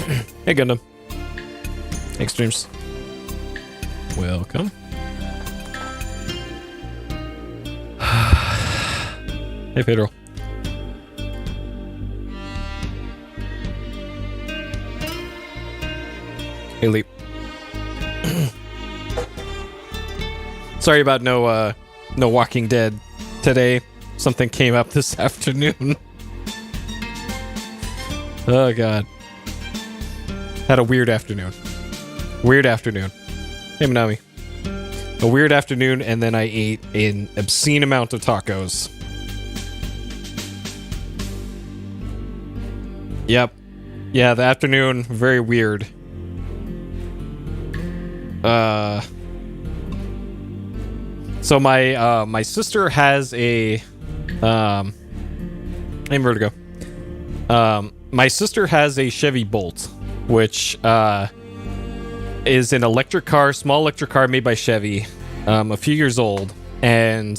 Hey, Gundam. Extremes. Welcome. Hey, Pedro. Hey, Leap. Sorry about no Walking Dead today. Something came up this afternoon. Oh, God. Had a weird afternoon. Weird afternoon. Hey, Manami. A weird afternoon, and then I ate an obscene amount of tacos. Yep. Yeah, the afternoon, very weird. So my sister has a hey, Vertigo. My sister has a Chevy Bolt, which is an electric car, small electric car made by Chevy, a few years old, and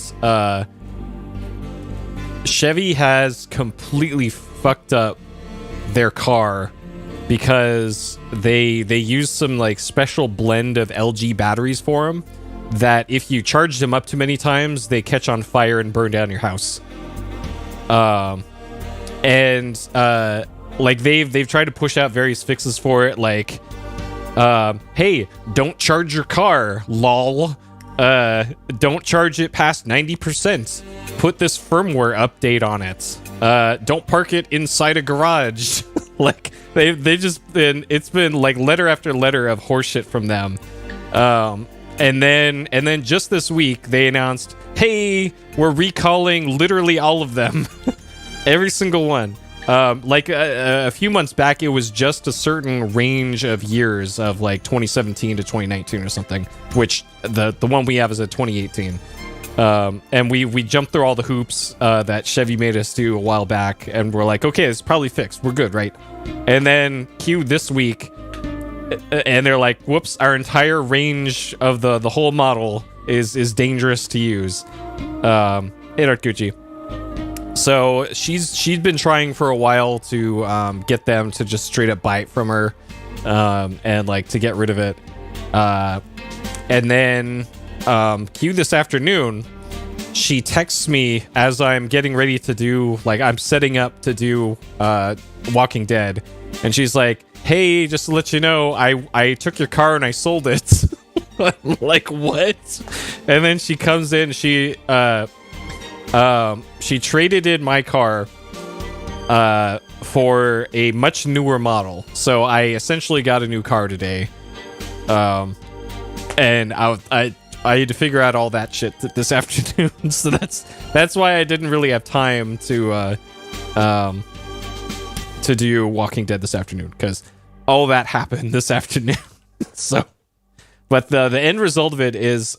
Chevy has completely fucked up their car because they use some like special blend of LG batteries for them that if you charge them up too many times, they catch on fire and burn down your house. Like they've tried to push out various fixes for it, like hey, don't charge your car, lol. Don't charge it past 90%. Put this firmware update on it. Don't park it inside a garage. Like they've just been, it's been like letter after letter of horseshit from them. And then just this week they announced, hey, we're recalling literally all of them. Every single one. Like a few months back, it was just a certain range of years of like 2017 to 2019 or something, which the one we have is a 2018. And we jumped through all the hoops that Chevy made us do a while back, and we're like, okay, it's probably fixed. We're good, right? And then cue this week, and they're like, whoops, our entire range of the whole model is dangerous to use. Hey, Gucci. So she's been trying for a while to get them to just straight up buy it from her, and like to get rid of it. And then cue this afternoon, she texts me as I'm getting ready to do, like I'm setting up to do Walking Dead, and she's like, hey, just to let you know, I took your car and I sold it. Like, what? And then she comes in, she traded in my car for a much newer model. So I essentially got a new car today. And I had to figure out all that shit this afternoon. So that's why I didn't really have time to do Walking Dead this afternoon, because all that happened this afternoon. So, but the end result of it is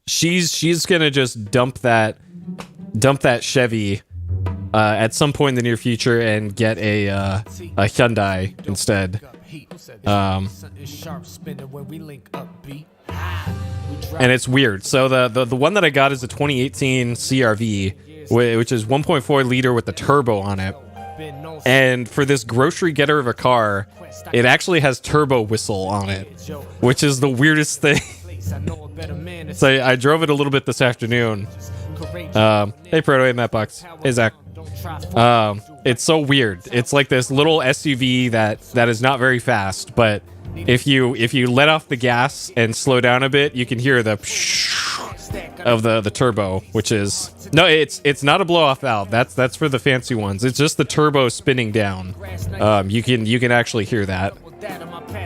she's gonna just dump that Chevy at some point in the near future and get a Hyundai instead. And it's weird. So the one that I got is a 2018 CRV, which is 1.4 liter with the turbo on it. And for this grocery getter of a car, it actually has turbo whistle on it, which is the weirdest thing. So I drove it a little bit this afternoon. Hey, Proto, hey, Mattbox. Hey, Zach. It's so weird. It's like this little SUV that is not very fast, but if you let off the gas and slow down a bit, you can hear the of the turbo, which is no, it's not a blow off valve. That's for the fancy ones. It's just the turbo spinning down. You can actually hear that.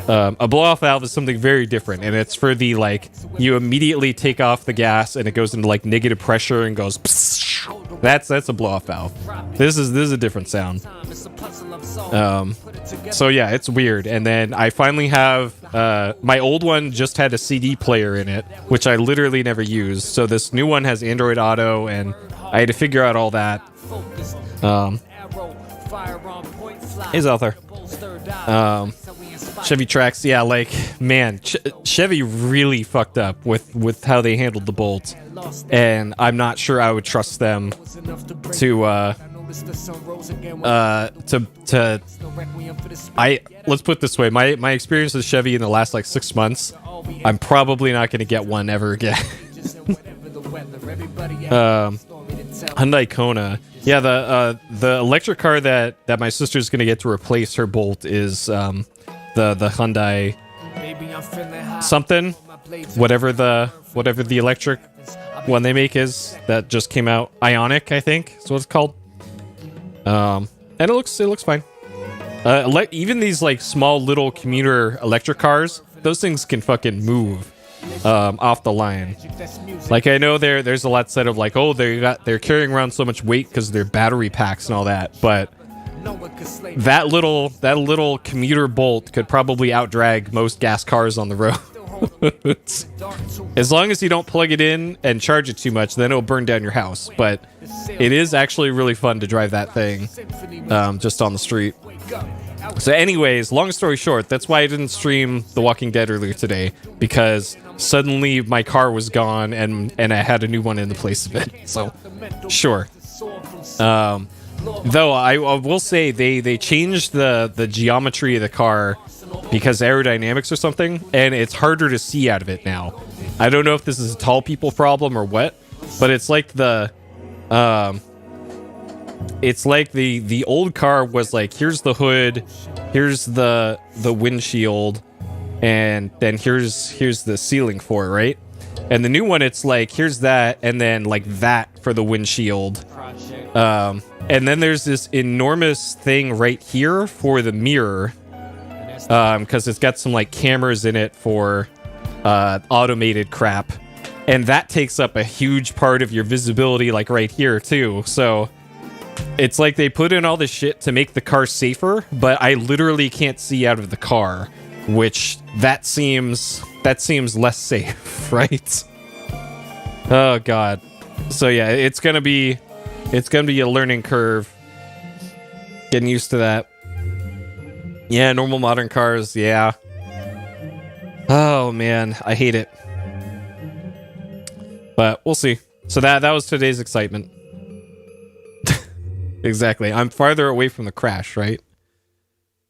A blow off valve is something very different, and it's for the, like, you immediately take off the gas and it goes into like negative pressure and goes. That's a blow off valve. This is a different sound. So yeah, it's weird. And then I finally have my old one just had a CD player in it, which I literally never used. So this new one has Android Auto, and I had to figure out all that. Hey, Zalthar. Chevy Trax, yeah, like, man, Chevy really fucked up with how they handled the Bolt, and I'm not sure I would trust them to let's put it this way, my experience with Chevy in the last like 6 months, I'm probably not going to get one ever again. Hyundai Kona. Yeah, the electric car that my sister's going to get to replace her Bolt is the Hyundai something, whatever the electric one they make is, that just came out. Ionic, I think is what it's called. And it looks fine. Even these like small little commuter electric cars, those things can fucking move off the line. Like, I know there's a lot said of like, oh, they're carrying around so much weight because of their battery packs and all that, but that little commuter Bolt could probably outdrag most gas cars on the road. As long as you don't plug it in and charge it too much, then it'll burn down your house. But it is actually really fun to drive that thing just on the street. So anyways, long story short, that's why I didn't stream The Walking Dead earlier today, because suddenly my car was gone and I had a new one in the place of it. So sure. Though I will say they changed the geometry of the car because aerodynamics or something, and it's harder to see out of it now. I don't know if this is a tall people problem or what, but it's like the old car was like, here's the hood, here's the windshield, and then here's the ceiling for it, right? And the new one, it's like, here's that, and then like that for the windshield. And then there's this enormous thing right here for the mirror, because it's got some like cameras in it for automated crap, and that takes up a huge part of your visibility, like right here too. So it's like they put in all this shit to make the car safer, but I literally can't see out of the car, which that seems less safe, right? Oh god. So yeah, it's gonna be a learning curve, getting used to that. Yeah, normal modern cars, yeah. Oh man, I hate it. But we'll see. So that was today's excitement. Exactly. I'm farther away from the crash, right?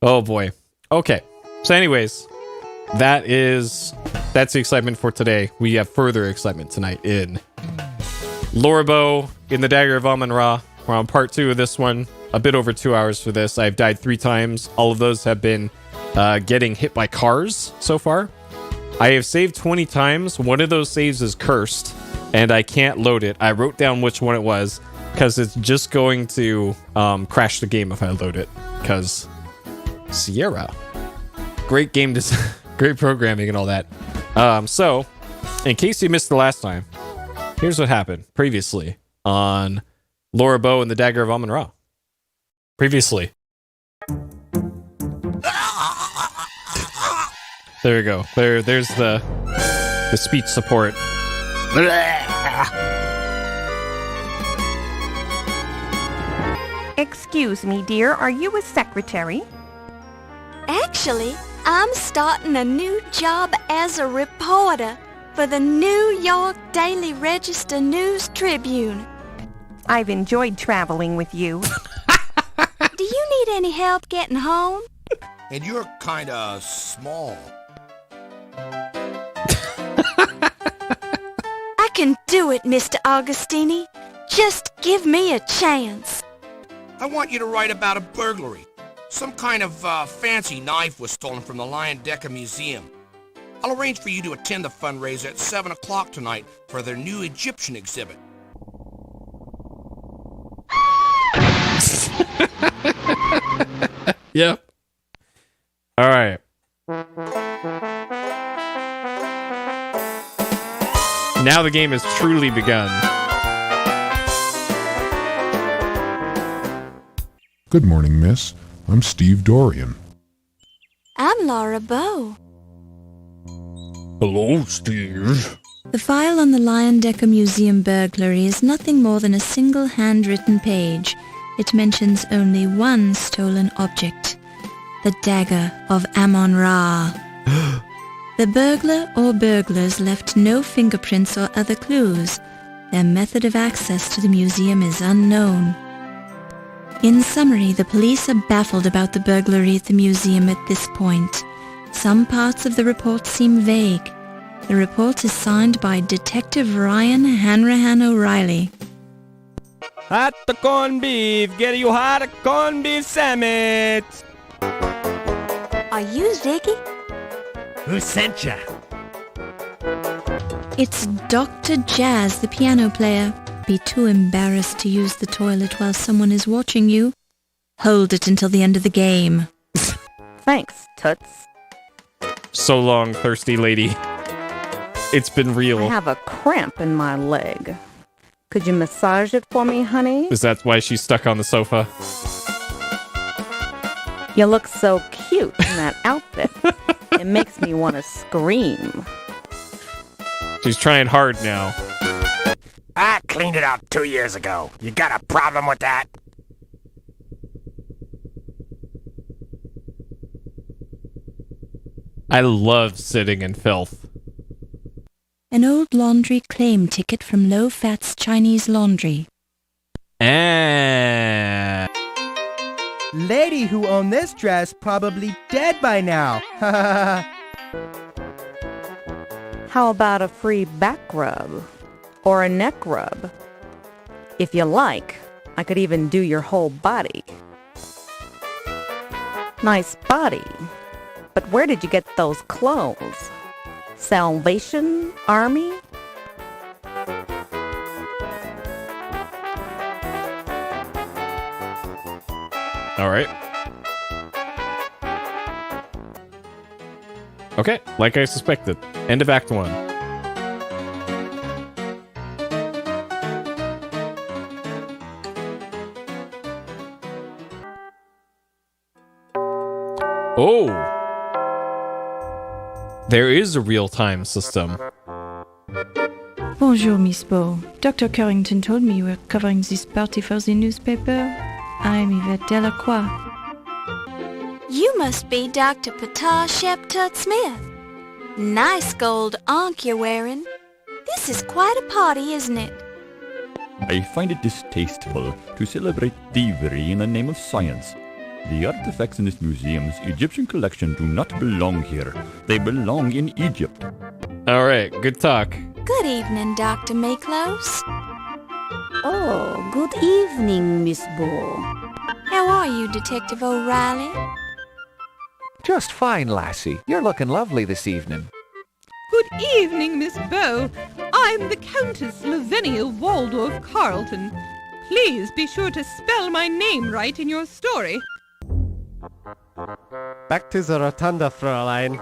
Oh boy. Okay. So anyways, that's the excitement for today. We have further excitement tonight in Lorabo in the Dagger of Amon Ra. We're on part 2 of this one. A bit over 2 hours for this. I've died 3 times. All of those have been getting hit by cars so far. I have saved 20 times. One of those saves is cursed, and I can't load it. I wrote down which one it was, because it's just going to crash the game if I load it. Because Sierra. Great game design, great programming and all that. So, in case you missed the last time, here's what happened previously on Lorabo and the Dagger of Amon Ra. Previously. There we go. There's the speech support. Excuse me, dear, are you a secretary? Actually, I'm starting a new job as a reporter for the New York Daily Register News Tribune. I've enjoyed traveling with you. Do you need any help getting home? And you're kinda small. I can do it, Mr. Augustini. Just give me a chance. I want you to write about a burglary. Some kind of fancy knife was stolen from the Dagger Museum. I'll arrange for you to attend the fundraiser at 7 o'clock tonight for their new Egyptian exhibit. Yep. All right. Now the game has truly begun. Good morning, miss. I'm Steve Dorian. I'm Laura Bow. Hello, Steve. The file on the Dagger Museum burglary is nothing more than a single handwritten page. It mentions only one stolen object, the Dagger of Amon Ra. The burglar or burglars left no fingerprints or other clues. Their method of access to the museum is unknown. In summary, the police are baffled about the burglary at the museum at this point. Some parts of the report seem vague. The report is signed by Detective Ryan Hanrahan O'Reilly. Hot corned beef, get you hot corned beef sandwich. Are you Ziggy? Who sent ya? It's Dr. Jazz, the piano player. Be too embarrassed to use the toilet while someone is watching you. Hold it until the end of the game. Thanks, Toots. So long, thirsty lady. It's been real. I have a cramp in my leg. Could you massage it for me, honey? Is that why she's stuck on the sofa? You look so cute in that outfit. It makes me want to scream. She's trying hard now. I cleaned it out 2 years ago. You got a problem with that? I love sitting in filth. An old laundry claim ticket from Low Fat's Chinese Laundry. And Lady who owned this dress probably dead by now. How about a free back rub? Or a neck rub? If you like, I could even do your whole body. Nice body. But where did you get those clothes? Salvation Army? all right. Okay, like I suspected. End of Act 1. Oh! There is a real-time system. Bonjour, Miss Bow. Dr. Carrington told me you were covering this party for the newspaper. I'm Yvette Delacroix. You must be Dr. Pata Sheptut Smith. Nice gold ankh you're wearing. This is quite a party, isn't it? I find it distasteful to celebrate thievery in the name of science. The artifacts in this museum's Egyptian collection do not belong here. They belong in Egypt. All right, good talk. Good evening, Dr. Miklos. Oh, good evening, Miss Bow. How are you, Detective O'Reilly? Just fine, lassie. You're looking lovely this evening. Good evening, Miss Bow. I'm the Countess Lavinia Waldorf Carlton. Please be sure to spell my name right in your story. Back to the Rotunda, Fräulein.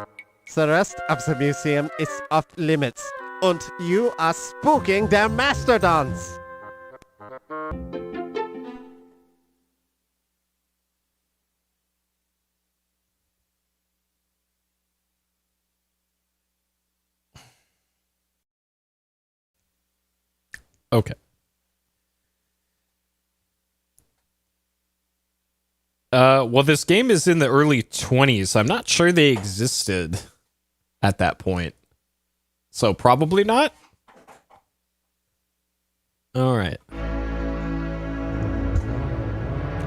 The rest of the museum is off limits. And you are spooking their mastodons. Okay. Well, this game is in the early 20s, so I'm not sure they existed at that point. So probably not. All right.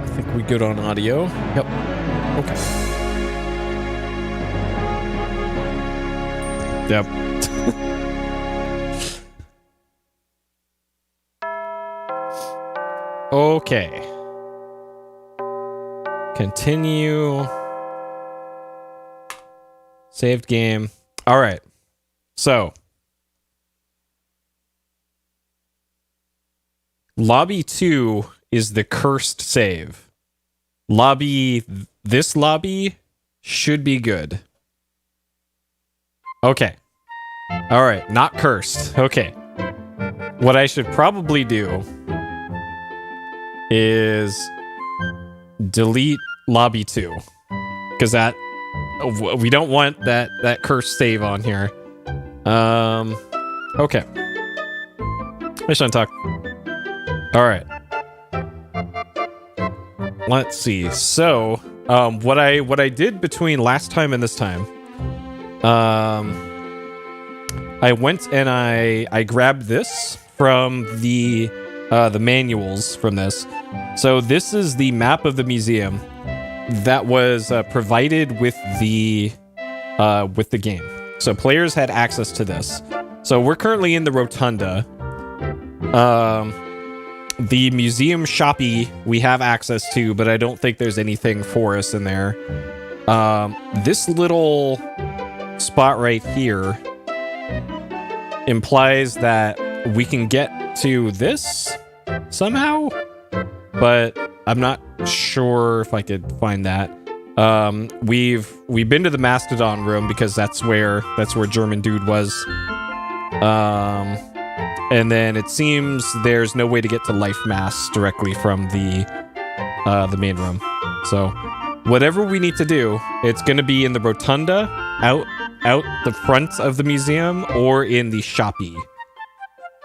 I think we good on audio. Yep. Okay. Yep. Okay. Continue. Saved game. All right. So, lobby 2 is the cursed save. This lobby should be good. Okay. All right. Not cursed. Okay. What I should probably do is delete lobby 2, because we don't want that cursed save on here. Okay. Mission talk. All right. Let's see. So, what I did between last time and this time, I went and I grabbed this from the the manuals from this. So this is the map of the museum that was provided with the game. So players had access to this. So we're currently in the rotunda. The museum shoppy we have access to, but I don't think there's anything for us in there. This little spot right here implies that we can get to this somehow, but I'm not sure if I could find that. We've been to the Mastodon room because that's where German Dude was. And then it seems there's no way to get to Life Mass directly from the main room. So whatever we need to do, it's going to be in the rotunda, out the front of the museum, or in the shoppy.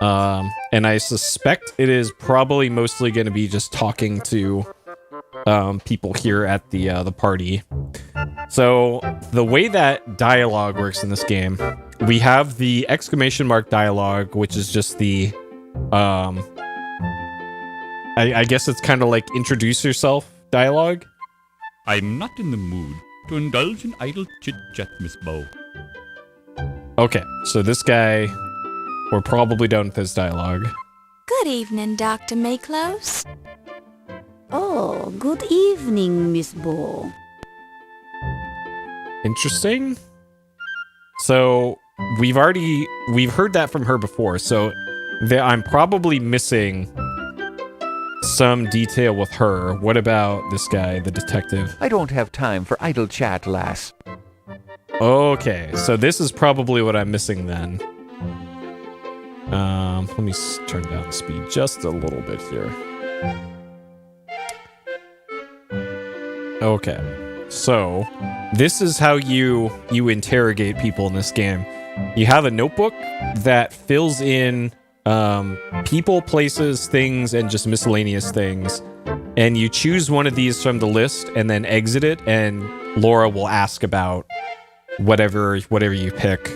And I suspect it is probably mostly going to be just talking to people here at the party. So the way that dialogue works in this game, we have the exclamation mark dialogue, which is just the I guess it's kind of like introduce yourself dialogue. I'm not in the mood to indulge in idle chit-chat, Miss Bow. Okay, so this guy, we're probably done with his dialogue. Good evening, Dr. Mayclose. Oh, good evening, Miss Bow. Interesting. So we've heard that from her before, so I'm probably missing some detail with her. What about this guy, the detective? I don't have time for idle chat, lass. Okay, so this is probably what I'm missing then. Let me turn down the speed just a little bit here. Okay, so this is how you interrogate people in this game. You have a notebook that fills in people, places, things, and just miscellaneous things. And you choose one of these from the list and then exit it, and Laura will ask about whatever you pick.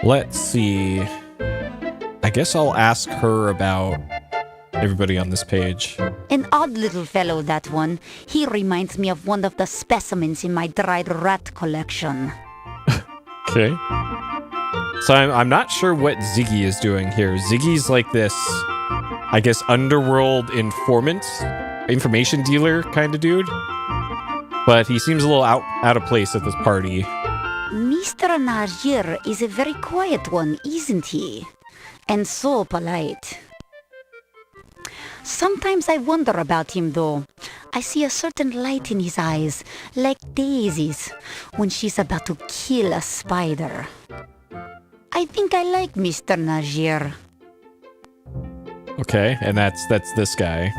Let's see. I guess I'll ask her about everybody on this page. An odd little fellow, that one. He reminds me of one of the specimens in my dried rat collection. Okay. So I'm not sure what Ziggy is doing here. Ziggy's like this, I guess, underworld information dealer kind of dude. But he seems a little out of place at this party. Mr. Najir is a very quiet one, isn't he? And so polite. Sometimes I wonder about him, though. I see a certain light in his eyes, like Daisy's, when she's about to kill a spider. I think I like Mr. Najir. Okay, and that's this guy.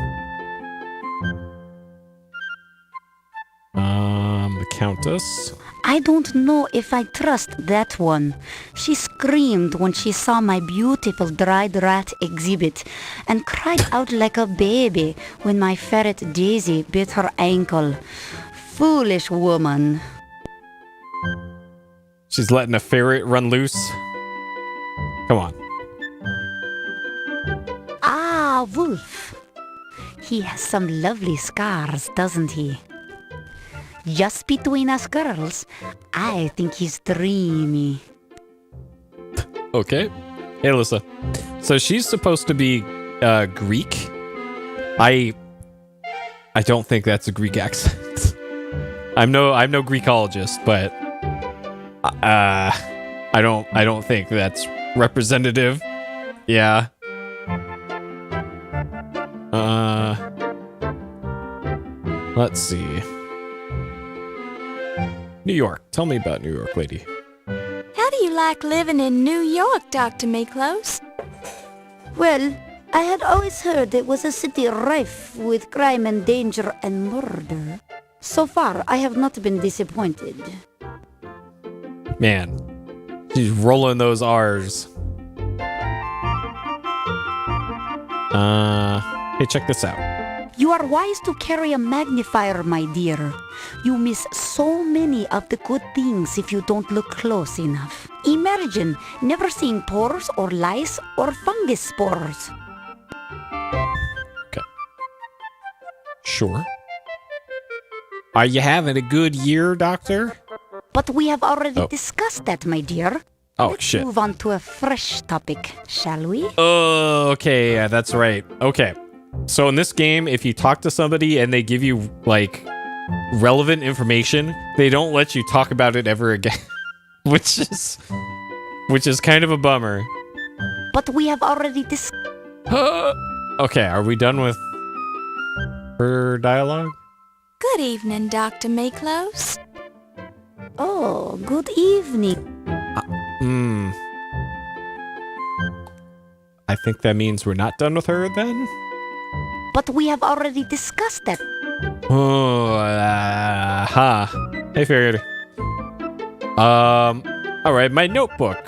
The Countess. I don't know if I trust that one. She screamed when she saw my beautiful dried rat exhibit and cried out like a baby when my ferret Daisy bit her ankle. Foolish woman. She's letting a ferret run loose. Come on. Ah, Wolf. He has some lovely scars, doesn't he? Just between us girls, I think he's dreamy. Okay. Hey, Alyssa. So she's supposed to be Greek. I don't think that's a Greek accent. I'm no Greekologist, but I don't think that's representative. Yeah. Let's see. New York. Tell me about New York, lady. How do you like living in New York, Dr. Mayclose? Well, I had always heard it was a city rife with crime and danger and murder. So far, I have not been disappointed. Man, she's rolling those R's. Hey, check this out. You are wise to carry a magnifier, my dear. You miss so many of the good things if you don't look close enough. Imagine never seeing pores or lice or fungus spores. Okay. Sure. Are you having a good year, Doctor? But we have already discussed that, my dear. Oh, Let's shit. move on to a fresh topic, shall we? Oh, okay. Yeah, that's right. Okay. So in this game, if you talk to somebody and they give you, like, relevant information, they don't let you talk about it ever again. which is kind of a bummer. But we have already discussed... Okay, are we done with her dialogue? Good evening, Dr. Miklos. Oh, good evening. I think that means we're not done with her then? But we have already discussed that. Oh, I figured. Alright, my notebook.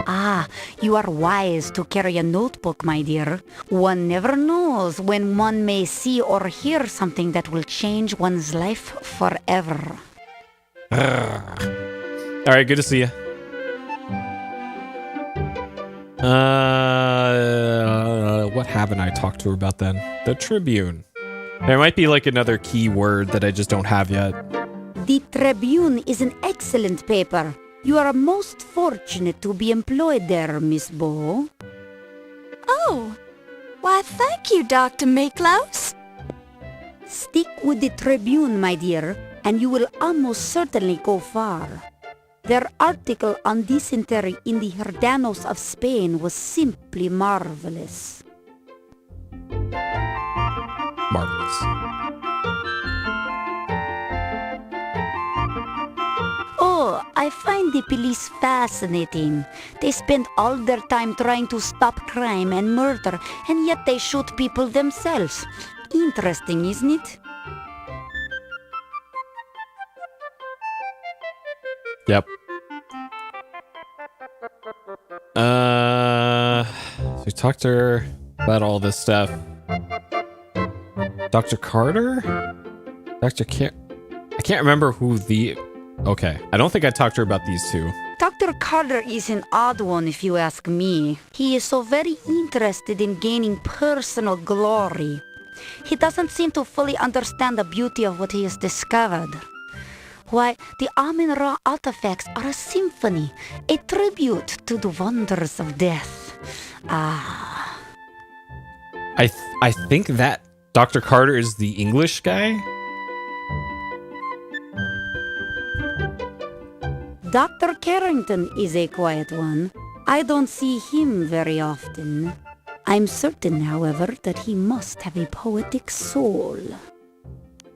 Ah, you are wise to carry a notebook, my dear. One never knows when one may see or hear something that will change one's life forever. Alright, good to see you. What haven't I talked to her about then? The Tribune. There might be like another key word that I just don't have yet. The Tribune is an excellent paper. You are most fortunate to be employed there, Miss Bo. Oh, why thank you, Dr. Miklos. Stick with the Tribune, my dear, and you will almost certainly go far. Their article on dysentery in the Herdanos of Spain was simply marvelous. Marvelous. Oh, I find the police fascinating. They spend all their time trying to stop crime and murder, and yet they shoot people themselves. Interesting, isn't it? Yep. So we talked to her about all this stuff. Dr. Carter? I can't remember who the... Okay, I don't think I talked to her about these two. Dr. Carter is an odd one, if you ask me. He is so very interested in gaining personal glory. He doesn't seem to fully understand the beauty of what he has discovered. Why, the Amon Ra artifacts are a symphony, a tribute to the wonders of death. Ah. I think that Dr. Carter is the English guy? Dr. Carrington is a quiet one. I don't see him very often. I'm certain, however, that he must have a poetic soul.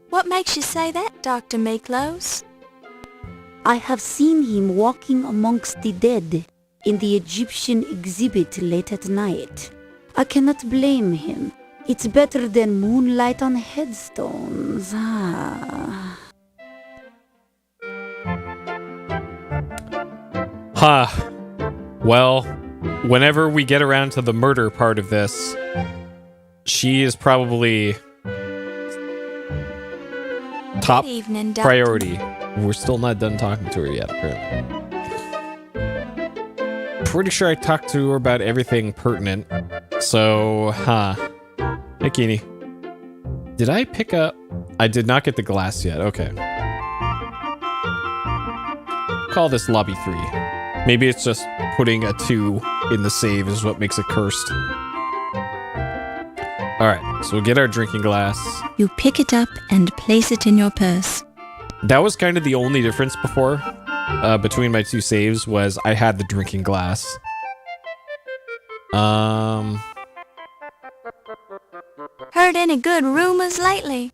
What makes you say that, Dr. Miklos? I have seen him walking amongst the dead in the Egyptian exhibit late at night. I cannot blame him. It's better than moonlight on headstones. Ah. Well, whenever we get around to the murder part of this, she is probably top priority. We're still not done talking to her yet, apparently. Pretty sure I talked to her about everything pertinent. So, Hey, Keeney. Did I pick up... I did not get the glass yet. Okay. Call this lobby 3. Maybe it's just putting a 2 in the save is what makes it cursed. Alright, so we'll get our drinking glass. You pick it up and place it in your purse. That was kind of the only difference before, between my two saves, was I had the drinking glass. Heard any good rumors lately?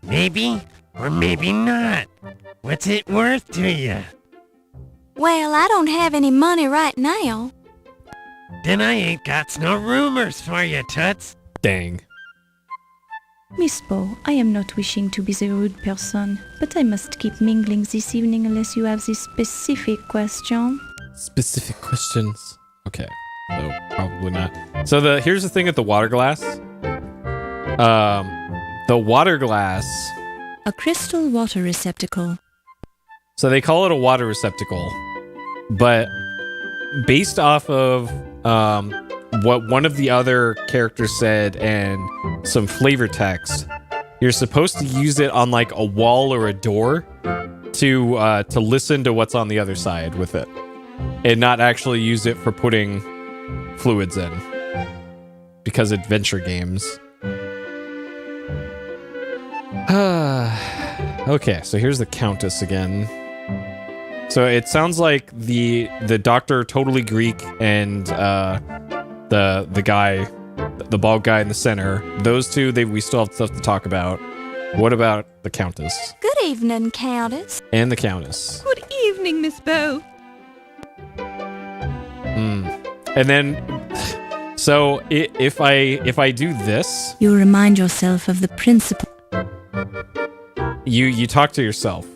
Maybe, or maybe not. What's it worth to you? Well, I don't have any money right now. Then I ain't got no rumors for you, Toots. Dang. Miss Bo, I am not wishing to be the rude person, but I must keep mingling this evening unless you have this specific question. Specific questions? Okay, so probably not. So here's the thing with the water glass. The water glass. A crystal water receptacle. So they call it a water receptacle, but based off of what one of the other characters said and some flavor text, you're supposed to use it on like a wall or a door to listen to what's on the other side with it, and not actually use it for putting fluids in, because adventure games. Okay, so here's the Countess again. So it sounds like the doctor, totally Greek, and the guy, the bald guy in the center, those two, we still have stuff to talk about. What about the Countess? Good evening, Countess. And the Countess. Good evening, Miss Bow. And then, so if I do this, You remind yourself of the principle. you talk to yourself.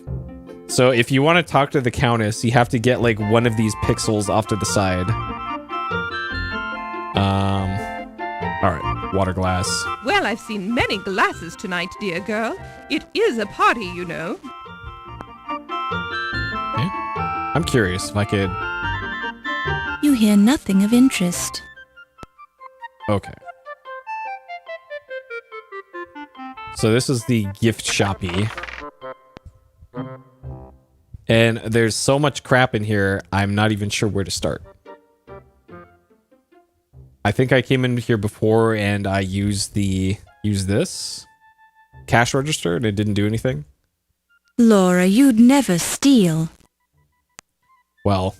So if you want to talk to the Countess, you have to get like one of these pixels off to the side. All right, water glass. Well, I've seen many glasses tonight, dear girl. It is a party, you know. Okay. I'm curious if I could. You hear nothing of interest. Okay. So this is the gift shoppy. And there's so much crap in here, I'm not even sure where to start. I think I came in here before and I used this cash register and it didn't do anything. Laura, you'd never steal. Well,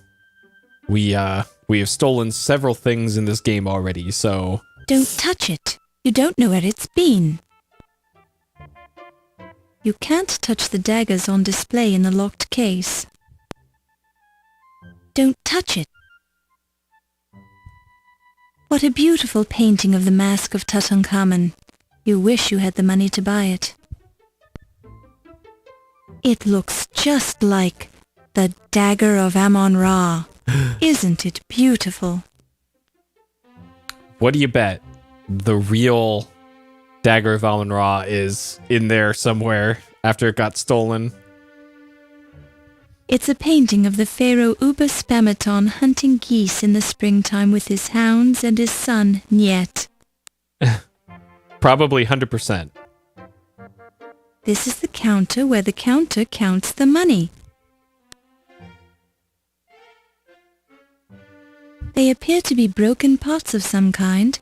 we have stolen several things in this game already, so... Don't touch it. You don't know where it's been. You can't touch the daggers on display in the locked case. Don't touch it. What a beautiful painting of the Mask of Tutankhamun. You wish you had the money to buy it. It looks just like the Dagger of Amon Ra. Isn't it beautiful? What do you bet? The real Dagger of Amon Ra is in there somewhere after it got stolen. It's a painting of the pharaoh Uba Spamaton hunting geese in the springtime with his hounds and his son, Niet. Probably 100%. This is the counter where the counter counts the money. They appear to be broken pots of some kind,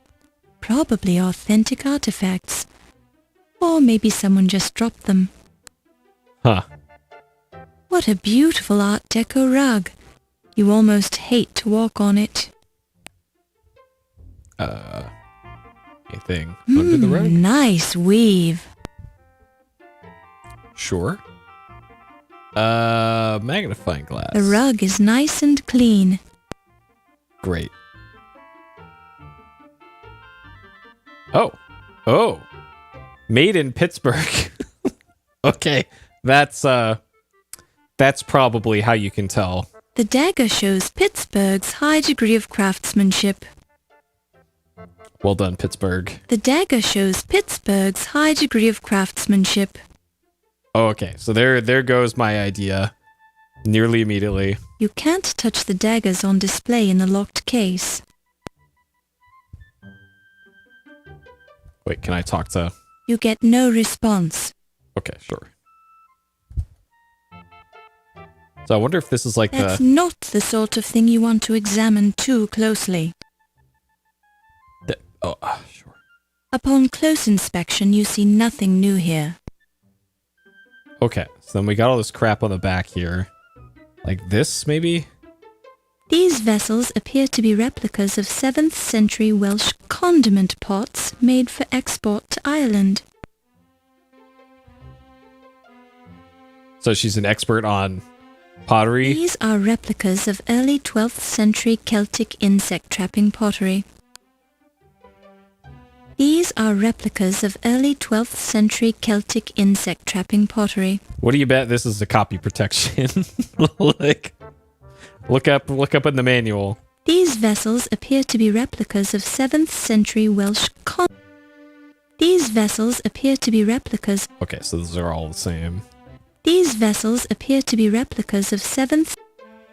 probably authentic artifacts. Or maybe someone just dropped them. Huh. What a beautiful Art Deco rug. You almost hate to walk on it. Anything under the rug? Nice weave. Sure. Magnifying glass. The rug is nice and clean. Great. Oh. Made in Pittsburgh. Okay. That's probably how you can tell. The dagger shows Pittsburgh's high degree of craftsmanship. Well done, Pittsburgh. The dagger shows Pittsburgh's high degree of craftsmanship. Oh, okay. So there goes my idea. Nearly immediately. You can't touch the daggers on display in the locked case. Wait, can I talk to... You get no response. Okay, sure. So I wonder if this is like That's not the sort of thing you want to examine too closely. Sure. Upon close inspection, you see nothing new here. Okay, so then we got all this crap on the back here. Like this, maybe? These vessels appear to be replicas of 7th century Welsh condiment pots made for export to Ireland. So she's an expert on pottery? These are replicas of early 12th century Celtic insect trapping pottery. These are replicas of early 12th century Celtic insect trapping pottery. What do you bet this is a copy protection? Like, look up in the manual. These vessels appear to be replicas of 7th century Welsh These vessels appear to be replicas. Okay, so those are all the same. These vessels appear to be replicas of 7th.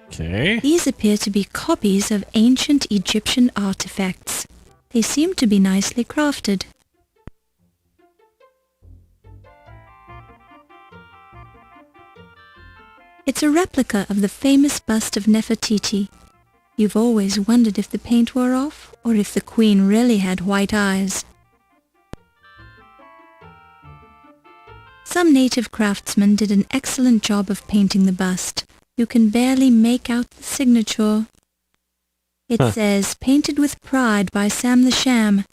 Okay. These appear to be copies of ancient Egyptian artifacts. They seem to be nicely crafted. It's a replica of the famous bust of Nefertiti. You've always wondered if the paint wore off, or if the queen really had white eyes. Some native craftsmen did an excellent job of painting the bust. You can barely make out the signature. It says, painted with pride by Sam the Sham.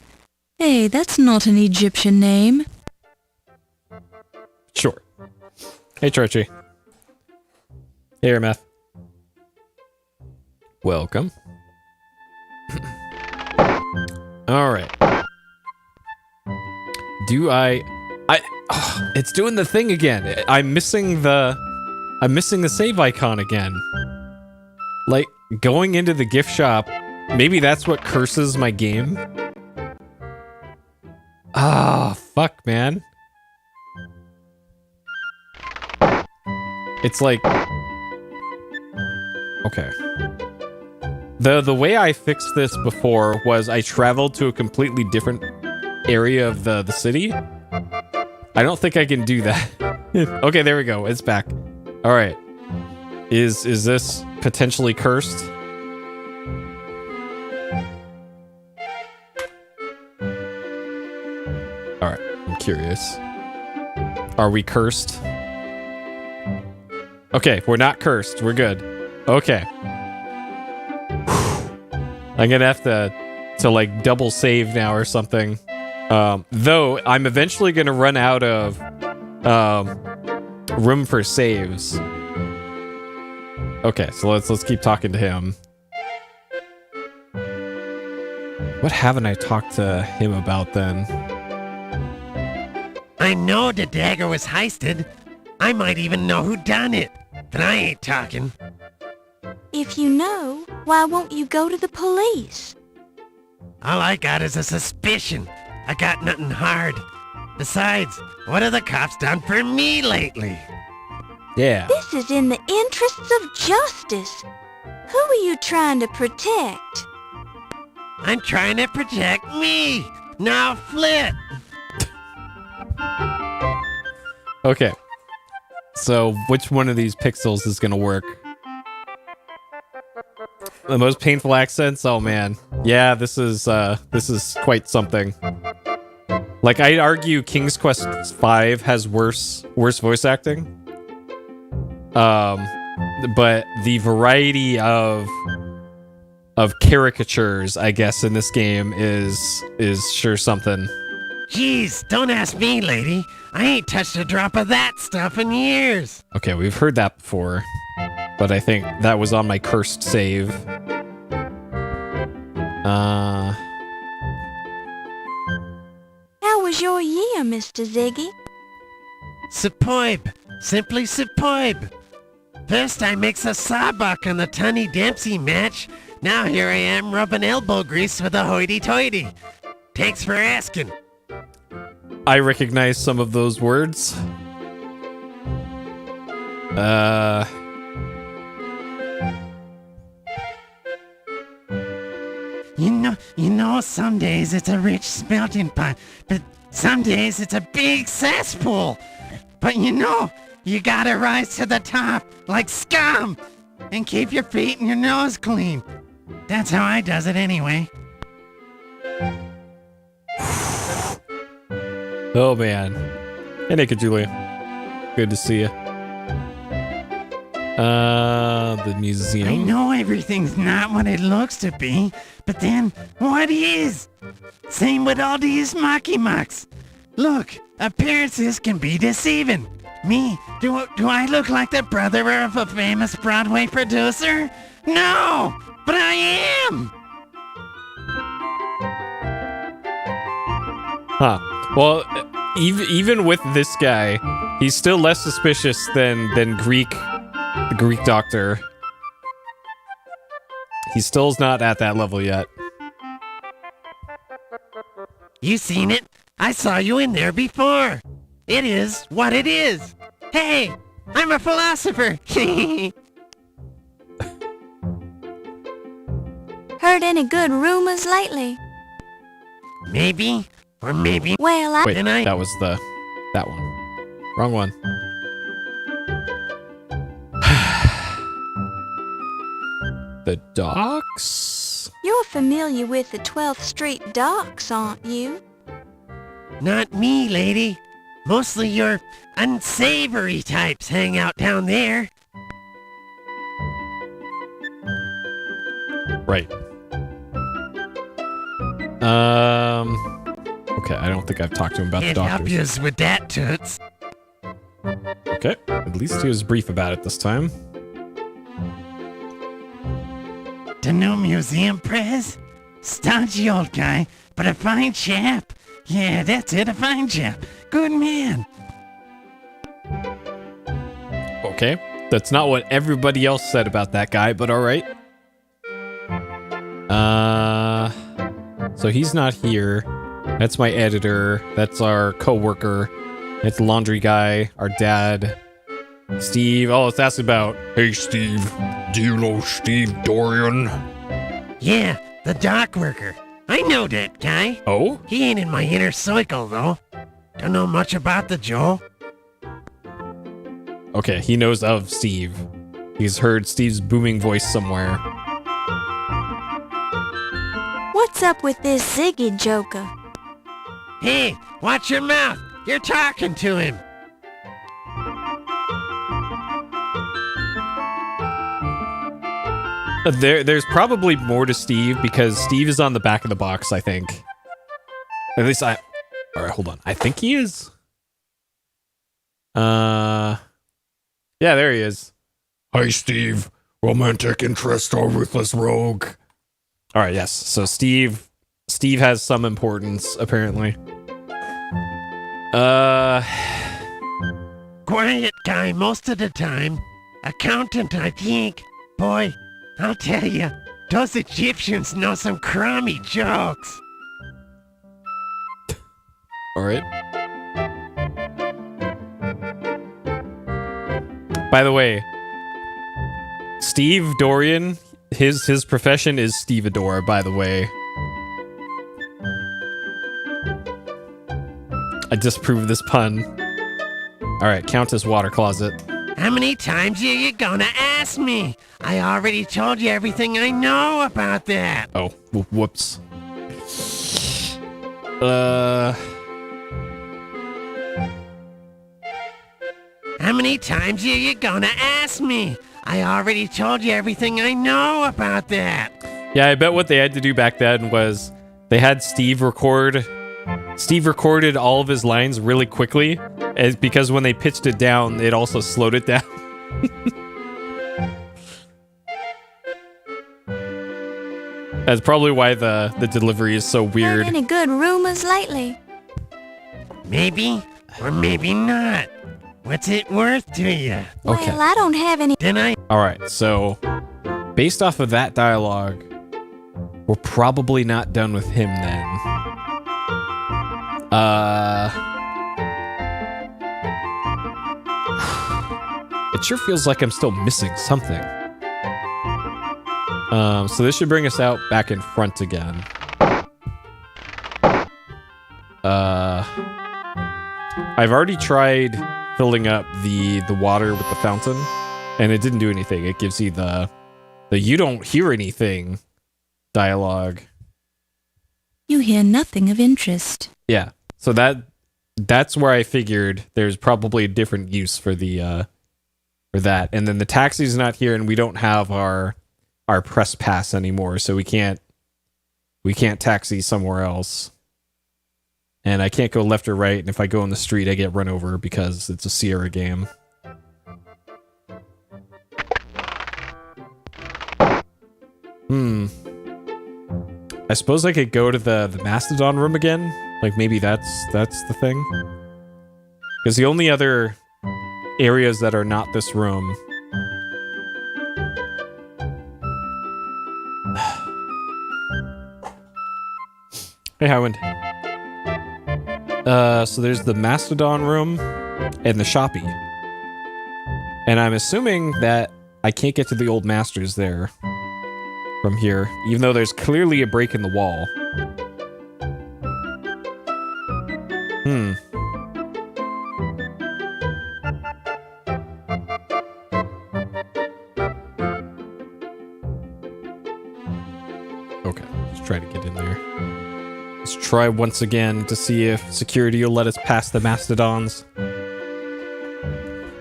Hey, that's not an Egyptian name. Sure. Hey, Churchy. Hey, Meth. Welcome. All right. It's doing the thing again. I'm missing the save icon again. Like, going into the gift shop, maybe that's what curses my game. Ah, fuck, man. It's like... Okay. The way I fixed this before was I traveled to a completely different area of the city. I don't think I can do that. Okay, there we go. It's back. All right. Is this potentially cursed? All right. I'm curious. Are we cursed? Okay, we're not cursed. We're good. Okay. I'm gonna have to like double save now or something. Though I'm eventually gonna run out of room for saves. Okay, so let's keep talking to him. What haven't I talked to him about then? I know the dagger was heisted. I might even know who done it, but I ain't talking. If you know, why won't you go to the police? All I got is a suspicion. I got nothing hard. Besides, what have the cops done for me lately? Yeah. This is in the interests of justice. Who are you trying to protect? I'm trying to protect me. Now flip. Okay. So, which one of these pixels is gonna work? The most painful accents? Oh man. Yeah, this is quite something. Like, I'd argue King's Quest V has worse voice acting. But the variety of caricatures, I guess, in this game is sure something. Jeez, don't ask me, lady. I ain't touched a drop of that stuff in years. Okay, we've heard that before, but I think that was on my cursed save. How was your year, Mr. Ziggy? Superb. Simply superb. First I mix a sawbuck on the Tunny Dempsey match. Now here I am rubbing elbow grease with a hoity-toity. Thanks for asking. I recognize some of those words. You know, some days it's a rich melting pot, but some days it's a big cesspool. But you know, you gotta rise to the top, like scum, and keep your feet and your nose clean. That's how I does it anyway. Oh man. Hey Naked Julia. Good to see you. The museum. I know everything's not what it looks to be, but then what is? Same with all these mocky-mucks. Look, appearances can be deceiving. Me, do I look like the brother of a famous Broadway producer? No, but I am. Huh. Well, even with this guy, he's still less suspicious than the Greek doctor. He still's not at that level yet. You seen it? I saw you in there before. It is what it is. Hey, I'm a philosopher. Heard any good rumors lately? Maybe, or maybe. Well, Wait, that was that one. Wrong one. The docks? You're familiar with the 12th Street docks, aren't you? Not me, lady. Mostly your unsavory types hang out down there. Right. Okay, I don't think I've talked to him about the Can't help doctors. yous with that, Toots. Okay, at least he was brief about it this time. The new museum prez? Stodgy old guy, but a fine chap. Yeah, that's it, a fine chap. Good man. Okay, that's not what everybody else said about that guy, but alright. So he's not here. That's my editor. That's our co-worker. It's the laundry guy, our dad. Steve. Oh, it's asking about, hey Steve, do you know Steve Dorian? Yeah, the dock worker. I know that guy. Oh? He ain't in my inner circle, though. Don't know much about the Joe. Okay, he knows of Steve. He's heard Steve's booming voice somewhere. What's up with this Ziggy Joker? Hey, watch your mouth. You're talking to him. There's probably more to Steve because Steve is on the back of the box, I think. At least Alright, hold on. I think he is. Yeah, there he is. Hi, Steve. Romantic interest or ruthless rogue? Alright, yes. So Steve has some importance, apparently. Quiet guy most of the time. Accountant, I think. Boy, I'll tell you, those Egyptians know some crummy jokes. Alright. By the way, Steve Dorian, his profession is stevedore, by the way. I disproved this pun. Alright, Countess Water Closet. How many times are you gonna ask me? I already told you everything I know about that. Oh, whoops. How many times are you gonna ask me? I already told you everything I know about that. Yeah, I bet what they had to do back then was they had Steve record. Steve recorded all of his lines really quickly, because when they pitched it down, it also slowed it down. That's probably why the delivery is so weird. Any good rumors lately? Maybe, or maybe not. What's it worth to you? Okay. Well, I don't have any. Then I. Alright, so based off of that dialogue, we're probably not done with him then. It sure feels like I'm still missing something. So this should bring us out back in front again. I've already tried filling up the water with the fountain, and it didn't do anything. It gives you the you don't hear anything dialogue. You hear nothing of interest. Yeah. So that's where I figured there's probably a different use for the for that. And then the taxi's not here, and we don't have our press pass anymore, so we can't taxi somewhere else. And I can't go left or right, and if I go on the street, I get run over because it's a Sierra game. I suppose I could go to the Mastodon room again. Like, maybe that's the thing. Because the only other areas that are not this room... Hey, Howard. So there's the Mastodon room and the Shoppy. And I'm assuming that I can't get to the old masters there from here, even though there's clearly a break in the wall. Okay, let's try to get in there. Let's try once again to see if security will let us pass the Mastodons.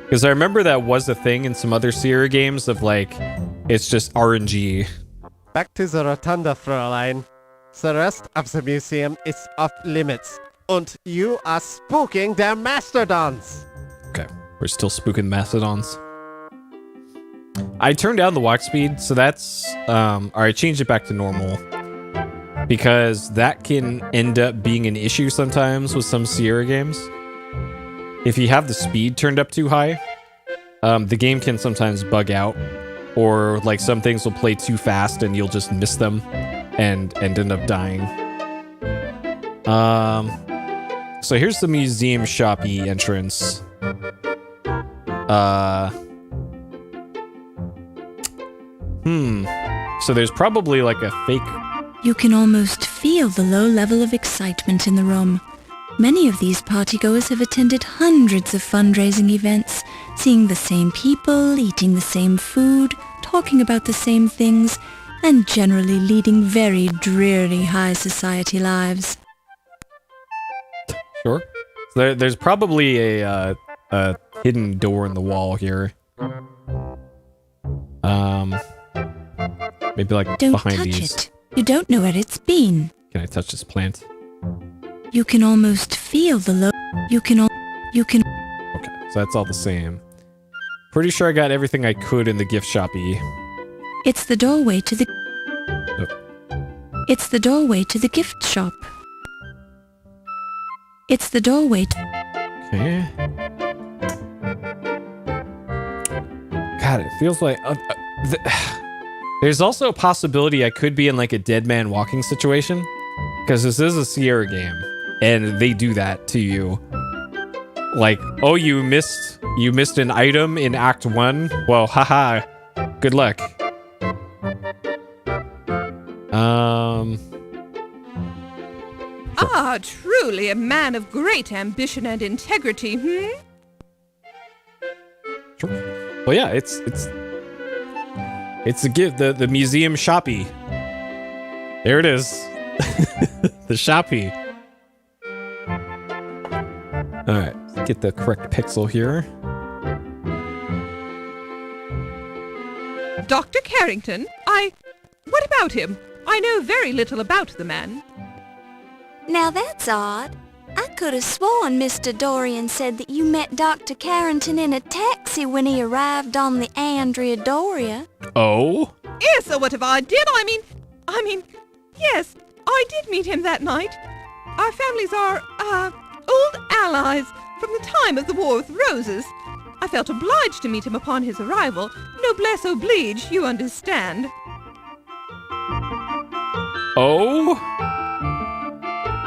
Because I remember that was a thing in some other Sierra games of like, it's just RNG. Back to the Rotunda, Fräulein. The rest of the museum is off limits. And you are spooking their mastodons. Okay, we're still spooking Mastodons. I turned down the walk speed, so that's... or I changed it back to normal. Because that can end up being an issue sometimes with some Sierra games. If you have the speed turned up too high, the game can sometimes bug out, or like some things will play too fast and you'll just miss them and end up dying. So here's the museum shoppy entrance. So there's probably like a fake... You can almost feel the low level of excitement in the room. Many of these partygoers have attended hundreds of fundraising events, seeing the same people, eating the same food, talking about the same things, and generally leading very dreary high society lives. Sure. So there's probably a hidden door in the wall here. Maybe like Don't behind touch these. it. You don't know where it's been. Can I touch this plant? You can almost feel the low... You can... Okay, so that's all the same. Pretty sure I got everything I could in the gift shoppy. It's the doorway to the... Oh. It's the doorway to the gift shop. It's the doorway to... Okay. God, it feels like... There's also a possibility I could be in like a dead man walking situation. Because this is a Sierra game. And they do that to you. Like, oh, you missed an item in Act 1? Well, haha. Good luck. Ah, truly a man of great ambition and integrity, Sure. Well, yeah, it's a gift, the museum shoppy. There it is. The shoppy. Alright, let's get the correct pixel here. Dr. Carrington, what about him? I know very little about the man. Now that's odd. I could have sworn Mr. Dorian said that you met Dr. Carrington in a taxi when he arrived on the Andrea Doria. Oh? Yes, so what if I did? I mean, yes, I did meet him that night. Our families are, old allies from the time of the War with Roses. I felt obliged to meet him upon his arrival. Noblesse oblige, you understand. Oh?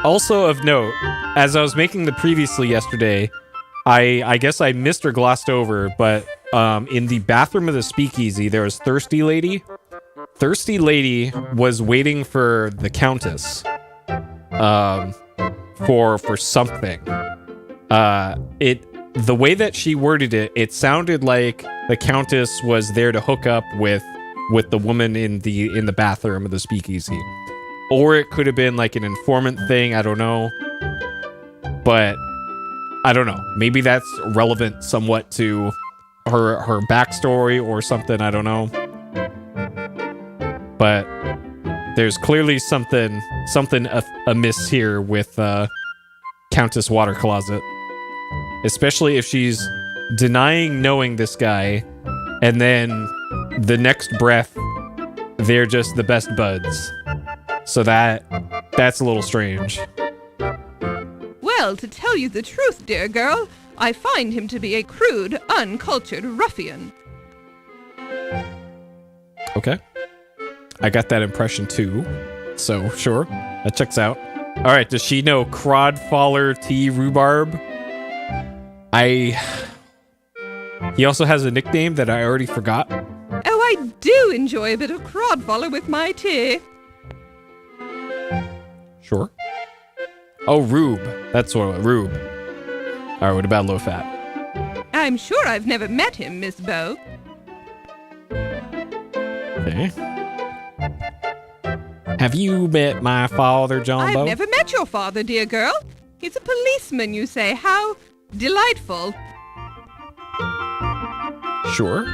Also of note, as I was making the previously yesterday, I guess I missed or glossed over, but in the bathroom of the speakeasy, there was Thirsty Lady. Thirsty Lady was waiting for the Countess for something. The way that she worded it, it sounded like the Countess was there to hook up with the woman in the bathroom of the speakeasy. Or it could have been like an informant thing, I don't know. But I don't know. Maybe that's relevant somewhat to her backstory or something, I don't know. But there's clearly something amiss here with Countess Water Closet. Especially if she's denying knowing this guy, and then the next breath, they're just the best buds. So that's a little strange. Well, to tell you the truth, dear girl, I find him to be a crude, uncultured ruffian. Okay. I got that impression too. So, sure. That checks out. All right, does she know Crodfaller T. Rhubarb? He also has a nickname that I already forgot. Oh, I do enjoy a bit of crodfaller with my tea. Sure. Oh, Rube. That's what Rube. All right, what about low fat? I'm sure I've never met him, Miss Bow. Okay. Have you met my father, John Bow? I've never met your father, dear girl. He's a policeman, you say. How delightful. Sure.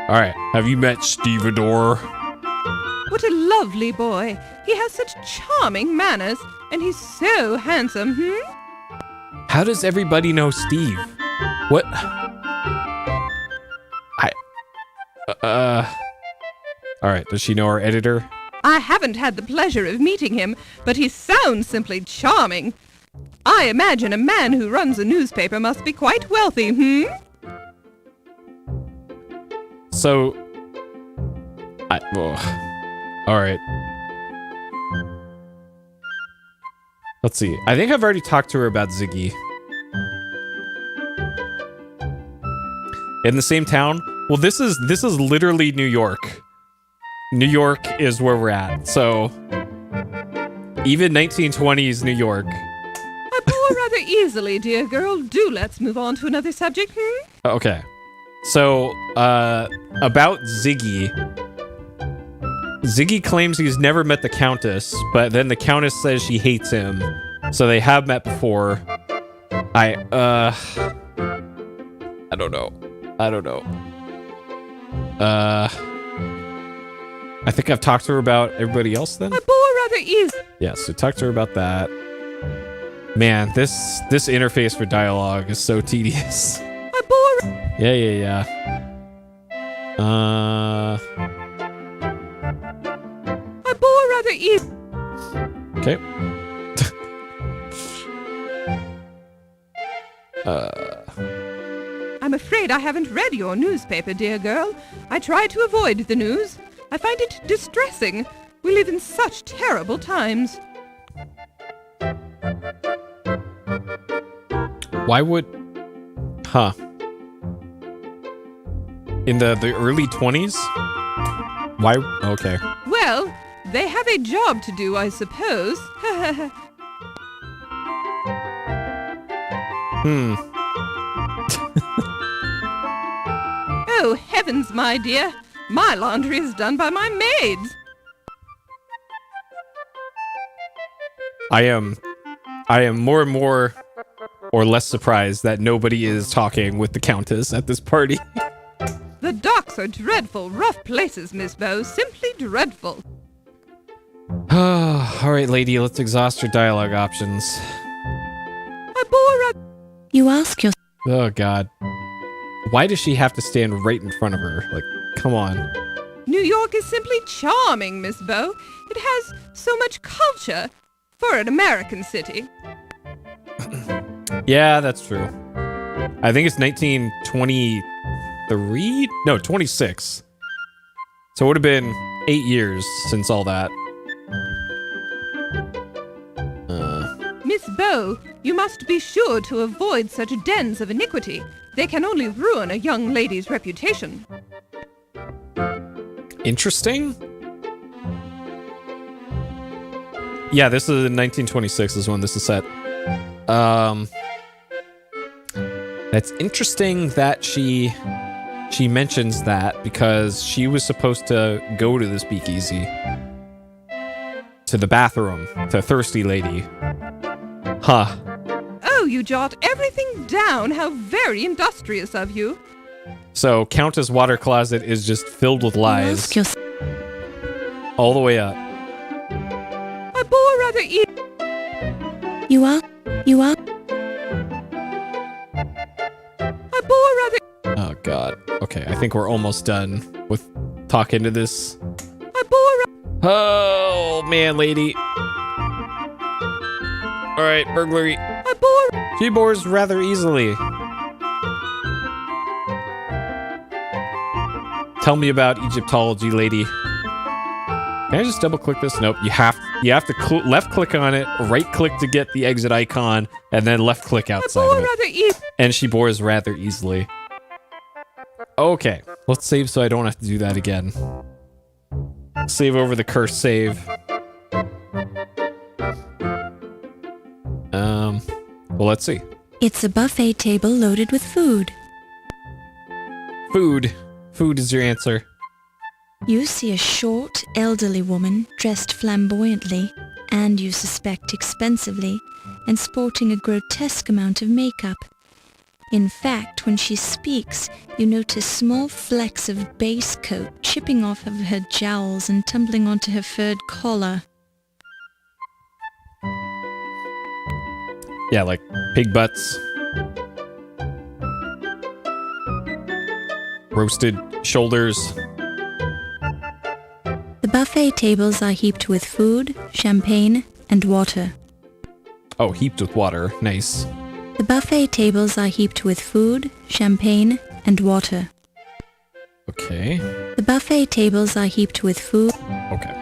All right. Have you met Stevedore? What a lovely boy. He has such charming manners, and he's so handsome, How does everybody know Steve? What? All right. Does she know our editor? I haven't had the pleasure of meeting him, but he sounds simply charming. I imagine a man who runs a newspaper must be quite wealthy, So, all right. Let's see. I think I've already talked to her about Ziggy. In the same town? Well, this is literally New York. New York is where we're at. So, even 1920s New York. I bore rather easily, dear girl. Do let's move on to another subject, Okay. So, about Ziggy. Ziggy claims he's never met the Countess, but then the Countess says she hates him. So they have met before. I don't know. I think I've talked to her about everybody else then. I bore rather easily. Yeah, so talk to her about that. Man, this interface for dialogue is so tedious. I bore. Yeah. I bore rather easily. Okay. I'm afraid I haven't read your newspaper, dear girl. I try to avoid the news. I find it distressing. We live in such terrible times. Why would... Huh. In the early 20s? Why? Okay. Well, they have a job to do, I suppose. Oh, heavens, my dear. My laundry is done by my maids. I am more and more or less surprised that nobody is talking with the Countess at this party. The docks are dreadful, rough places, Miss Bow. Simply dreadful. All right, lady, let's exhaust your dialogue options. You ask yourself... Oh, God. Why does she have to stand right in front of her? Like, come on. New York is simply charming, Miss Bow. It has so much culture for an American city. Yeah, that's true. I think it's 1923? No, 26. So it would have been 8 years since all that. Miss Bow, you must be sure to avoid such dens of iniquity. They can only ruin a young lady's reputation. Interesting. Yeah, this is in 1926 is when this is set. That's interesting that she mentions that because she was supposed to go to the speakeasy. To the bathroom. To Thirsty Lady. Huh. Oh, you jot everything down. How very industrious of you. So, Countess Water Closet is just filled with lies. All the way up. I bore rather You are? I bore rather... Oh, God. Okay, I think we're almost done with talking to this. I bore... Oh, man, lady. All right, burglary. I bore... She bores rather easily. Tell me about Egyptology, lady. Can I just double click this? Nope, you have to. You have to left click on it, right click to get the exit icon, and then left click outside of it. And she bores rather easily. Okay, let's save so I don't have to do that again. Save over the cursed save. Well, let's see. It's a buffet table loaded with food. Food. Food is your answer. You see a short, elderly woman dressed flamboyantly, and you suspect expensively, and sporting a grotesque amount of makeup. In fact, when she speaks, you notice small flecks of base coat chipping off of her jowls and tumbling onto her furred collar. Yeah, like pig butts. Roasted shoulders. The buffet tables are heaped with food, champagne, and water. Oh, heaped with water. Nice. The buffet tables are heaped with food, champagne, and water. Okay. The buffet tables are heaped with food. Okay.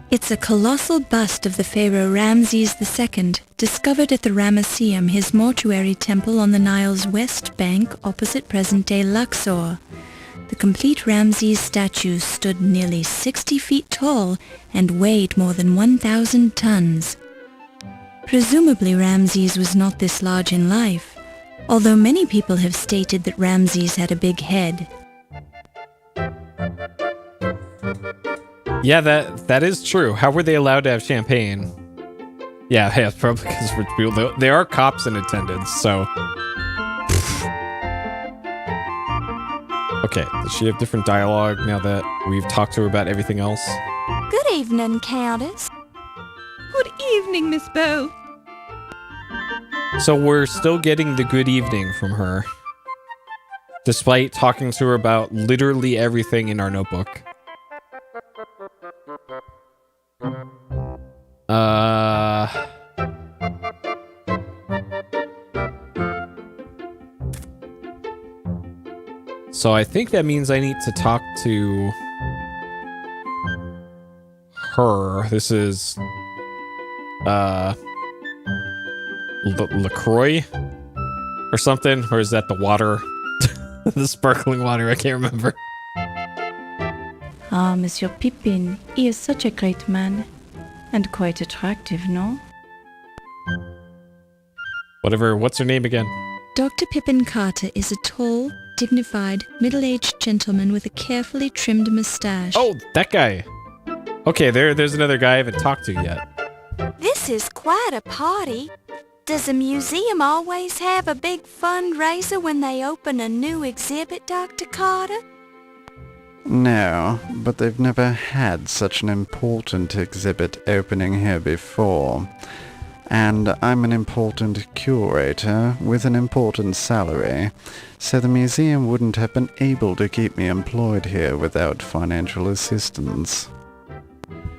It's a colossal bust of the pharaoh Ramses II, discovered at the Ramesseum, his mortuary temple on the Nile's west bank opposite present-day Luxor. The complete Ramses statue stood nearly 60 feet tall and weighed more than 1,000 tons. Presumably Ramses was not this large in life, although many people have stated that Ramses had a big head. Yeah, that is true. How were they allowed to have champagne? Yeah, it's probably because rich people. They are cops in attendance, so. Okay, does she have different dialogue now that we've talked to her about everything else? Good evening, Countess. Good evening, Miss Bow. So we're still getting the good evening from her, despite talking to her about literally everything in our notebook. So I think that means I need to talk to her. This is LaCroix or something, or is that the water? The sparkling water, I can't remember. Ah, Monsieur Pippin, he is such a great man. And quite attractive, no? Whatever, what's her name again? Dr. Pippin Carter is a tall, dignified, middle-aged gentleman with a carefully trimmed mustache. Oh, that guy. Okay, there's another guy I haven't talked to yet. This is quite a party. Does a museum always have a big fundraiser when they open a new exhibit, Dr. Carter? No, but they've never had such an important exhibit opening here before. And I'm an important curator with an important salary, so the museum wouldn't have been able to keep me employed here without financial assistance.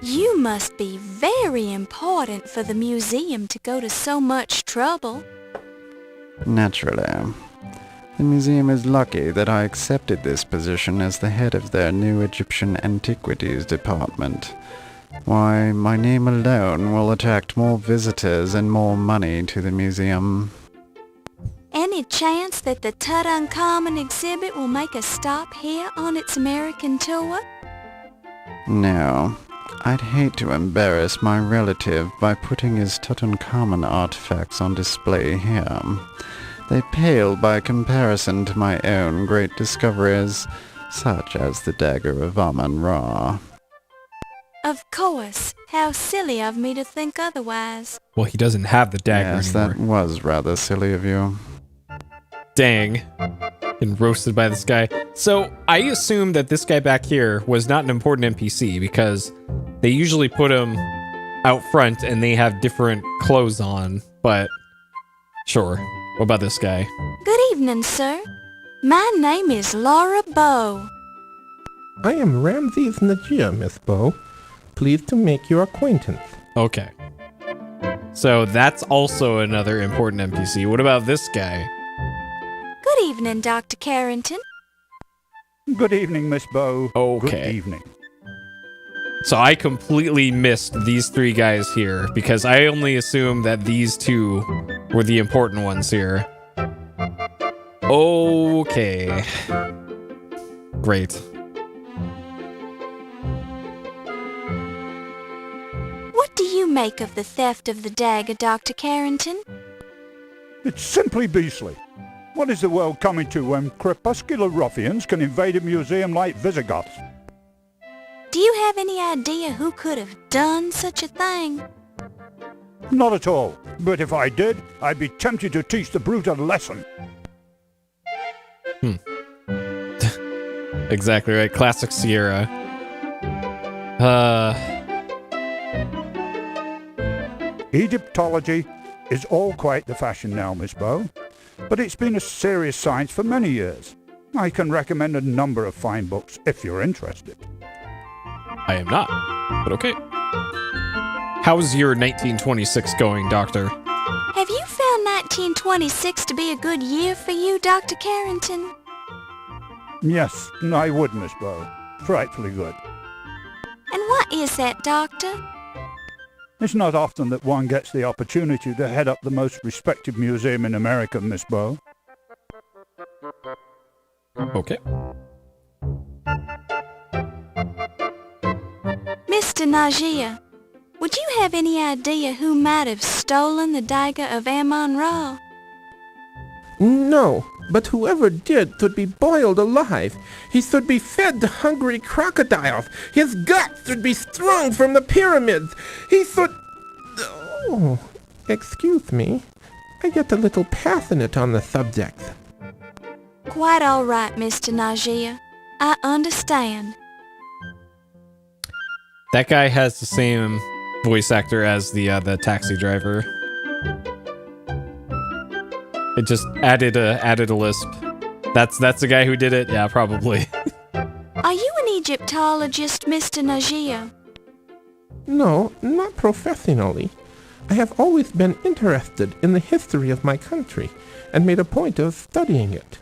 You must be very important for the museum to go to so much trouble. Naturally. The museum is lucky that I accepted this position as the head of their new Egyptian antiquities department. Why, my name alone will attract more visitors and more money to the museum. Any chance that the Tutankhamun exhibit will make a stop here on its American tour? No. I'd hate to embarrass my relative by putting his Tutankhamun artifacts on display here. They pale by comparison to my own great discoveries, such as the Dagger of Amon-Ra. Of course. How silly of me to think otherwise. Well, he doesn't have the dagger Yes, anymore. that was rather silly of you. Dang. Getting roasted by this guy. So, I assume that this guy back here was not an important NPC because they usually put him out front and they have different clothes on, but sure. What about this guy? Good evening, sir. My name is Laura Bow. I am Ramses Najia, Miss Bow. Pleased to make your acquaintance. Okay. So that's also another important NPC. What about this guy? Good evening, Dr. Carrington. Good evening, Miss Bow. Okay. Good evening. So I completely missed these three guys here because I only assumed that these two were the important ones here. Okay. Great. What do you make of the theft of the dagger, Dr. Carrington? It's simply beastly. What is the world coming to when crepuscular ruffians can invade a museum like Visigoths? Do you have any idea who could have done such a thing? Not at all. But if I did, I'd be tempted to teach the brute a lesson. Exactly right. Classic Sierra. Egyptology is all quite the fashion now, Miss Bow. But it's been a serious science for many years. I can recommend a number of fine books if you're interested. I am not, but okay. How's your 1926 going, Doctor? Have you found 1926 to be a good year for you, Dr. Carrington? Yes, I would, Miss Bow. Frightfully good. And what is that, Doctor? It's not often that one gets the opportunity to head up the most respected museum in America, Miss Bow. Okay. Mr. Najee, would you have any idea who might have stolen the dagger of Amon Ra? No, but whoever did should be boiled alive. He should be fed to hungry crocodiles. His guts should be strung from the pyramids. He should... Oh, excuse me. I get a little passionate on the subject. Quite all right, Mr. Najee. I understand. That guy has the same voice actor as the taxi driver. It just added a lisp. That's the guy who did it? Yeah, probably. Are you an Egyptologist, Mr. Najee? No, not professionally. I have always been interested in the history of my country and made a point of studying it.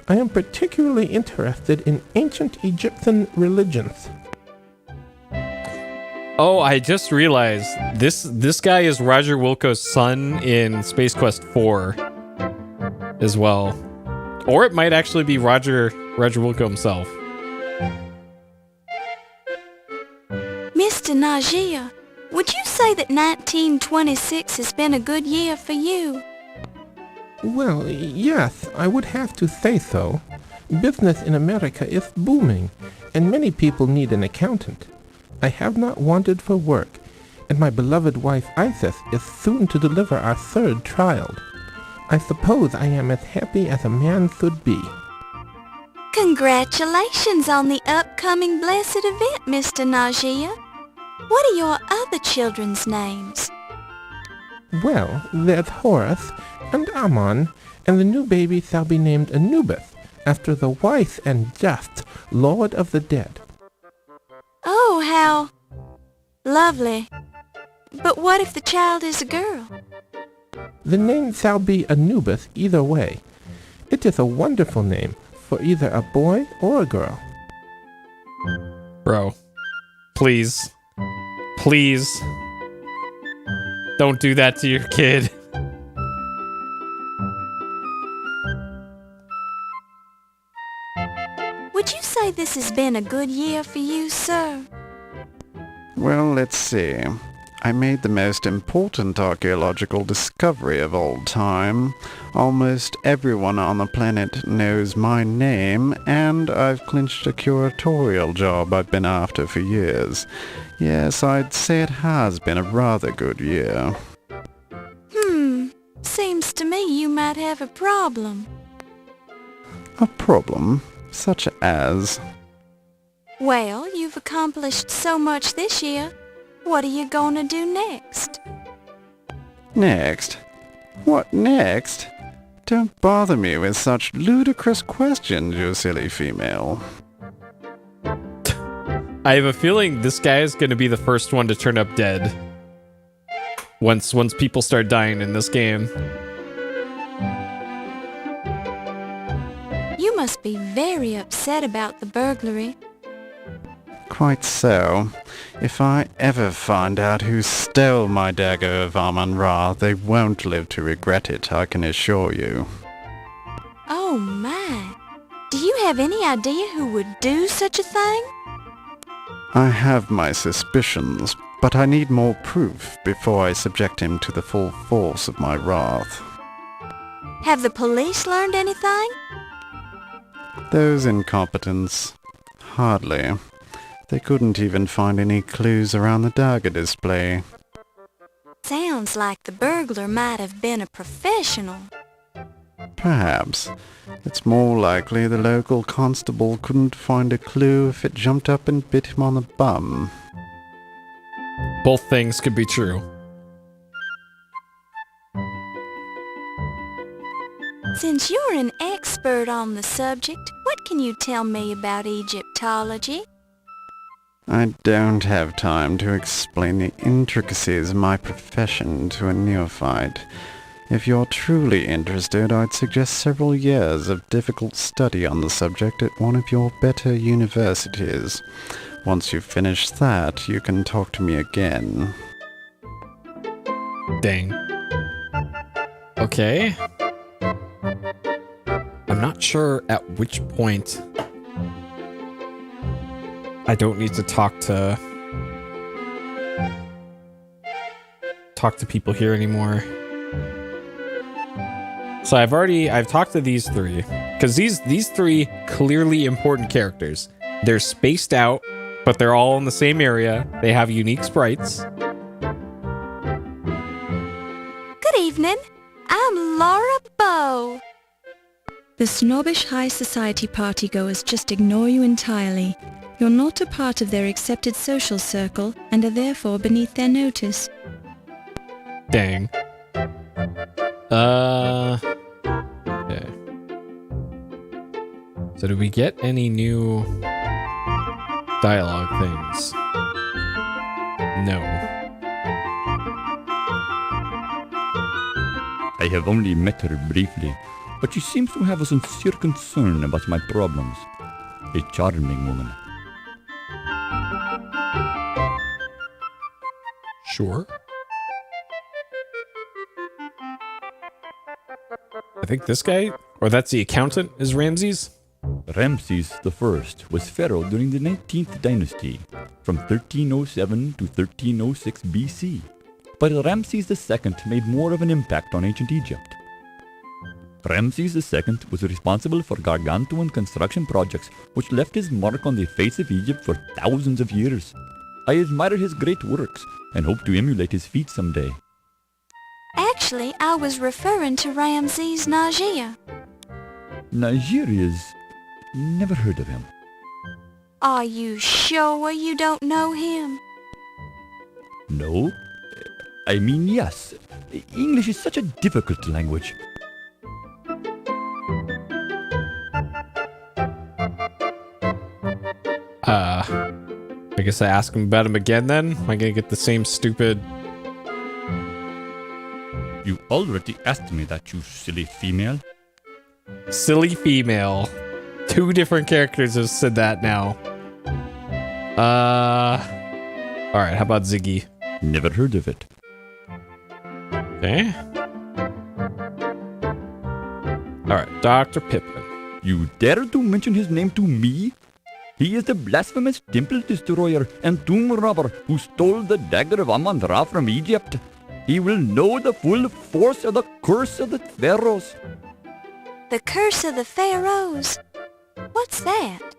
I am particularly interested in ancient Egyptian religions. Oh, I just realized this guy is Roger Wilco's son in Space Quest 4 as well. Or it might actually be Roger Wilco himself. Mr. Najee, would you say that 1926 has been a good year for you? Well, yes, I would have to say so. Business in America is booming, and many people need an accountant. I have not wanted for work, and my beloved wife Isis is soon to deliver our third child. I suppose I am as happy as a man should be. Congratulations on the upcoming blessed event, Mr. Najee. What are your other children's names? Well, there's Horus and Amon, and the new baby shall be named Anubis, after the wise and just Lord of the Dead. Oh, how lovely. But what if the child is a girl? The name shall be Anubis either way. It is a wonderful name for either a boy or a girl. Bro, please. Please. Don't do that to your kid. Would you say this has been a good year for you, sir? Well, let's see. I made the most important archaeological discovery of all time. Almost everyone on the planet knows my name, and I've clinched a curatorial job I've been after for years. Yes, I'd say it has been a rather good year. Seems to me you might have a problem. A problem? Such as? Well, you've accomplished so much this year. What are you gonna do next? Next? What next? Don't bother me with such ludicrous questions, you silly female. I have a feeling this guy is going to be the first one to turn up dead. Once people start dying in this game. You must be very upset about the burglary. Quite so. If I ever find out who stole my dagger of Amon-Ra, they won't live to regret it, I can assure you. Oh my. Do you have any idea who would do such a thing? I have my suspicions, but I need more proof before I subject him to the full force of my wrath. Have the police learned anything? Those incompetents. Hardly. They couldn't even find any clues around the Dagger display. Sounds like the burglar might have been a professional. Perhaps. It's more likely the local constable couldn't find a clue if it jumped up and bit him on the bum. Both things could be true. Since you're an expert on the subject, what can you tell me about Egyptology? I don't have time to explain the intricacies of my profession to a neophyte. If you're truly interested, I'd suggest several years of difficult study on the subject at one of your better universities. Once you've finished that, you can talk to me again. Dang. Okay. I'm not sure at which point I don't need to talk to people here anymore. So I've talked to these three, because these three clearly important characters. They're spaced out, but they're all in the same area. They have unique sprites. Good evening. I'm Laura Bow. The snobbish high society partygoers just ignore you entirely. You're not a part of their accepted social circle and are therefore beneath their notice. Dang. Okay. So did we get any new dialogue things? No. I have only met her briefly, but she seems to have a sincere concern about my problems. A charming woman. Sure. I think this guy, or that's the accountant, is Ramses? Ramses I was pharaoh during the 19th dynasty, from 1307 to 1306 BC. But Ramses II made more of an impact on ancient Egypt. Ramses II was responsible for gargantuan construction projects which left his mark on the face of Egypt for thousands of years. I admire his great works and hope to emulate his feats someday. Actually, I was referring to Ramses Nagia. Nigeria's never heard of him. Are you sure you don't know him? No. I mean, yes. English is such a difficult language. I guess I ask him about him again then? Am I gonna get the same stupid... You already asked me that, you silly female. Silly female. Two different characters have said that now. Alright, how about Ziggy? Never heard of it. Okay. Alright, Dr. Pippin. You dare to mention his name to me? He is the blasphemous temple destroyer and tomb robber who stole the dagger of Amon-Ra from Egypt. He will know the full force of the curse of the pharaohs. The curse of the pharaohs? What's that?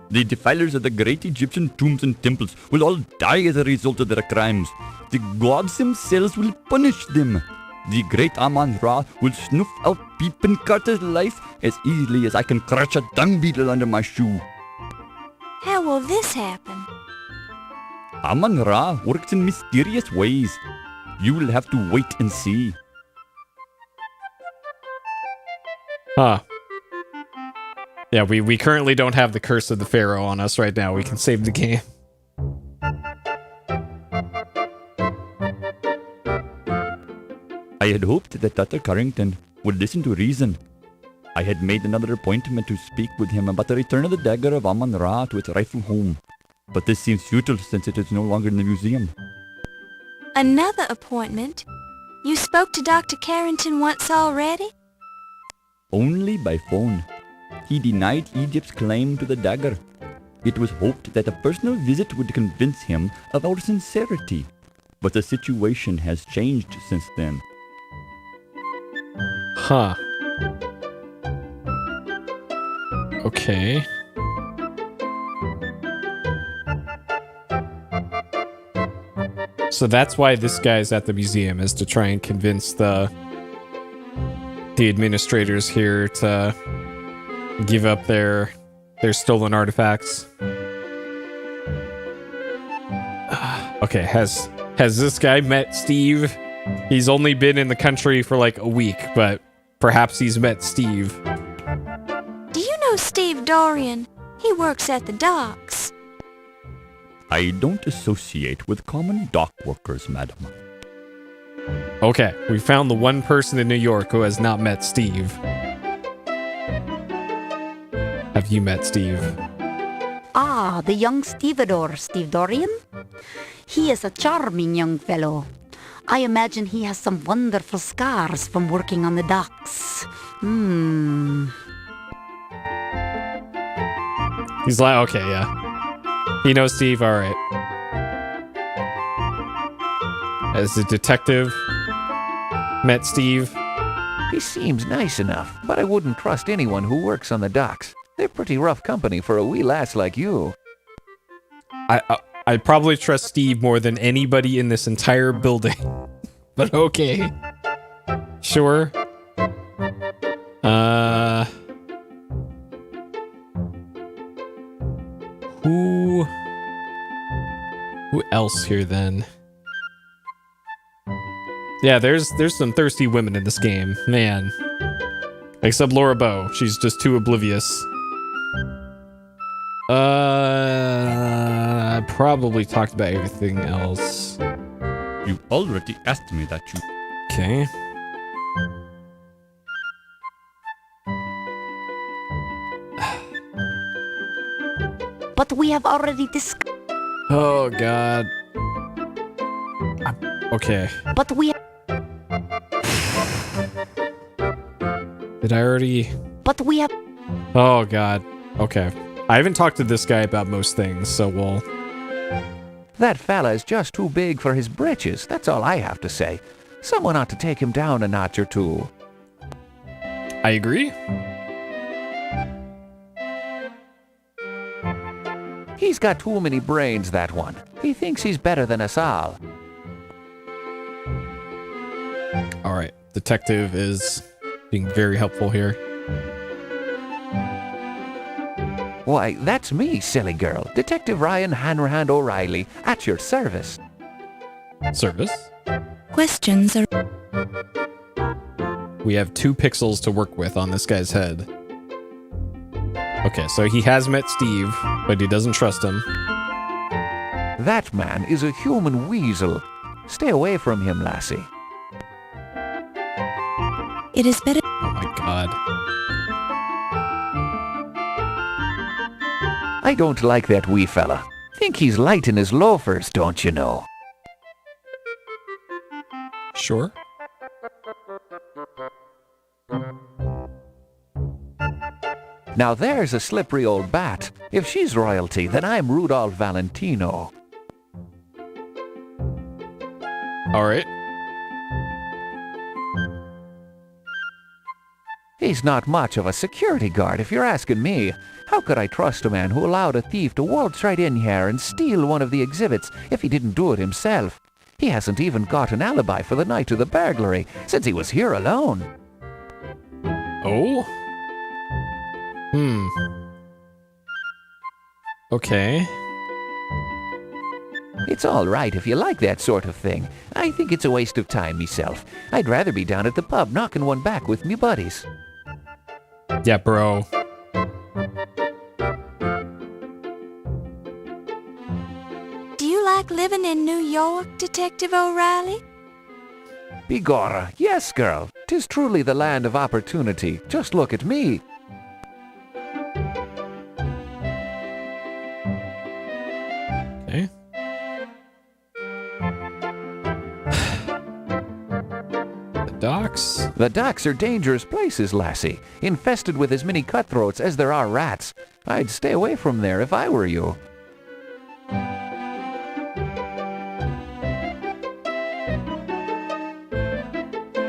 The defilers of the great Egyptian tombs and temples will all die as a result of their crimes. The gods themselves will punish them. The great Amon-Ra will snuff out Peepin Carter's life as easily as I can crush a dung beetle under my shoe. How will this happen? Amon-Ra works in mysterious ways. You will have to wait and see. Huh. Yeah, we currently don't have the curse of the pharaoh on us right now. We can save the game. I had hoped that Dr. Carrington would listen to reason. I had made another appointment to speak with him about the return of the dagger of Amon-Ra to its rightful home. but this seems futile since it is no longer in the museum. Another appointment? You spoke to Dr. Carrington once already? Only by phone. He denied Egypt's claim to the dagger. It was hoped that a personal visit would convince him of our sincerity, but the situation has changed since then. Huh. Okay. So that's why this guy's at the museum, is to try and convince the administrators here to give up their stolen artifacts. Okay, has this guy met Steve? He's only been in the country for like a week, but perhaps he's met Steve. Do you know Steve Dorian? He works at the docks. I don't associate with common dock workers, madam. Okay, we found the one person in New York who has not met Steve. Have you met Steve? Ah, the young stevedore, Steve Dorian? He is a charming young fellow. I imagine he has some wonderful scars from working on the docks. He's like, okay, yeah. He knows Steve, alright. As a detective, met Steve. He seems nice enough, but I wouldn't trust anyone who works on the docks. They're pretty rough company for a wee lass like you. I'd probably trust Steve more than anybody in this entire building. But okay. Sure. Who else here then? Yeah, there's some thirsty women in this game, man. Except Laura Bow, she's just too oblivious. I probably talked about everything else. You already asked me that, you... Okay. But we have already discussed... Oh, God. Okay. But we... Did I already... But we have... Oh, God. Okay. I haven't talked to this guy about most things, so we'll... That fella is just too big for his britches, that's all I have to say. Someone ought to take him down a notch or two. I agree. He's got too many brains, that one. He thinks he's better than us all. Alright. Detective is being very helpful here. Why, that's me, silly girl. Detective Ryan Hanrahan O'Reilly, at your service. Service? Questions are... We have 2 pixels to work with on this guy's head. Okay, so he has met Steve, but he doesn't trust him. That man is a human weasel. Stay away from him, lassie. It is better... Oh my God. I don't like that wee fella. Think he's light in his loafers, don't you know? Sure. Now there's a slippery old bat. If she's royalty, then I'm Rudolph Valentino. Alright. He's not much of a security guard, if you're asking me. How could I trust a man who allowed a thief to waltz right in here and steal one of the exhibits if he didn't do it himself? He hasn't even got an alibi for the night of the burglary, since he was here alone. Oh? Okay. It's all right if you like that sort of thing. I think it's a waste of time myself. I'd rather be down at the pub knocking one back with me buddies. Yeah, bro. Do you like living in New York, Detective O'Reilly? Begorra, yes, girl. 'Tis truly the land of opportunity. Just look at me. docks? The docks are dangerous places, lassie, infested with as many cutthroats as there are rats. I'd stay away from there if I were you.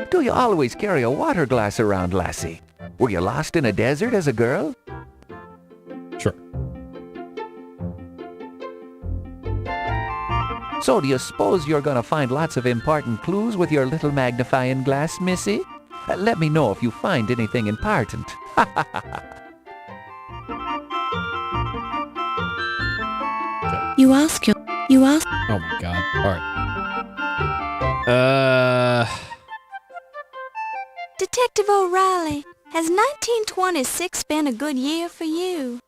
Do you always carry a water glass around, lassie? Were you lost in a desert as a girl? Sure. So do you suppose you're gonna find lots of important clues with your little magnifying glass, missy? Let me know if you find anything important. You ask. Oh my god. Alright. Detective O'Reilly, has 1926 been a good year for you?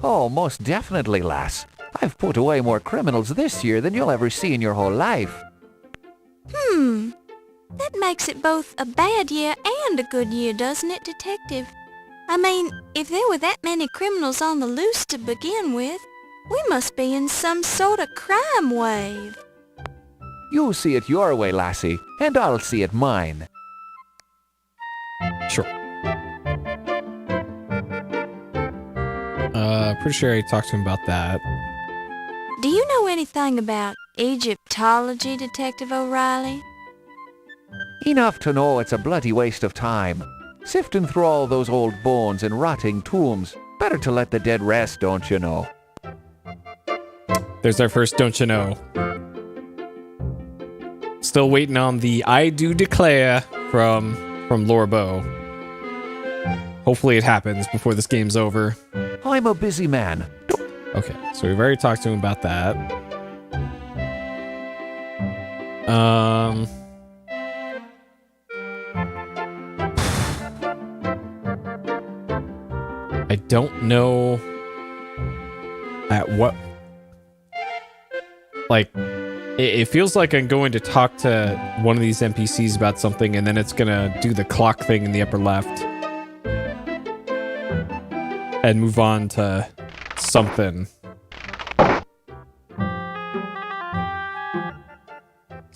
Oh, most definitely, lass. I've put away more criminals this year than you'll ever see in your whole life. That makes it both a bad year and a good year, doesn't it, Detective? I mean, if there were that many criminals on the loose to begin with, we must be in some sort of crime wave. You see it your way, lassie, and I'll see it mine. Sure. Pretty sure I talked to him about that. Do you know anything about Egyptology, Detective O'Reilly? Enough to know it's a bloody waste of time. Sifting through all those old bones and rotting tombs. Better to let the dead rest, don't you know? There's our first don't you know. Still waiting on the I do declare from Lorbo. Hopefully it happens before this game's over. I'm a busy man. Okay, so we've already talked to him about that. I don't know at what... Like, it feels like I'm going to talk to one of these NPCs about something, and then it's gonna do the clock thing in the upper left. And move on to something.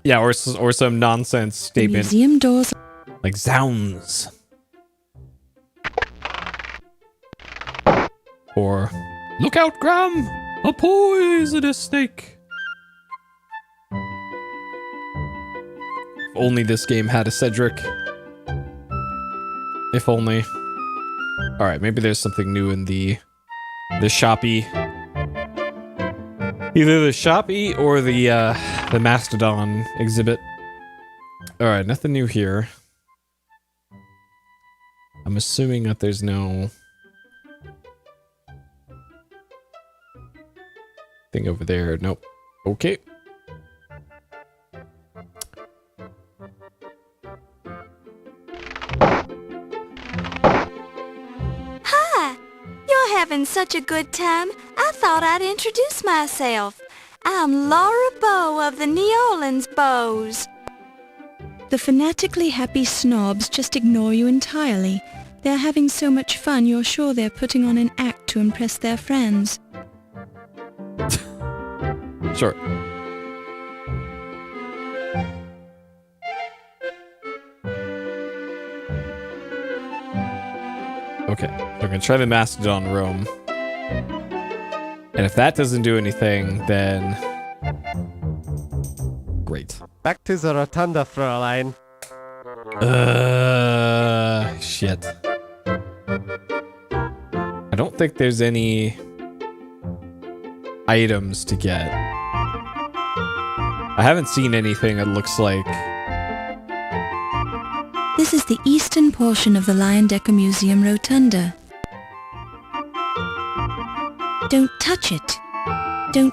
Yeah, or some nonsense statement. Museum doors. Like zounds. Or, look out, Graham! A poisonous snake! If only this game had a Cedric. If only. Alright, maybe there's something new in the shoppy. Either the shoppy or the Mastodon exhibit. Alright, nothing new here. I'm assuming that there's no thing over there. Nope. Okay. Hi! You're having such a good time, I thought I'd introduce myself. I'm Laura Bow of the New Orleans Bows. The fanatically happy snobs just ignore you entirely. They're having so much fun, you're sure they're putting on an act to impress their friends. Sure. Okay, so I'm gonna try the Mastodon room. And if that doesn't do anything, then... Great. Back to the rotunda, Fräulein. Shit. I don't think there's any items to get. I haven't seen anything that looks like... This is the eastern portion of the Lion-Decker Museum Rotunda. Don't touch it. Don't.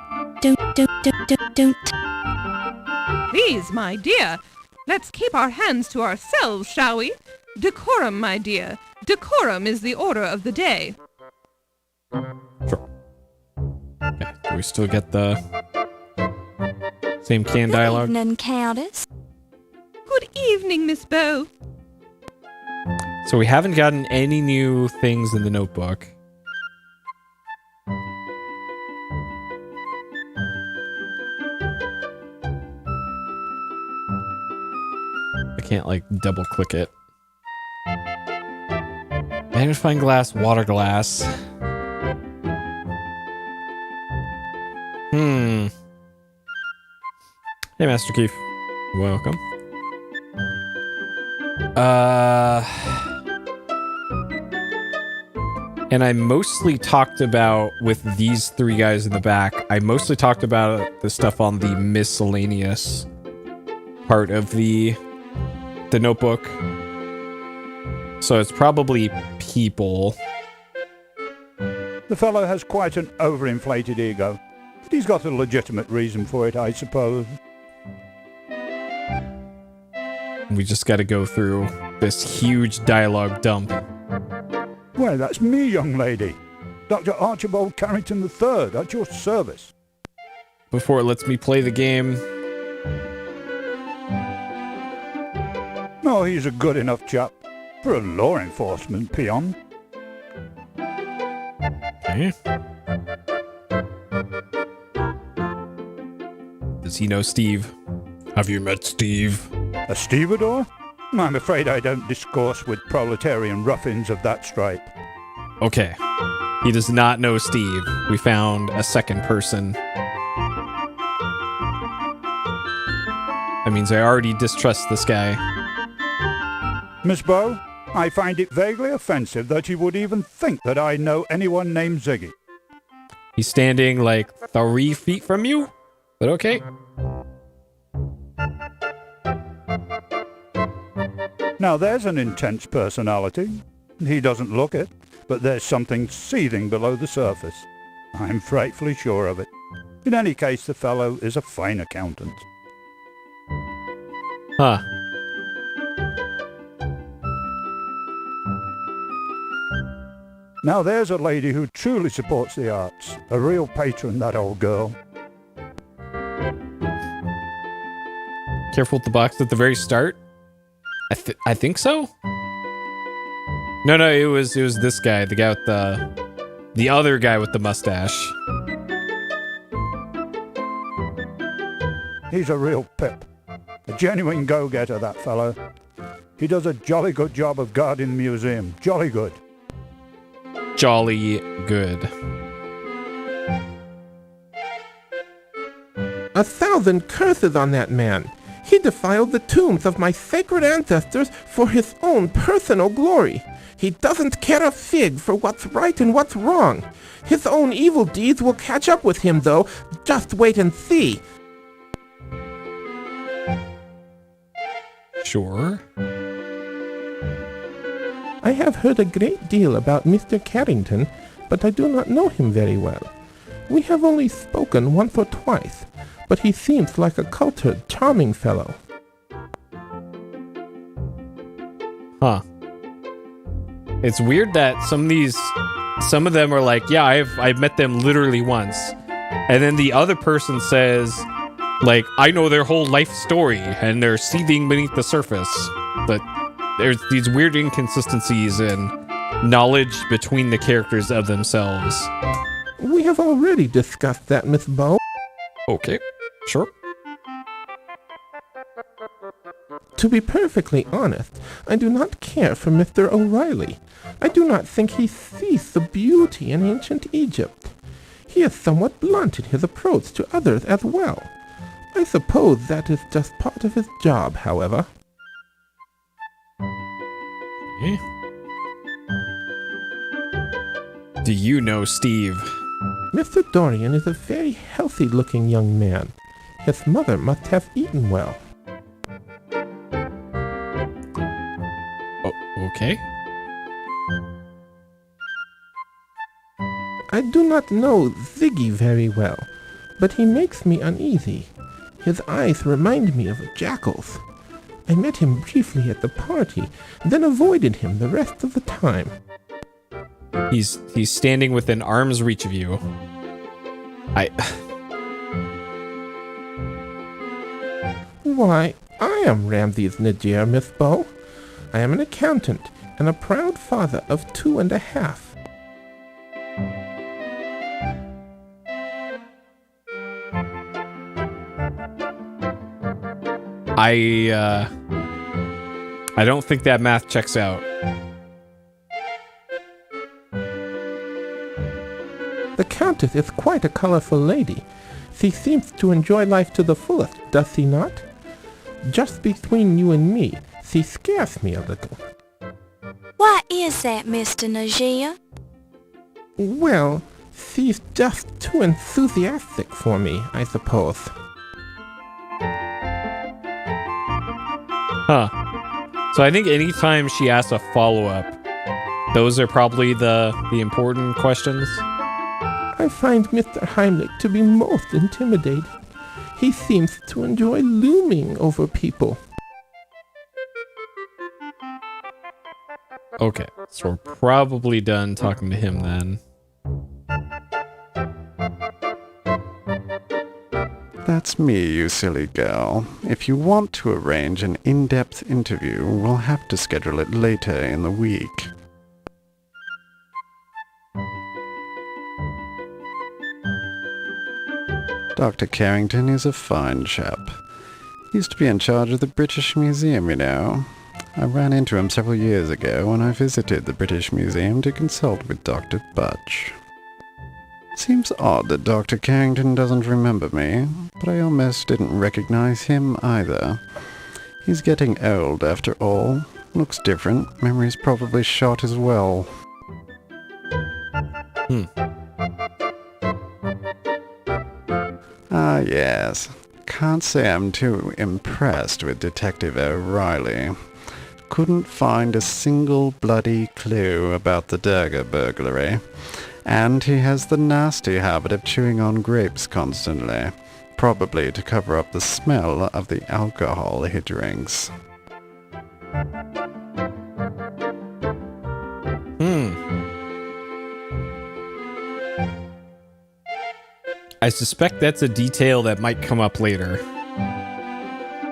Please, my dear, let's keep our hands to ourselves, shall we? Decorum, my dear. Decorum is the order of the day. Sure. Okay, do we still get the same canned dialogue? Good evening, Countess. Good evening, Miss Bow. So we haven't gotten any new things in the notebook. I can't like double click it. Magnifying glass, water glass. Hey, Master Keith. Welcome. And I mostly talked about, with these three guys in the back, I mostly talked about the stuff on the miscellaneous part of the notebook. So it's probably people. The fellow has quite an overinflated ego, but he's got a legitimate reason for it, I suppose. We just got to go through this huge dialogue dump. Why, that's me, young lady. Dr. Archibald Carrington III, at your service. Before it lets me play the game. Oh, he's a good enough chap for a law enforcement peon. Okay. Does he know Steve? Have you met Steve? A stevedore? I'm afraid I don't discourse with proletarian ruffians of that stripe. Okay. He does not know Steve. We found a second person. That means I already distrust this guy. Miss Bow, I find it vaguely offensive that you would even think that I know anyone named Ziggy. He's standing like 3 feet from you, but okay. Now there's an intense personality. He doesn't look it, but there's something seething below the surface. I'm frightfully sure of it. In any case, the fellow is a fine accountant. Huh. Now there's a lady who truly supports the arts. A real patron, that old girl. Careful with the box at the very start. I think so. No, it was this guy, the guy with the other guy with the mustache. He's a real pip. A genuine go-getter, that fellow. He does a jolly good job of guarding the museum. Jolly good. Jolly good. 1,000 curses on that man. He defiled the tombs of my sacred ancestors for his own personal glory. He doesn't care a fig for what's right and what's wrong. His own evil deeds will catch up with him, though. Just wait and see. Sure. I have heard a great deal about Mr. Carrington, but I do not know him very well. We have only spoken once or twice, but he seems like a cultured, charming fellow. Huh. It's weird that some of them are like, yeah, I've met them literally once. And then the other person says, like, I know their whole life story, and they're seething beneath the surface. But there's these weird inconsistencies in knowledge between the characters of themselves. We have already discussed that, Miss Bow. Okay, sure. To be perfectly honest, I do not care for Mr. O'Reilly. I do not think he sees the beauty in ancient Egypt. He is somewhat blunt in his approach to others as well. I suppose that is just part of his job, however. Okay. Do you know Steve? Mr. Dorian is a very healthy-looking young man. His mother must have eaten well. Oh, okay. I do not know Ziggy very well, but he makes me uneasy. His eyes remind me of a jackal's. I met him briefly at the party, then avoided him the rest of the time. He's standing within arm's reach of you. Why, I am Ramses Najir, Miss Bow. I am an accountant and a proud father of 2.5. I don't think that math checks out. The Countess is quite a colorful lady. She seems to enjoy life to the fullest, does she not? Just between you and me, she scares me a little. Why is that, Mr. Najee? Well, she's just too enthusiastic for me, I suppose. Huh. So I think anytime she asks a follow-up, those are probably the important questions. I find Mr. Heimlich to be most intimidating. He seems to enjoy looming over people. Okay, so we're probably done talking to him then. That's me, you silly girl. If you want to arrange an in-depth interview, we'll have to schedule it later in the week. Dr. Carrington is a fine chap. Used to be in charge of the British Museum, you know. I ran into him several years ago when I visited the British Museum to consult with Dr. Butch. Seems odd that Dr. Carrington doesn't remember me, but I almost didn't recognize him either. He's getting old after all. Looks different. Memory's probably shot as well. Ah, yes. Can't say I'm too impressed with Detective O'Reilly. Couldn't find a single bloody clue about the Dagger burglary. And he has the nasty habit of chewing on grapes constantly, probably to cover up the smell of the alcohol he drinks. I suspect that's a detail that might come up later.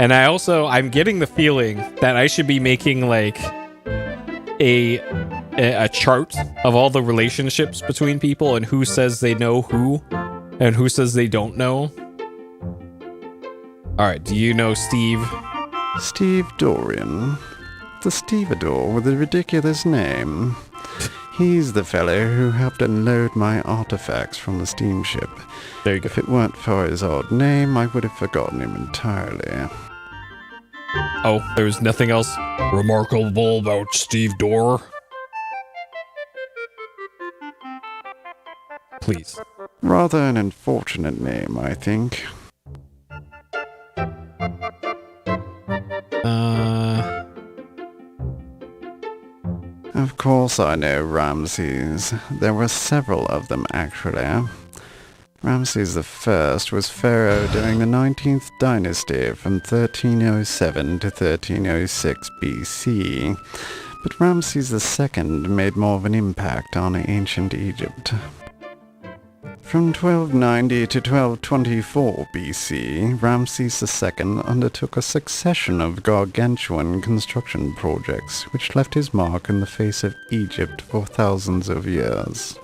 And I'm getting the feeling that I should be making like a chart of all the relationships between people and who says they know who and who says they don't know. All right, do you know Steve? Steve Dorian. The stevedore with the ridiculous name. He's the fellow who helped unload my artifacts from the steamship. There you go. If it weren't for his odd name, I would have forgotten him entirely. Oh, there's nothing else remarkable about Steve Dorr? Please. Rather an unfortunate name, I think. Of course I know Ramses. There were several of them, actually. Ramses I was pharaoh during the 19th dynasty from 1307 to 1306 BC, but Ramses II made more of an impact on ancient Egypt. From 1290 to 1224 BC, Ramses II undertook a succession of gargantuan construction projects which left his mark in the face of Egypt for thousands of years.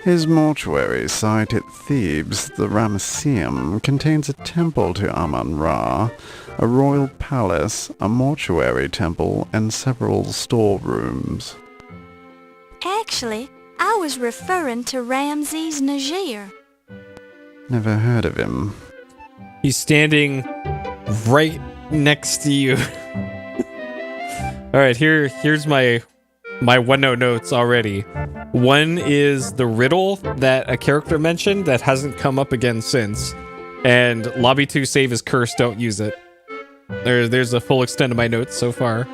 His mortuary site at Thebes, the Ramesseum, contains a temple to Amon-Ra, a royal palace, a mortuary temple, and several storerooms. Actually, I was referring to Ramses Najee. Never heard of him. He's standing right next to you. All right, here's my OneNote notes already. One is the riddle that a character mentioned that hasn't come up again since. And lobby 2 save is cursed, don't use it. There's a full extent of my notes so far.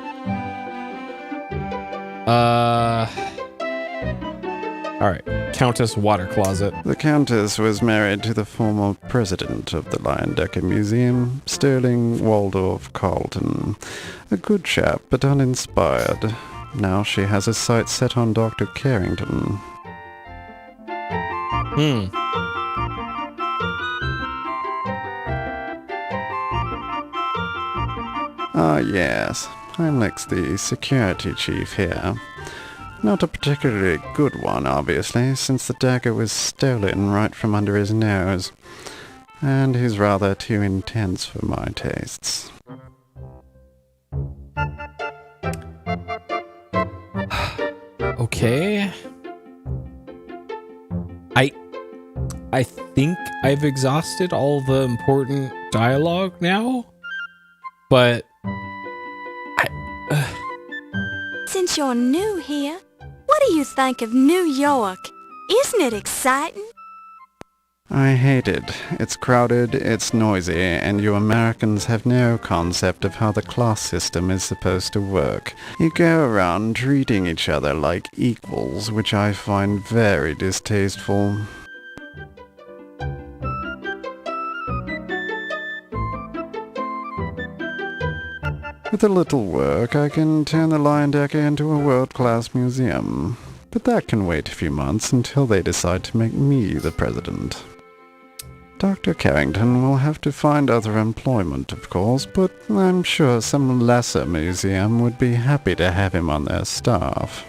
Alright, Countess Water Closet. The Countess was married to the former president of the Leyendecker Museum, Sterling Waldorf Carlton. A good chap, but uninspired. Now she has a sight set on Dr. Carrington. Ah, yes. Heimlich's the security chief here. Not a particularly good one, obviously, since the dagger was stolen right from under his nose. And he's rather too intense for my tastes. Okay. I think I've exhausted all the important dialogue now, but Since you're new here, what do you think of New York? Isn't it exciting? I hate it. It's crowded, it's noisy, and you Americans have no concept of how the class system is supposed to work. You go around treating each other like equals, which I find very distasteful. With a little work, I can turn the Lion Dagger into a world-class museum. But that can wait a few months until they decide to make me the president. Dr. Carrington will have to find other employment, of course, but I'm sure some lesser museum would be happy to have him on their staff.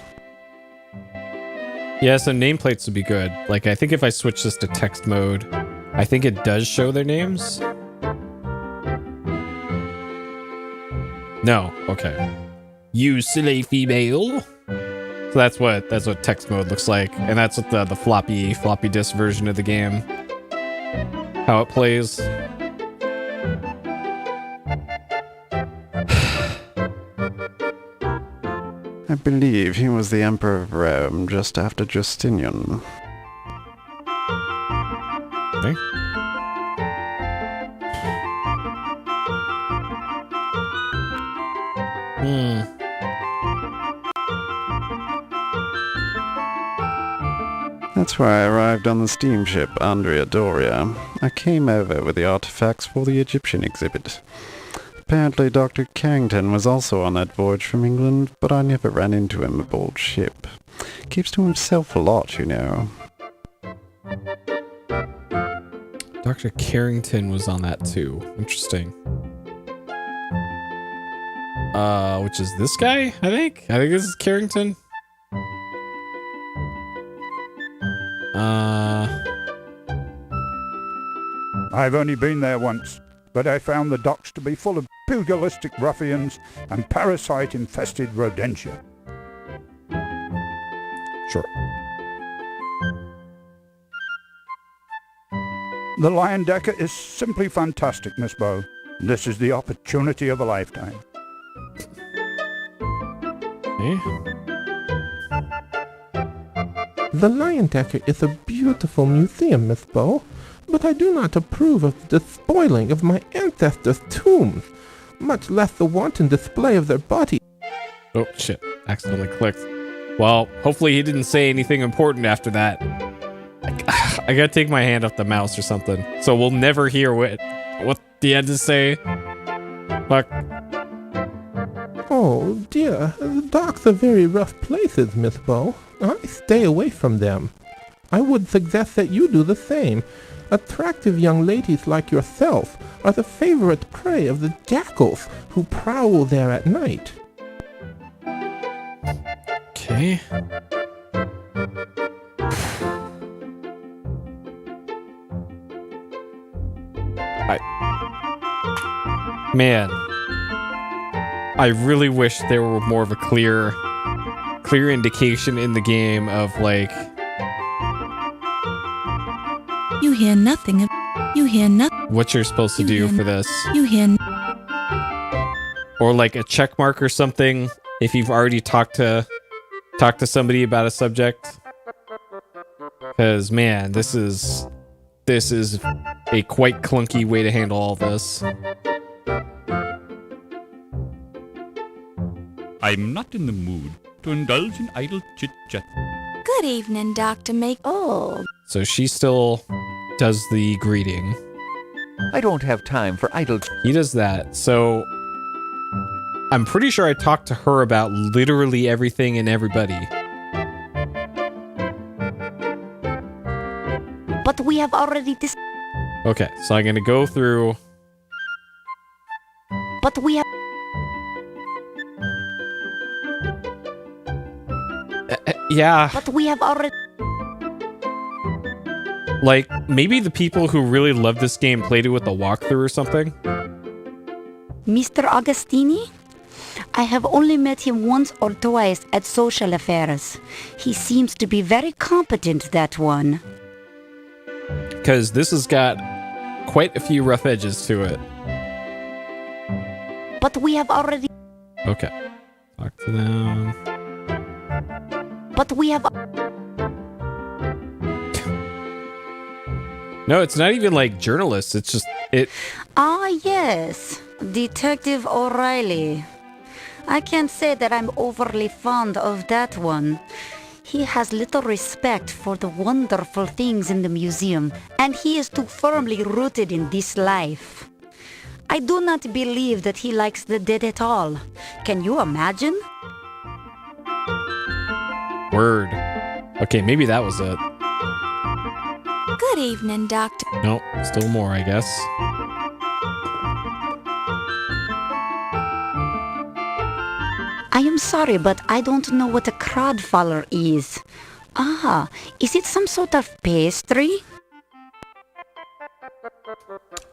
yeah, so nameplates would be good. Like, I think if I switch this to text mode, I think it does show their names. No, okay. You silly female. So that's what text mode looks like, and that's what the floppy disk version of the game, how it plays. I believe he was the Emperor of Rome just after Justinian. Okay. That's why I arrived on the steamship Andrea Doria. I came over with the artifacts for the Egyptian exhibit. Apparently Dr. Carrington was also on that voyage from England, but I never ran into him aboard ship. Keeps to himself a lot, you know. Dr. Carrington was on that too. Interesting. Which is this guy, I think? I think this is Carrington. I've only been there once, but I found the docks to be full of pugilistic ruffians and parasite-infested rodentia. Sure. The Lion Decker is simply fantastic, Miss Bow. This is the opportunity of a lifetime. The Lion Decker is a beautiful museum, Miss Bow, but I do not approve of the despoiling of my ancestors' tombs, much less the wanton display of their bodies. Oh shit, accidentally clicked. Well, hopefully he didn't say anything important after that. I gotta take my hand off the mouse or something, so we'll never hear what the end to say. Fuck. Oh dear, the docks are very rough places, Miss Bow. I stay away from them. I would suggest that you do the same. Attractive young ladies like yourself are the favorite prey of the jackals who prowl there at night. Okay. Man, I really wish there were more of a clear indication in the game of like. You hear nothing. What you're supposed to do for this. You hear. Or like a check mark or something if you've already talked to somebody about a subject. Because man, this is a quite clunky way to handle all this. I'm not in the mood to indulge in idle chit-chat. Good evening, Dr. Meek. Oh. So she still does the greeting. I don't have time for idle... He does that. So I'm pretty sure I talked to her about literally everything and everybody. But we have already Okay, so I'm gonna go through. But we have... Yeah. But we have already... Like, maybe the people who really love this game played it with a walkthrough or something. Mr. Agostini? I have only met him once or twice at social affairs. He seems to be very competent, that one. Because this has got quite a few rough edges to it. But we have already... Okay. Talk to them. But we have... No, it's not even like journalists. It's just... Ah, yes. Detective O'Reilly. I can't say that I'm overly fond of that one. He has little respect for the wonderful things in the museum, and he is too firmly rooted in this life. I do not believe that he likes the dead at all. Can you imagine? Word. Okay, maybe that was it. Good evening, Doctor. Nope, still more, I guess. I am sorry, but I don't know what a crodfaller is. Ah, is it some sort of pastry?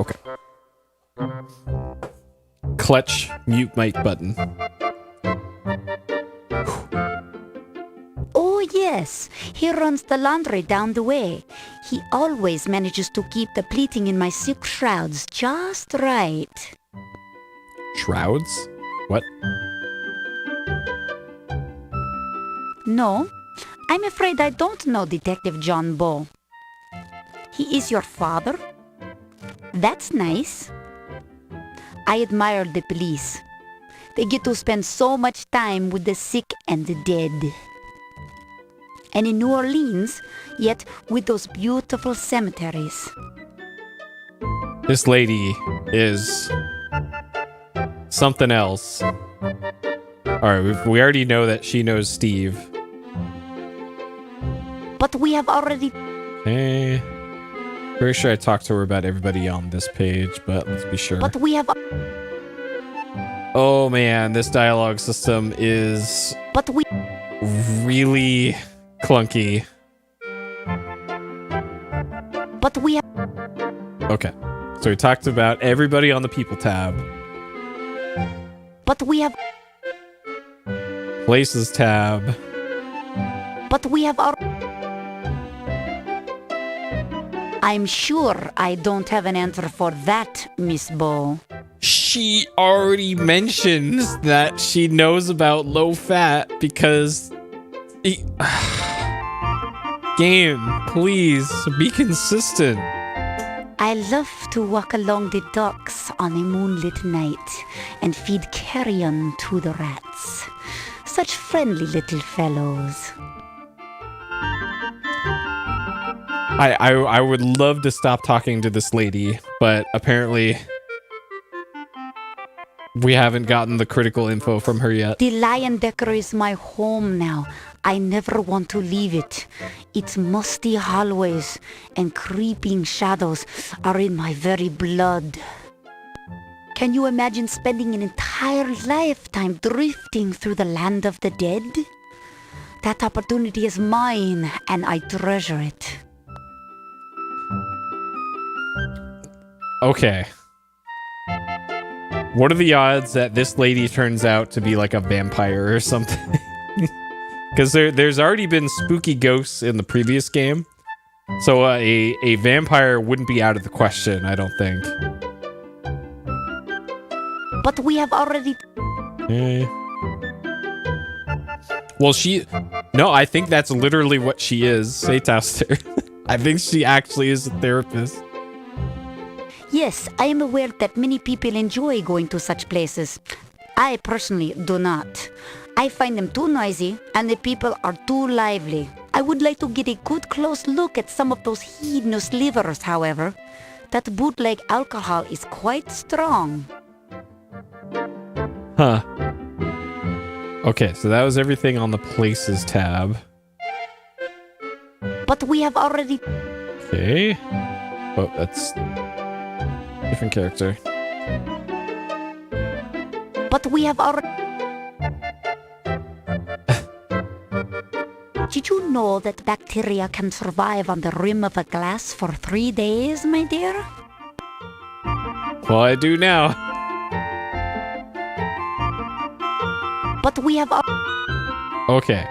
Okay. Clutch mute mic button. Oh yes, he runs the laundry down the way. He always manages to keep the pleating in my silk shrouds just right. Shrouds? What? No, I'm afraid I don't know Detective John Bow. He is your father? That's nice. I admire the police. They get to spend so much time with the sick and the dead. And in New Orleans, yet with those beautiful cemeteries. This lady is something else. Alright, we already know that she knows Steve. But we have already... Okay. Pretty sure I talked to her about everybody on this page, but let's be sure. But we have... Oh man, this dialogue system is... But we... really clunky. But we have... Okay. So we talked about everybody on the People tab. But we have... Places tab. But we have... I'm sure I don't have an answer for that, Miss Bow. She already mentions that she knows about low fat because... Game, please, be consistent. I love to walk along the docks on a moonlit night and feed carrion to the rats. Such friendly little fellows. I would love to stop talking to this lady, but apparently we haven't gotten the critical info from her yet. The Lion Decker is my home now. I never want to leave it. Its musty hallways and creeping shadows are in my very blood. Can you imagine spending an entire lifetime drifting through the land of the dead? That opportunity is mine, and I treasure it. Okay. What are the odds that this lady turns out to be like a vampire or something? Because there's already been spooky ghosts in the previous game. So a vampire wouldn't be out of the question, I don't think. But we have already... Well, no, I think that's literally what she is. Say Taster. I think she actually is a therapist. Yes, I am aware that many people enjoy going to such places. I personally do not. I find them too noisy and the people are too lively. I would like to get a good close look at some of those hedonist livers, however. That bootleg alcohol is quite strong. Huh. Okay, so that was everything on the Places tab. But we have already... Okay. Oh, that's... different character. But we have already... Did you know that bacteria can survive on the rim of a glass for 3 days, my dear? Well, I do now. But we have... Okay.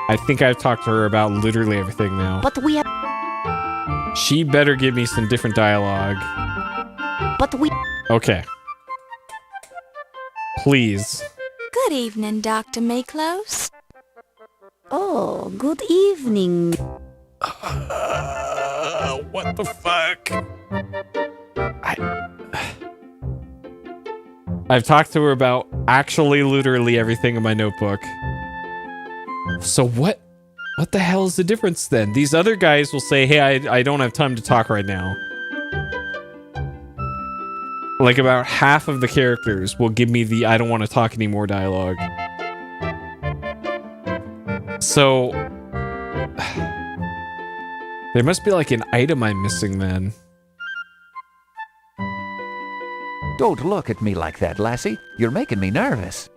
I think I've talked to her about literally everything now. But we have... She better give me some different dialogue. But we... Okay. Please. Good evening, Dr. Mayclose. Oh, good evening. What the fuck? I've talked to her about actually literally everything in my notebook. So what the hell is the difference then? These other guys will say, hey, I don't have time to talk right now. Like about half of the characters will give me the I don't want to talk anymore dialogue. So there must be like an item I'm missing then. Don't look at me like that, lassie. You're making me nervous.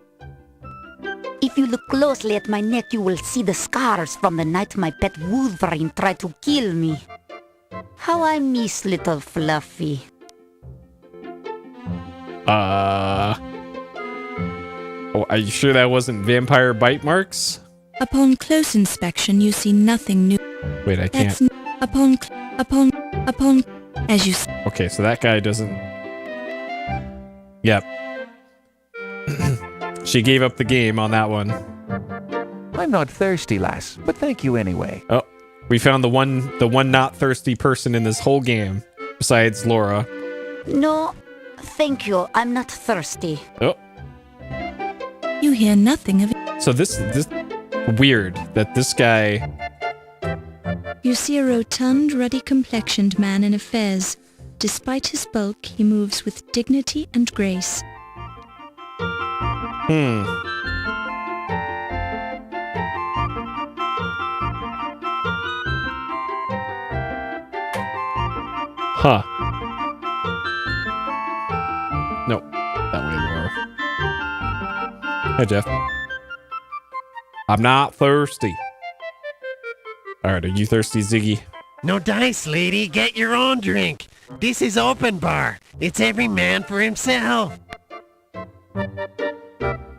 If you look closely at my neck, you will see the scars from the night my pet Wolverine tried to kill me. How I miss little Fluffy. Oh, are you sure that wasn't vampire bite marks? Upon close inspection, you see nothing new. Wait, I can't. Upon, as you... Okay, so that guy doesn't... Yep. She gave up the game on that one. I'm not thirsty, lass, but thank you anyway. Oh, we found the one not thirsty person in this whole game, besides Laura. No, thank you. I'm not thirsty. Oh. You hear nothing of it. So this weird that this guy... You see a rotund, ruddy-complexioned man in a fez. Despite his bulk, he moves with dignity and grace. Huh. No, that way, Laura. Hey, Jeff. I'm not thirsty. Alright, are you thirsty, Ziggy? No dice, lady. Get your own drink. This is open bar. It's every man for himself.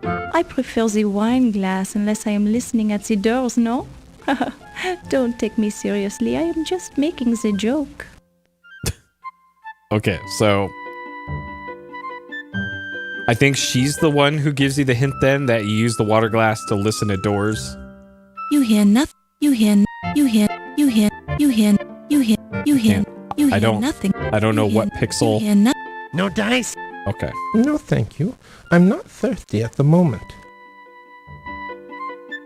I prefer the wine glass unless I am listening at the doors, no? Don't take me seriously. I am just making the joke. Okay, so... I think she's the one who gives you the hint then that you use the water glass to listen at doors. You hear nothing. You hear nothing. I don't know what pixel. No dice. Okay. No, thank you. I'm not thirsty at the moment.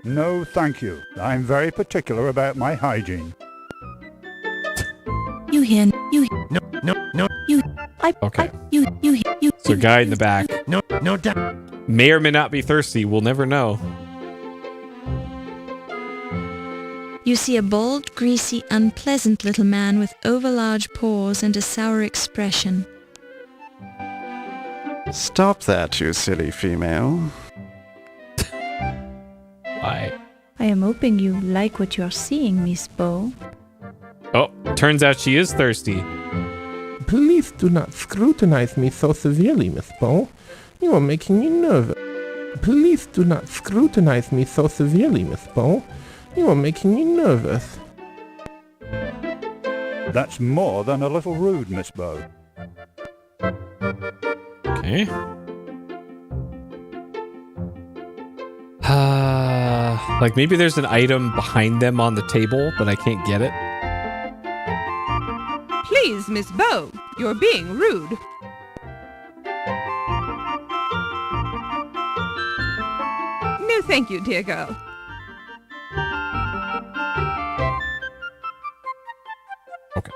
No, thank you. I'm very particular about my hygiene. You hear No. Okay. You. So guy in the back. No dice. May or may not be thirsty. We'll never know. You see a bald, greasy, unpleasant little man with overlarge paws and a sour expression. Stop that, you silly female. Why? I am hoping you like what you are seeing, Miss Bow. Oh, turns out she is thirsty. Please do not scrutinize me so severely, Miss Bow. You are making me nervous. Please do not scrutinize me so severely, Miss Bow. You are making me nervous. That's more than a little rude, Miss Bow. Okay. Like maybe there's an item behind them on the table, but I can't get it. Please, Miss Bow, you're being rude. No, thank you, dear girl. Okay.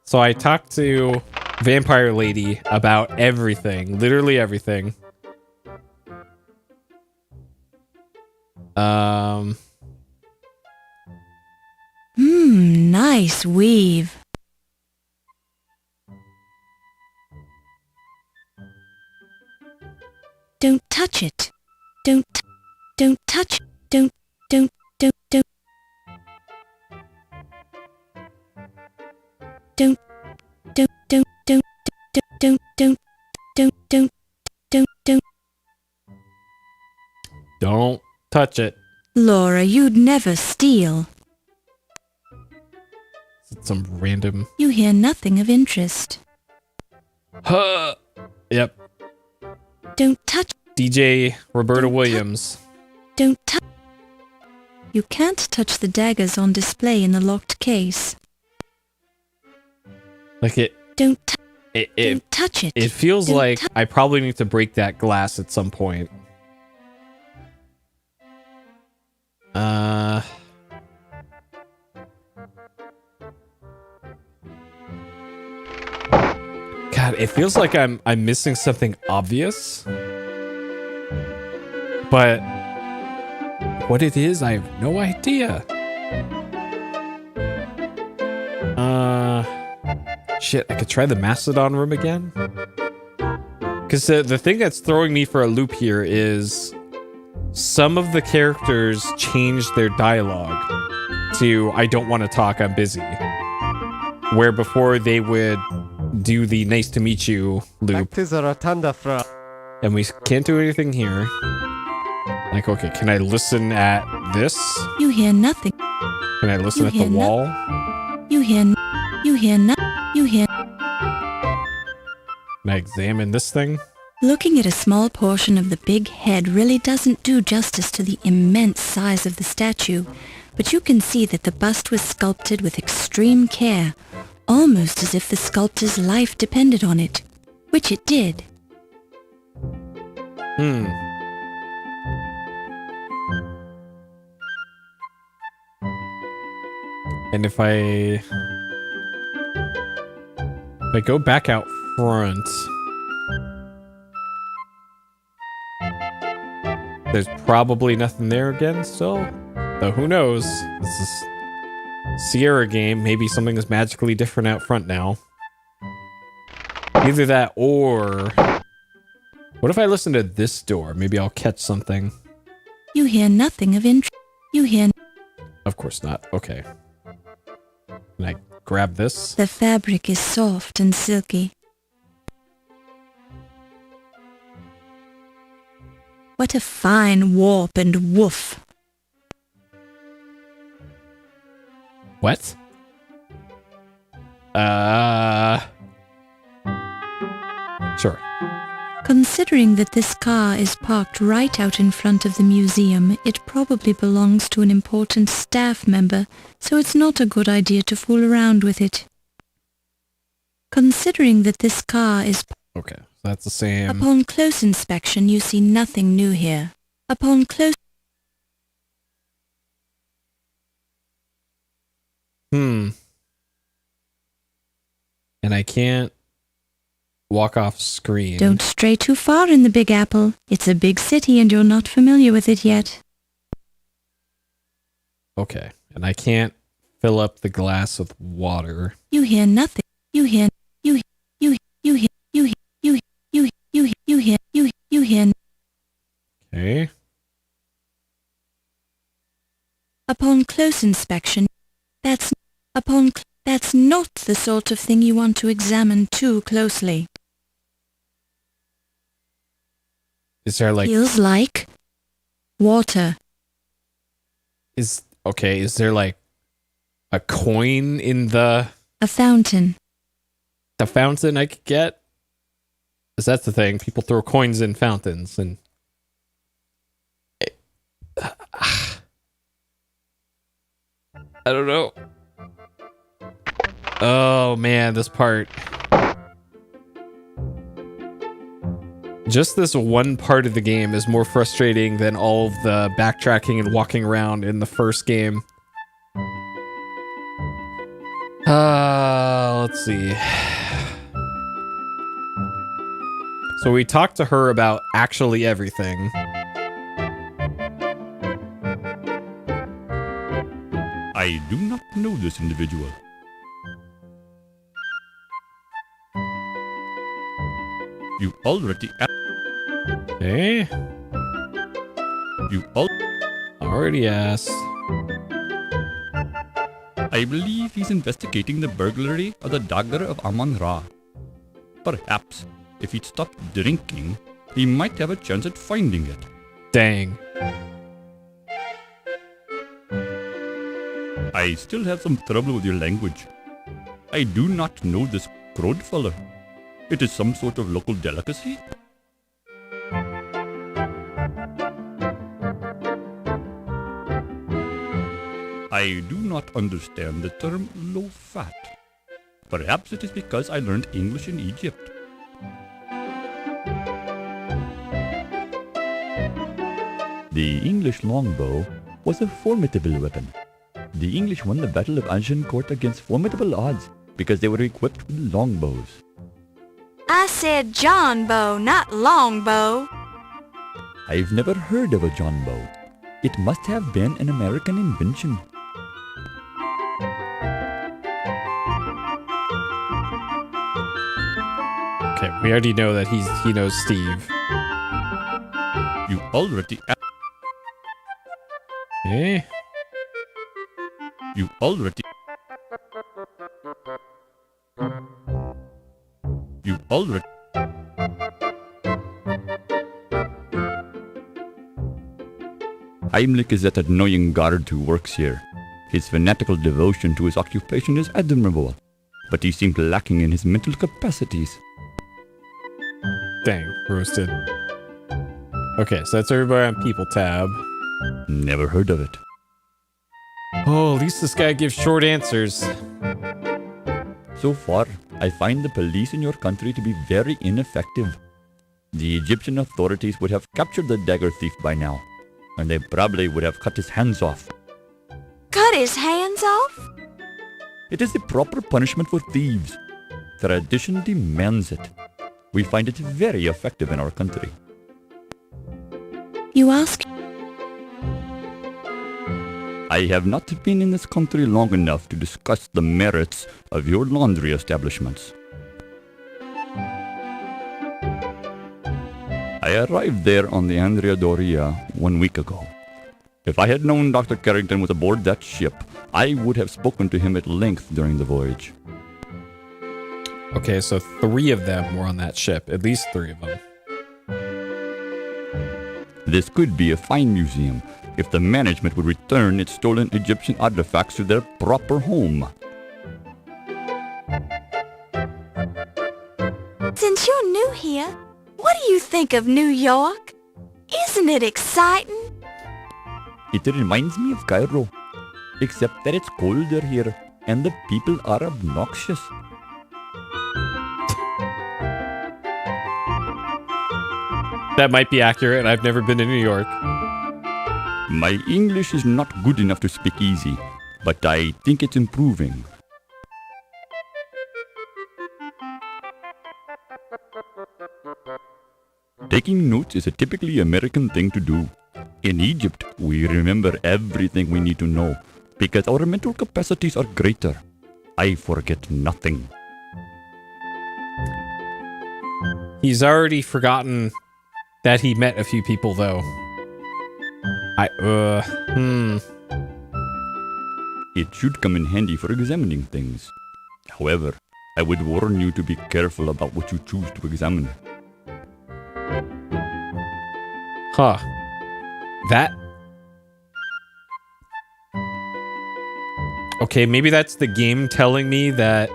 So I talked to Vampire Lady about everything, literally everything. Nice weave. Don't touch it. Don't touch. Don't. touch it. Laura, you'd never steal. Some random... You hear nothing of interest. Huh. Yep. Don't touch... DJ Roberta Williams. Don't touch... You can't touch the daggers on display in the locked case. Like it... Don't touch it. It feels like I probably need to break that glass at some point. God, it feels like I'm missing something obvious. But what it is, I have no idea. Shit, I could try the Mastodon room again. Because the thing that's throwing me for a loop here is some of the characters changed their dialogue to "I don't want to talk, I'm busy." Where before they would do the "nice to meet you" loop. Back to the rotunda, Fro. And we can't do anything here. Like, okay, can I listen at this? You hear nothing. Can I listen at the wall? You hear nothing. You hear... Can I examine this thing? Looking at a small portion of the big head really doesn't do justice to the immense size of the statue, but you can see that the bust was sculpted with extreme care, almost as if the sculptor's life depended on it, which it did. And if I go back out front, there's probably nothing there again still. Though who knows? This is Sierra game. Maybe something is magically different out front now. Either that or... What if I listen to this door? Maybe I'll catch something. You hear nothing of interest. You hear... Of course not. Okay. Can I grab this? The fabric is soft and silky. What a fine warp and woof. What? Sure. Considering that this car is parked right out in front of the museum, it probably belongs to an important staff member, so it's not a good idea to fool around with it. Considering that this car is... Okay, so that's the same. Upon close inspection, you see nothing new here. Upon close... And I can't walk off screen. Don't stray too far in the Big Apple. It's a big city and you're not familiar with it yet. Okay, and I can't fill up the glass with water. You hear nothing. You hear... You hear... You hear... You hear... You hear... You hear... You hear... You hear... You hear... You hear... Okay. Upon close inspection, that's not the sort of thing you want to examine too closely. Is there like... Feels like water. Is there like a coin in the... A fountain. The fountain I could get? Because that's the thing. People throw coins in fountains and... I don't know. Oh man, this part. Just this one part of the game is more frustrating than all of the backtracking and walking around in the first game. Let's see. So we talked to her about actually everything. I do not know this individual. You already... Hey? You already asked. I believe he's investigating the burglary of the Dagger of Amon Ra. Perhaps, if he'd stopped drinking, he might have a chance at finding it. Dang. I still have some trouble with your language. I do not know this crowd fella. It is some sort of local delicacy? I do not understand the term low fat. Perhaps it is because I learned English in Egypt. The English longbow was a formidable weapon. The English won the Battle of Agincourt against formidable odds because they were equipped with longbows. I said John bow, not longbow. I've never heard of a John bow. It must have been an American invention. Okay, we already know that he knows Steve. You already... Eh? You already... You already... Heimlich is that annoying guard who works here. His fanatical devotion to his occupation is admirable, but he seemed lacking in his mental capacities. Dang, roasted. Okay, so that's everybody on People tab. Never heard of it. Oh, at least this guy gives short answers. So far, I find the police in your country to be very ineffective. The Egyptian authorities would have captured the dagger thief by now, and they probably would have cut his hands off. Cut his hands off? It is the proper punishment for thieves. Tradition demands it. We find it very effective in our country. You ask? I have not been in this country long enough to discuss the merits of your laundry establishments. I arrived there on the Andrea Doria 1 week ago. If I had known Dr. Carrington was aboard that ship, I would have spoken to him at length during the voyage. Okay, so 3 of them were on that ship. At least 3 of them. This could be a fine museum if the management would return its stolen Egyptian artifacts to their proper home. Since you're new here, what do you think of New York? Isn't it exciting? It reminds me of Cairo, except that it's colder here and the people are obnoxious. That might be accurate. I've never been to New York. My English is not good enough to speak easy, but I think it's improving. Taking notes is a typically American thing to do. In Egypt, we remember everything we need to know because our mental capacities are greater. I forget nothing. He's already forgotten that he met a few people, though. It should come in handy for examining things. However, I would warn you to be careful about what you choose to examine. Huh. That... Okay, maybe that's the game telling me that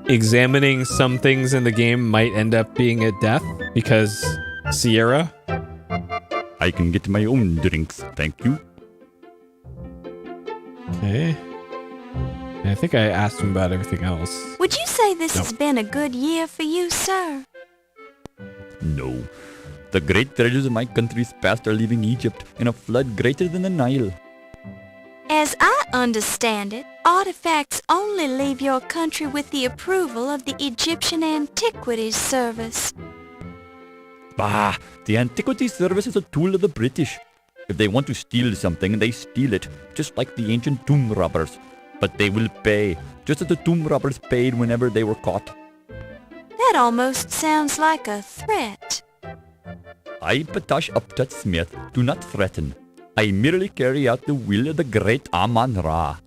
examining some things in the game might end up being a death because Sierra? I can get my own drinks, thank you. Okay. I think I asked him about everything else. Would you say this No. has been a good year for you, sir? No. The great treasures of my country's past are leaving Egypt in a flood greater than the Nile. As I understand it, artifacts only leave your country with the approval of the Egyptian Antiquities Service. Bah! The Antiquities Service is a tool of the British. If they want to steal something, they steal it, just like the ancient tomb robbers. But they will pay, just as the tomb robbers paid whenever they were caught. That almost sounds like a threat. I, Patash Uptut Smith, do not threaten. I merely carry out the will of the great Amon Ra.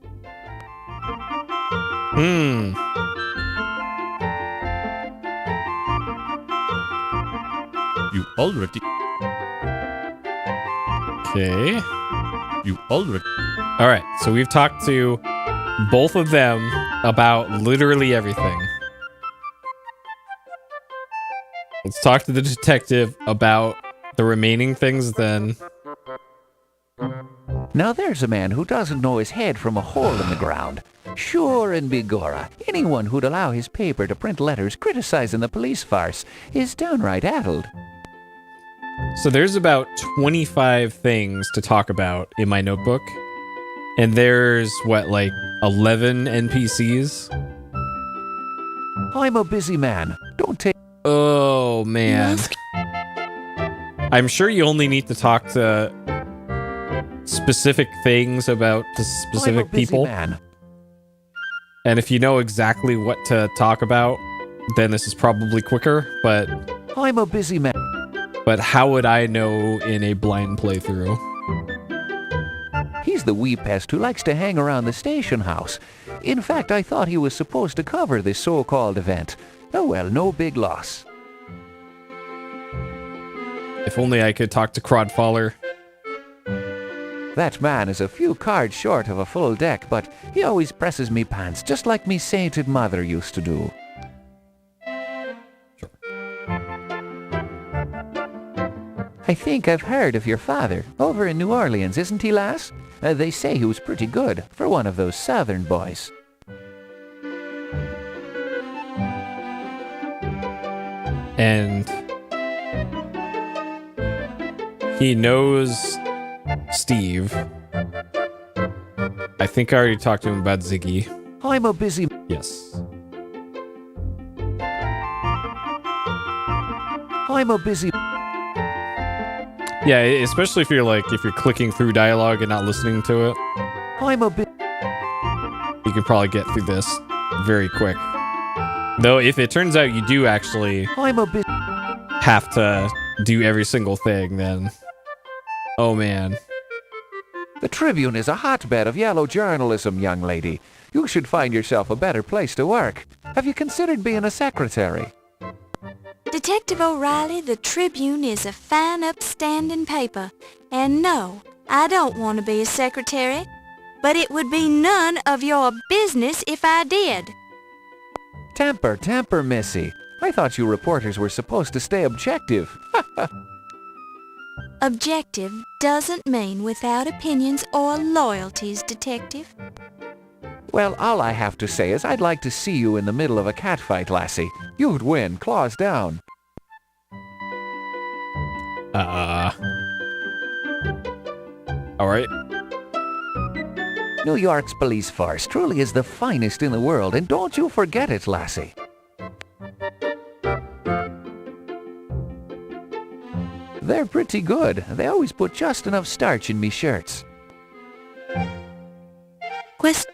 You already... Okay. You already... All right, so we've talked to both of them about literally everything. Let's talk to the detective about the remaining things then. Now there's a man who doesn't know his head from a hole in the ground. Sure and bigorra, anyone who'd allow his paper to print letters criticizing the police farce is downright addled. So there's about 25 things to talk about in my notebook. And there's, what, like 11 NPCs? I'm a busy man. Don't take... Oh, man. I'm sure you only need to talk to specific things about the specific people. Man. And if you know exactly what to talk about, then this is probably quicker, but... I'm a busy man. But how would I know in a blind playthrough? He's the wee pest who likes to hang around the station house. In fact, I thought he was supposed to cover this so-called event. Oh well, no big loss. If only I could talk to Crodfaller. That man is a few cards short of a full deck, but he always presses me pants, just like me sainted mother used to do. I think I've heard of your father. Over in New Orleans, isn't he, lass? They say he was pretty good for one of those southern boys. And he knows Steve. I think I already talked to him about Ziggy. I'm a busy... Yes. I'm a busy... Yeah, especially if you're clicking through dialogue and not listening to it. I'm a bit... You can probably get through this very quick. Though, if it turns out you do actually I'm a bit... have to do every single thing, then... Oh, man. The Tribune is a hotbed of yellow journalism, young lady. You should find yourself a better place to work. Have you considered being a secretary? Detective O'Reilly, the Tribune is a fine, upstanding paper. And no, I don't want to be a secretary. But it would be none of your business if I did. Temper, missy. I thought you reporters were supposed to stay objective. Objective doesn't mean without opinions or loyalties, Detective. Well, all I have to say is I'd like to see you in the middle of a catfight, lassie. You'd win, claws down. Alright. New York's police force truly is the finest in the world, and don't you forget it, lassie. They're pretty good. They always put just enough starch in me shirts. Quest.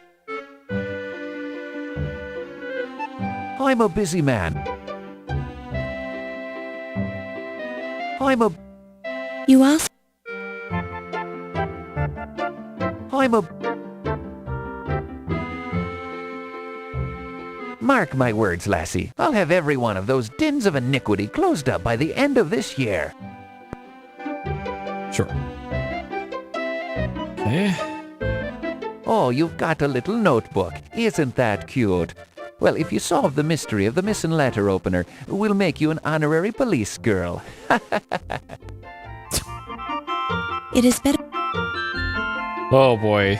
I'm a busy man. I'm a... You ask? I'm a... Mark my words, lassie. I'll have every one of those dens of iniquity closed up by the end of this year. Sure. Okay. Oh, you've got a little notebook. Isn't that cute? Well, if you solve the mystery of the missing letter opener, we'll make you an honorary police girl. It is better... Oh, boy.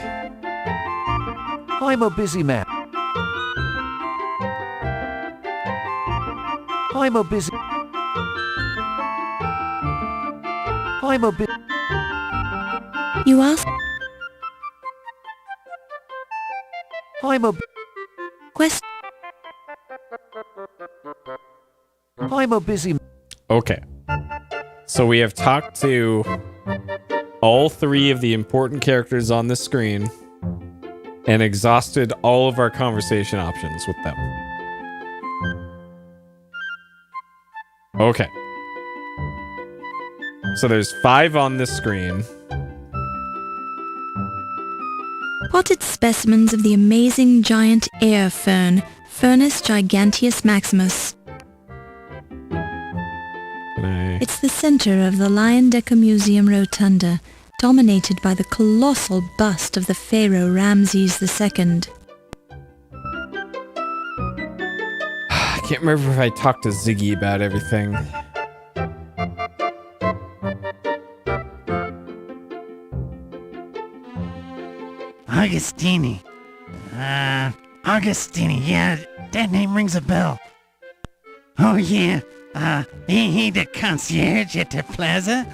I'm a busy man. I'm a busy... I'm a bit... You ask? I'm a... Quest... I'm a busy... Okay. So we have talked to all three of the important characters on this screen and exhausted all of our conversation options with them. Okay. So there's 5 on this screen. Potted specimens of the amazing giant air fern, Furnus giganteus maximus. It's the center of the Lion Decker Museum Rotunda, dominated by the colossal bust of the pharaoh Ramses II. I can't remember if I talked to Ziggy about everything. Augustini. Augustini, yeah, that name rings a bell. Oh, yeah, ain't he the concierge at the plaza?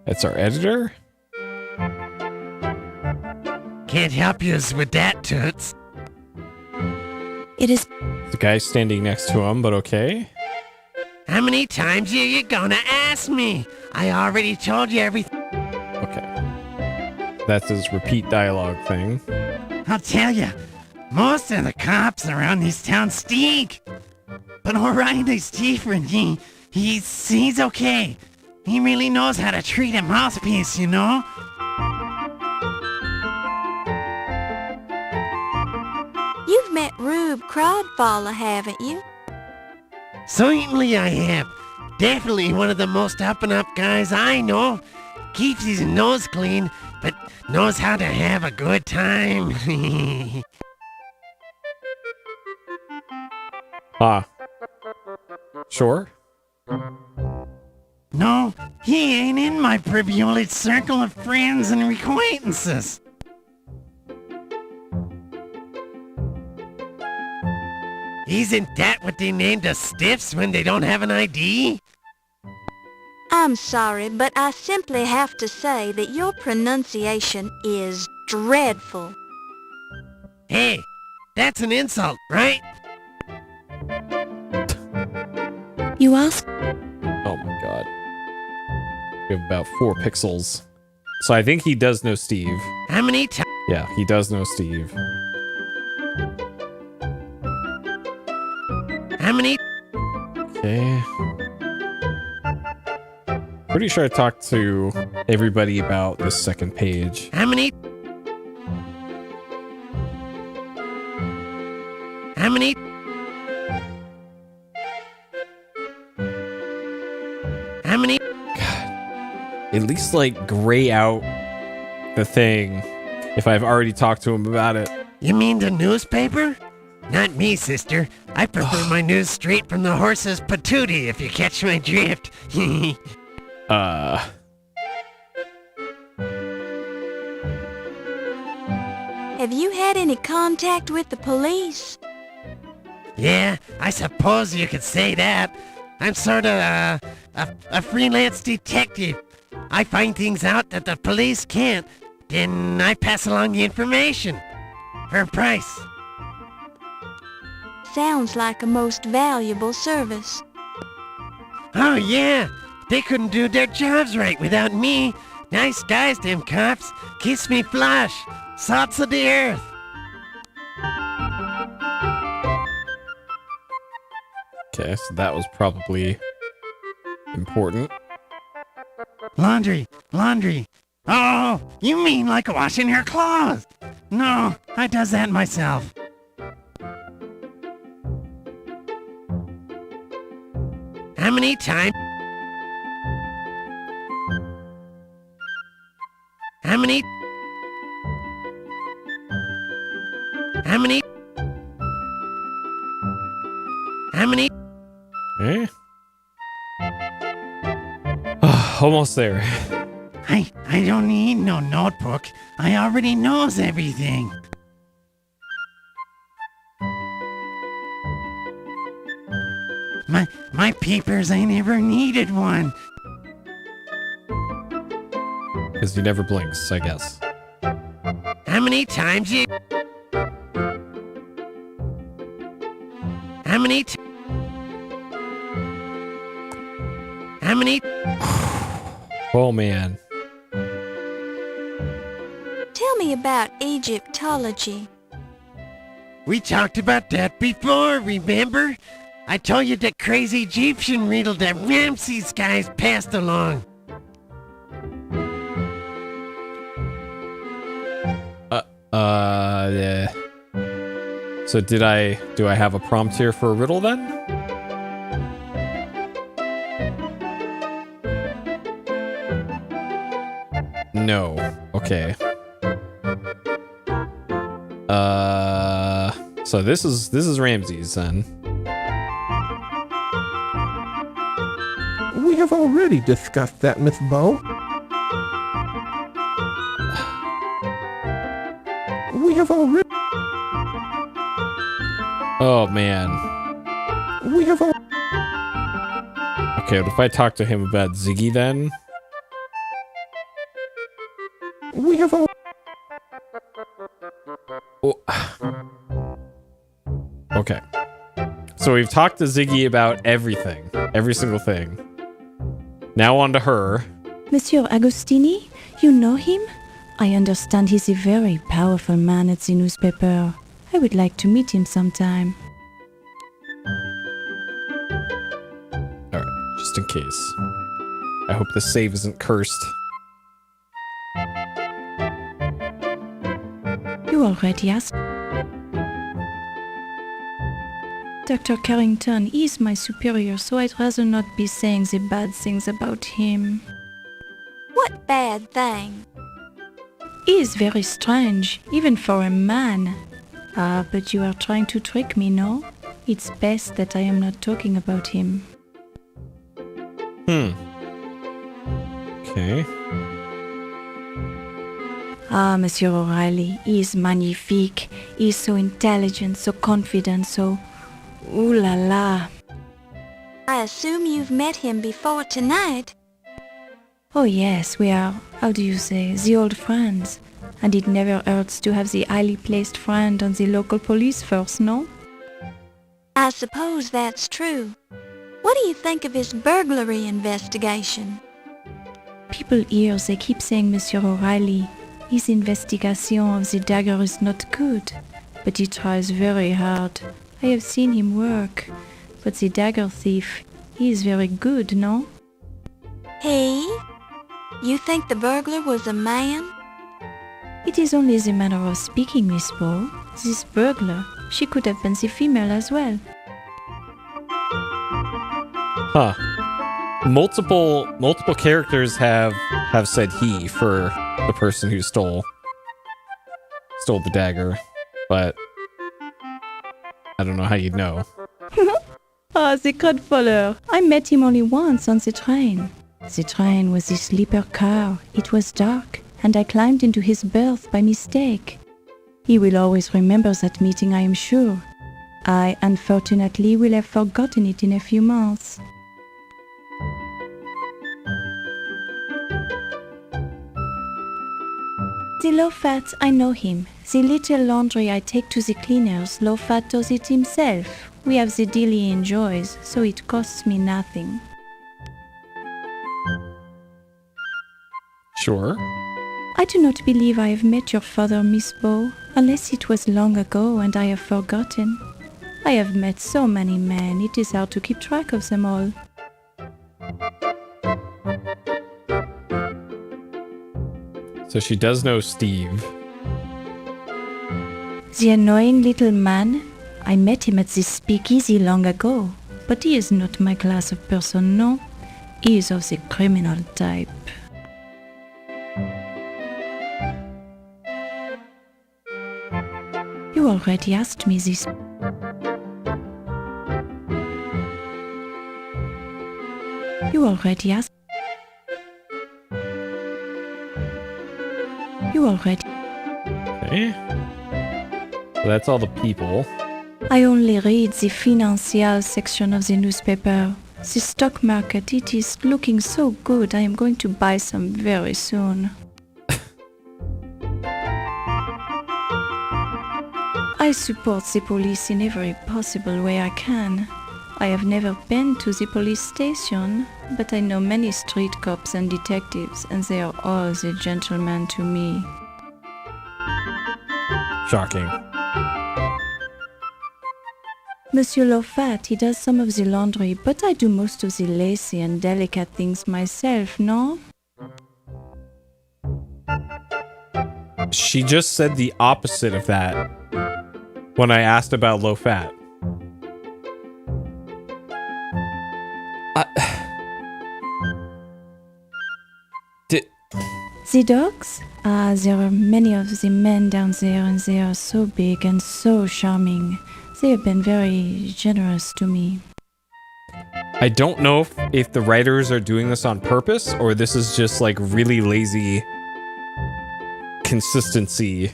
That's our editor? Can't help yous with that, Toots. It is The guy standing next to him, but okay. How many times are you gonna ask me? I already told you everything. Okay. That's his repeat dialogue thing. I'll tell you, most of the cops around this town stink. But O'Reilly's different. He's okay. He really knows how to treat a mouthpiece, you know? You've met Rube Crodfaller, haven't you? Certainly I have. Definitely one of the most up-and-up guys I know. Keeps his nose clean, but knows how to have a good time. Sure. No, he ain't in my privileged circle of friends and acquaintances. Isn't that what they named us stiffs when they don't have an ID? I'm sorry, but I simply have to say that your pronunciation is dreadful. Hey, that's an insult, right? You ask? Oh my god. We have about 4 pixels. So I think he does know Steve. How many times? Yeah, he does know Steve. How many? Okay. Pretty sure I talked to everybody about this second page. How many? How many? How many? At least, like, gray out the thing if I've already talked to him about it. You mean the newspaper? Not me, sister. I prefer my news straight from the horse's patootie, if you catch my drift. Have you had any contact with the police? Yeah, I suppose you could say that. I'm sort of a freelance detective. I find things out that the police can't, then I pass along the information for a price. Sounds like a most valuable service. Oh yeah, they couldn't do their jobs right without me. Nice guys, them cops. Kiss me flush. Salts of the earth. Okay, so that was probably important. Laundry. Oh, you mean like washing your clothes? No, I does that myself. How many times? How many? How many? How many? Eh? Almost there. I don't need no notebook. I already knows everything. My papers, I never needed one. Because he never blinks, I guess. How many times you... How many... How many... Oh, man. Tell me about Egyptology. We talked about that before, remember? I told you that crazy Egyptian riddle that Ramses guys passed along. Yeah. So do I have a prompt here for a riddle then? No. Okay. So this is Ramses then. We have already discussed that, Miss Bow. We have already... Oh, man. We have al... Okay, what if I talk to him about Ziggy then? We have al... Oh. Okay. So we've talked to Ziggy about everything. Every single thing. Now on to her. Monsieur Agostini, you know him? I understand he's a very powerful man at the newspaper. I would like to meet him sometime. Alright, just in case. I hope the save isn't cursed. You already asked. Dr. Carrington is my superior, so I'd rather not be saying the bad things about him. What bad thing? He is very strange, even for a man. Ah, but you are trying to trick me, no? It's best that I am not talking about him. Okay. Ah, Monsieur O'Reilly, he is magnifique. He is so intelligent, so confident, so... Ooh la la. I assume you've met him before tonight. Oh yes, we are, how do you say, the old friends. And it never hurts to have the highly placed friend on the local police force, no? I suppose that's true. What do you think of his burglary investigation? People here, they keep saying Monsieur O'Reilly, his investigation of the Dagger is not good, but he tries very hard. I have seen him work, but the Dagger thief, he is very good, no? He? You think the burglar was a man? It is only the manner of speaking, Miss Bow. This burglar, she could have been the female as well. Huh. Multiple characters have said he for the person who stole the dagger, but I don't know how you'd know. Ah, the godfather. I met him only once on the train. The train was a sleeper car. It was dark, and I climbed into his berth by mistake. He will always remember that meeting, I am sure. I, unfortunately, will have forgotten it in a few months. The low-fat, I know him. The little laundry I take to the cleaners, low-fat does it himself. We have the deal he enjoys, so it costs me nothing. Sure. I do not believe I have met your father, Miss Bow, unless it was long ago and I have forgotten. I have met so many men, it is hard to keep track of them all. So she does know Steve. The annoying little man? I met him at this speakeasy long ago, but he is not my class of person, no. He is of the criminal type. You already asked me this. You already asked. You already. Okay. So that's all the people. I only read the financial section of the newspaper. The stock market, it is looking so good. I am going to buy some very soon. I support the police in every possible way I can. I have never been to the police station, but I know many street cops and detectives, and they are all the gentlemen to me. Shocking. Monsieur Lofat, he does some of the laundry, but I do most of the lacy and delicate things myself, no? She just said the opposite of that when I asked about low fat. The dogs? There are many of the men down there, and they are so big and so charming. They have been very generous to me. I don't know if the writers are doing this on purpose or this is just like really lazy consistency.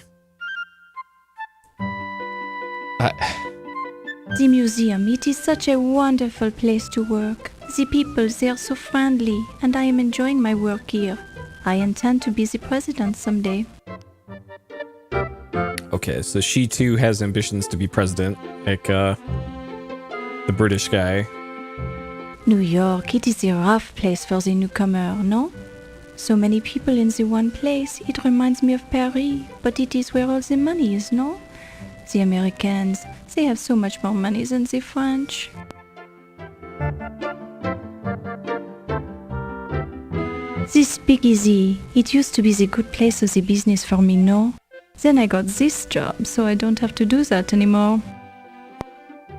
The museum, it is such a wonderful place to work. The people, they are so friendly, and I am enjoying my work here. I intend to be the president someday. Okay, so she too has ambitions to be president, like the British guy. New York, it is a rough place for the newcomer, no? So many people in the one place, it reminds me of Paris, but it is where all the money is, no? The Americans, they have so much more money than the French. This speakeasy, it used to be the good place of the business for me, no? Then I got this job, so I don't have to do that anymore.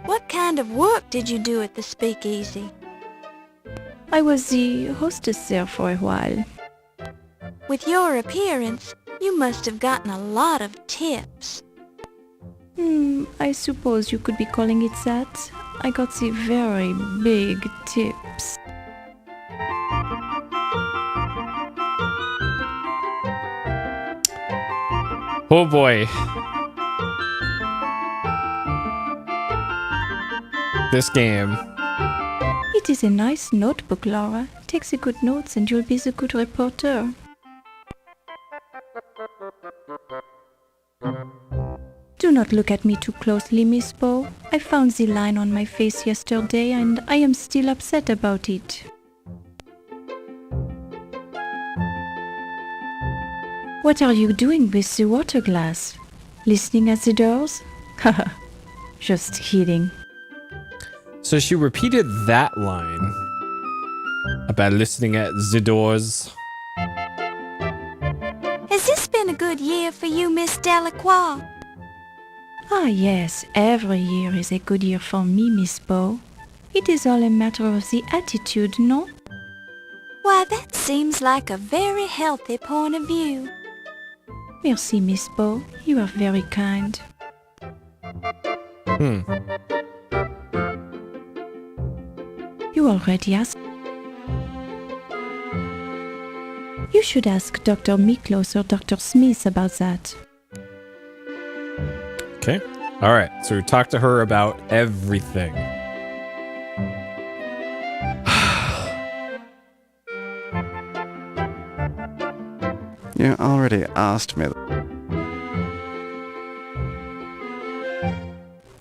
What kind of work did you do at the speakeasy? I was the hostess there for a while. With your appearance, you must have gotten a lot of tips. I suppose you could be calling it that. I got the very big tips. Oh boy. This game. It is a nice notebook, Laura. Take the good notes and you'll be the good reporter. Do not look at me too closely, Miss Bow. I found the line on my face yesterday and I am still upset about it. What are you doing with the water glass? Listening at the doors? Haha, just kidding. So she repeated that line about listening at the doors. Has this been a good year for you, Miss Delacroix? Ah yes, every year is a good year for me, Miss Bow. It is all a matter of the attitude, no? Why, that seems like a very healthy point of view. Merci, Miss Bow. You are very kind. You already asked. You should ask Dr. Miklos or Dr. Smith about that. Okay. All right. So we talked to her about everything. You already asked me.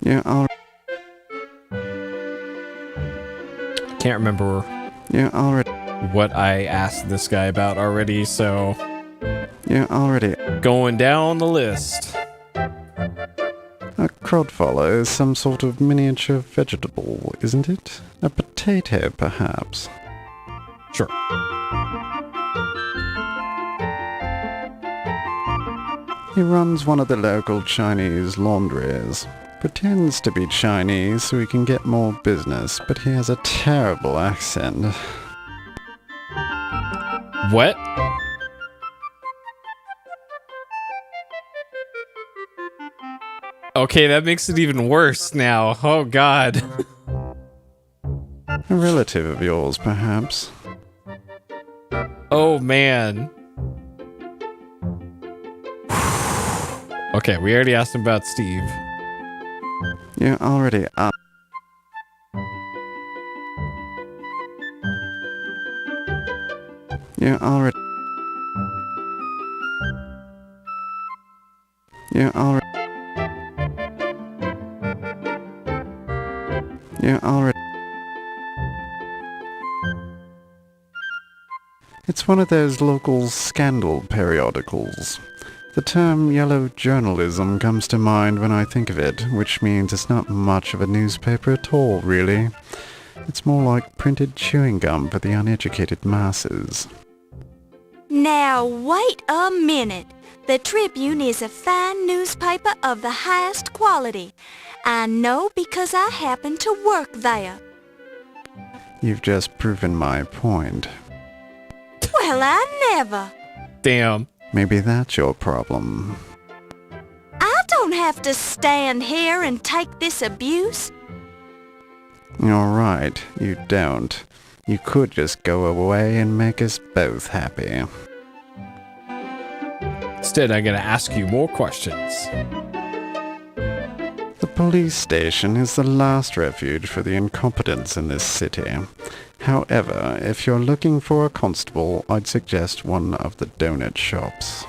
You already. Can't remember You already. what I asked this guy about already, so You already. going down the list. A crodfollow is some sort of miniature vegetable, isn't it? A potato, perhaps. Sure. He runs one of the local Chinese laundries. Pretends to be Chinese so he can get more business, but he has a terrible accent. What? Okay, that makes it even worse now. Oh god. A relative of yours, perhaps. Oh man. Okay, we already asked him about Steve. You already asked. You already. You already. You already. It's one of those local scandal periodicals. The term yellow journalism comes to mind when I think of it, which means it's not much of a newspaper at all, really. It's more like printed chewing gum for the uneducated masses. Now, wait a minute. The Tribune is a fine newspaper of the highest quality. I know because I happen to work there. You've just proven my point. Well, I never. Damn. Maybe that's your problem. I don't have to stand here and take this abuse. You're right, you don't. You could just go away and make us both happy. Instead, I'm gonna ask you more questions. The police station is the last refuge for the incompetents in this city. However, if you're looking for a constable, I'd suggest one of the donut shops.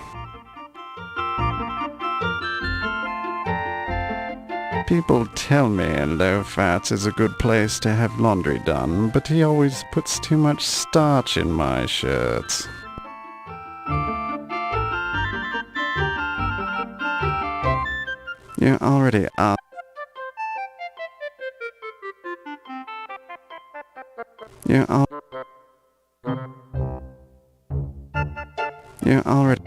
People tell me Low Fats is a good place to have laundry done, but he always puts too much starch in my shirts. You already are. You already.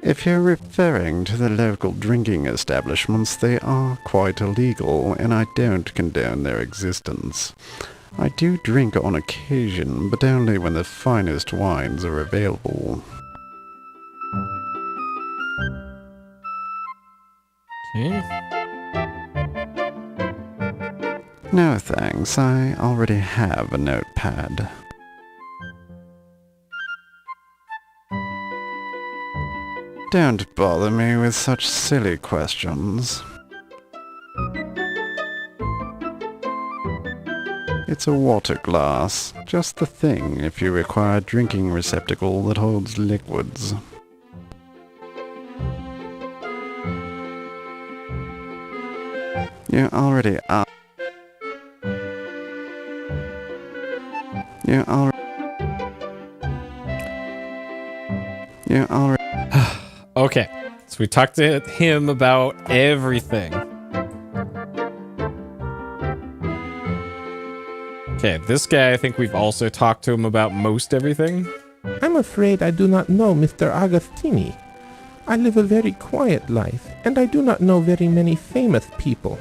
If you're referring to the local drinking establishments, they are quite illegal, and I don't condone their existence. I do drink on occasion, but only when the finest wines are available. Okay. No thanks, I already have a notepad. Don't bother me with such silly questions. It's a water glass, just the thing if you require a drinking receptacle that holds liquids. You already are. You already. You already. Okay, so we talked to him about everything. Okay, this guy, I think we've also talked to him about most everything. I'm afraid I do not know Mr. Agostini. I live a very quiet life, and I do not know very many famous people.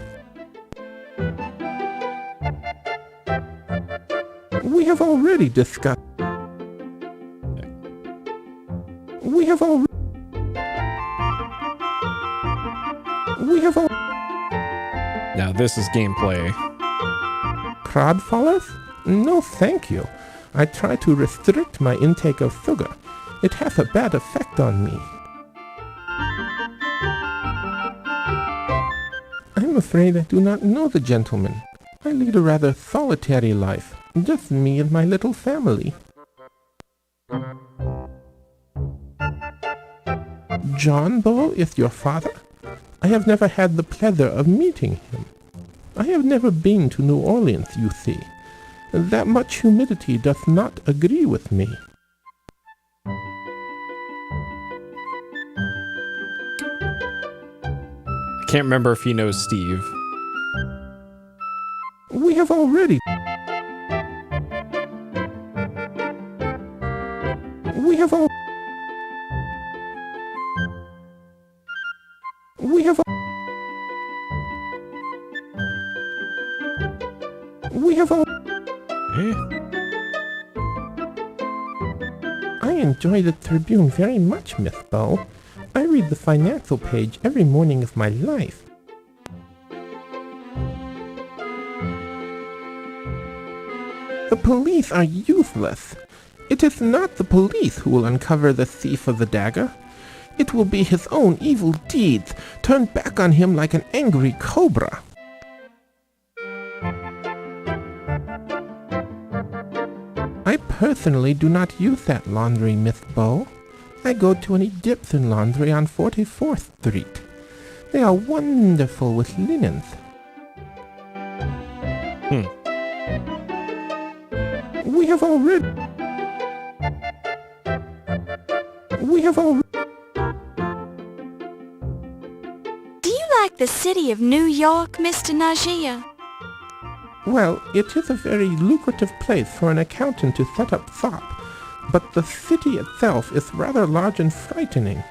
We have already discussed... We have already... Now this is gameplay. Crodfallers? No, thank you. I try to restrict my intake of sugar. It has a bad effect on me. I'm afraid I do not know the gentleman. I lead a rather solitary life, just me and my little family. John Bow is your father? I have never had the pleasure of meeting him. I have never been to New Orleans, you see. That much humidity does not agree with me. I can't remember if he knows Steve. We have already... We have all... We have... We have all... I enjoy the Tribune very much, Miss Bow. I read the financial page every morning of my life. The police are useless. It is not the police who will uncover the thief of the dagger. It will be his own evil deeds turned back on him like an angry cobra. I personally do not use that laundry, Miss Bow. I go to an Egyptian laundry on 44th Street. They are wonderful with linens. We have already... We have already... Do you like the city of New York, Mr. Najee? Well, it is a very lucrative place for an accountant to set up shop, but the city itself is rather large and frightening.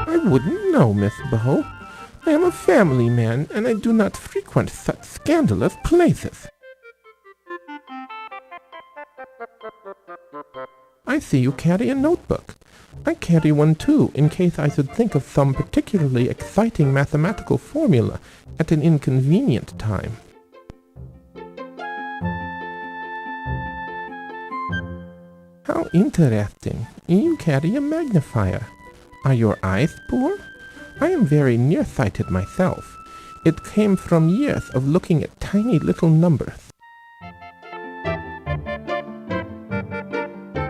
I wouldn't know, Miss Bow. I am a family man, and I do not frequent frequent such scandalous places. I see you carry a notebook. I carry one too, in case I should think of some particularly exciting mathematical formula at an inconvenient time. How interesting. You carry a magnifier. Are your eyes poor? I am very nearsighted myself. It came from years of looking at tiny little numbers.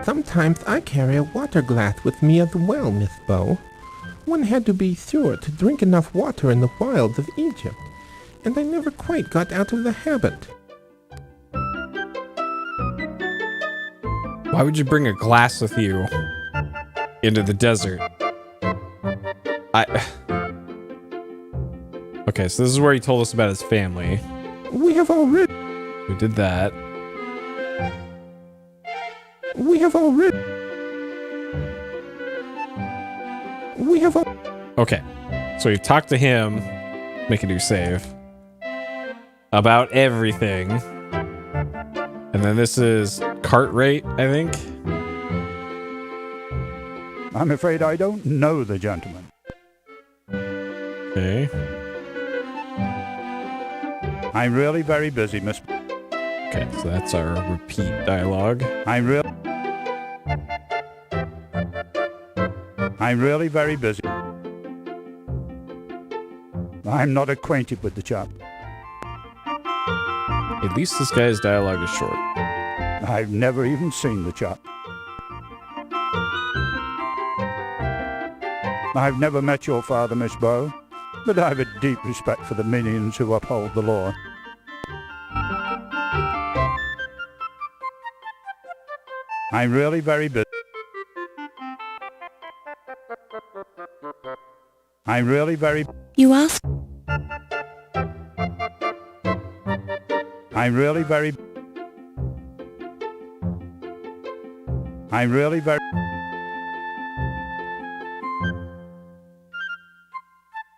Sometimes I carry a water glass with me as well, Miss Bow. One had to be sure to drink enough water in the wilds of Egypt, and I never quite got out of the habit. Why would you bring a glass with you into the desert? Okay, so this is where he told us about his family. We have already... We did that. We have already... Okay, so we've talked to him, make a new save, about everything. And then this is Cartwright, I think. I'm afraid I don't know the gentleman. Okay. I'm really very busy, Miss... Okay, so that's our repeat dialogue. I'm really very busy. I'm not acquainted with the chap. At least this guy's dialogue is short. I've never even seen the chap. I've never met your father, Miss Bow, but I have a deep respect for the minions who uphold the law. I'm really very busy. I'm really very... You ask? I'm really very... I'm really very...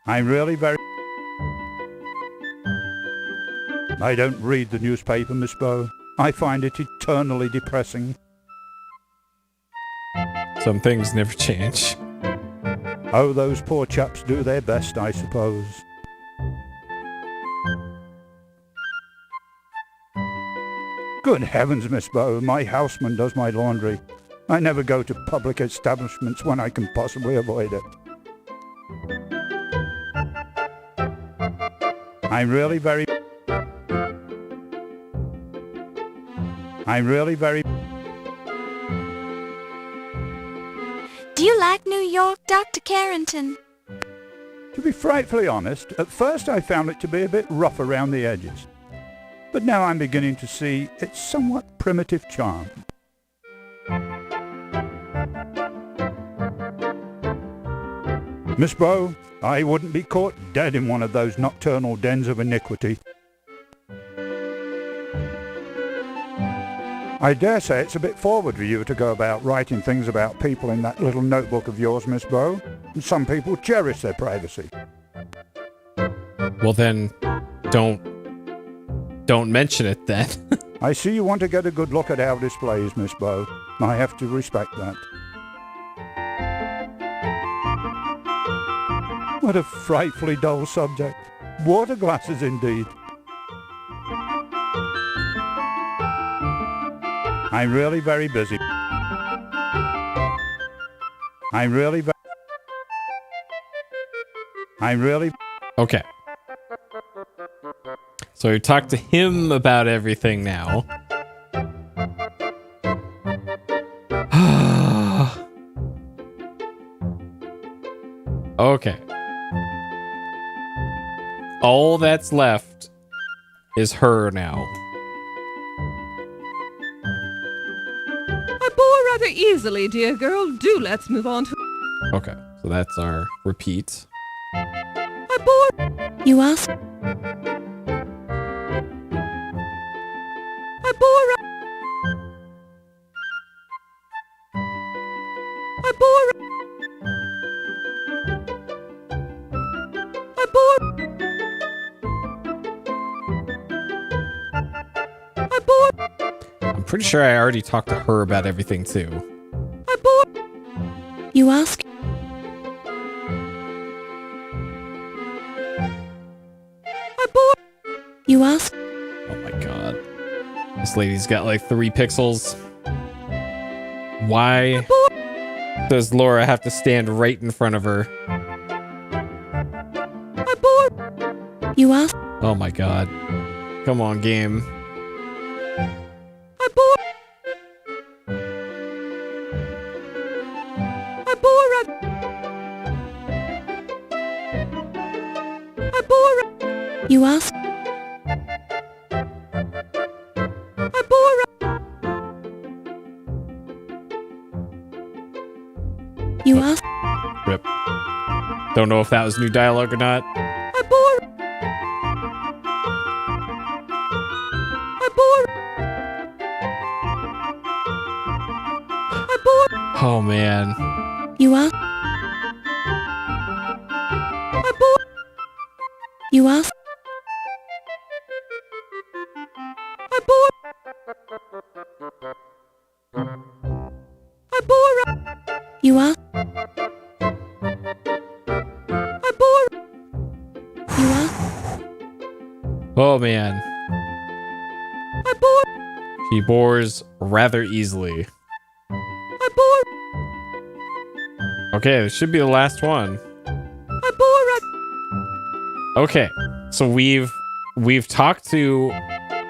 I'm really very... I don't read the newspaper, Miss Bow. I find it eternally depressing. Some things never change. Oh, those poor chaps do their best, I suppose. Good heavens, Miss Bow, my houseman does my laundry. I never go to public establishments when I can possibly avoid it. I'm really very... Do you like New York, Dr. Carrington? To be frightfully honest, at first I found it to be a bit rough around the edges. But now I'm beginning to see its somewhat primitive charm. Miss Bow, I wouldn't be caught dead in one of those nocturnal dens of iniquity. I dare say it's a bit forward for you to go about writing things about people in that little notebook of yours, Miss Bow. Some people cherish their privacy. Well then, don't mention it then. I see you want to get a good look at our displays, Miss Bow. I have to respect that. What a frightfully dull subject. Water glasses indeed. I'm really very busy. Okay. So we talked to him about everything now. Okay. All that's left is her now. I bore rather easily, dear girl. Do let's move on to... Okay, so that's our repeat. I bore... You ask? I bore... I bore... I bore... pretty sure I already talked to her about everything too. You ask? You ask? Oh my god. This lady's got like 3 pixels. Why does Laura have to stand right in front of her? You ask? Oh my god. Come on, game. You ask? You ask? Rip. Don't know if that was new dialogue or not. Oh man. You ask? You ask? You ask? You ask? Oh man. She bores rather easily. Okay, this should be the last one. Okay, so we've talked to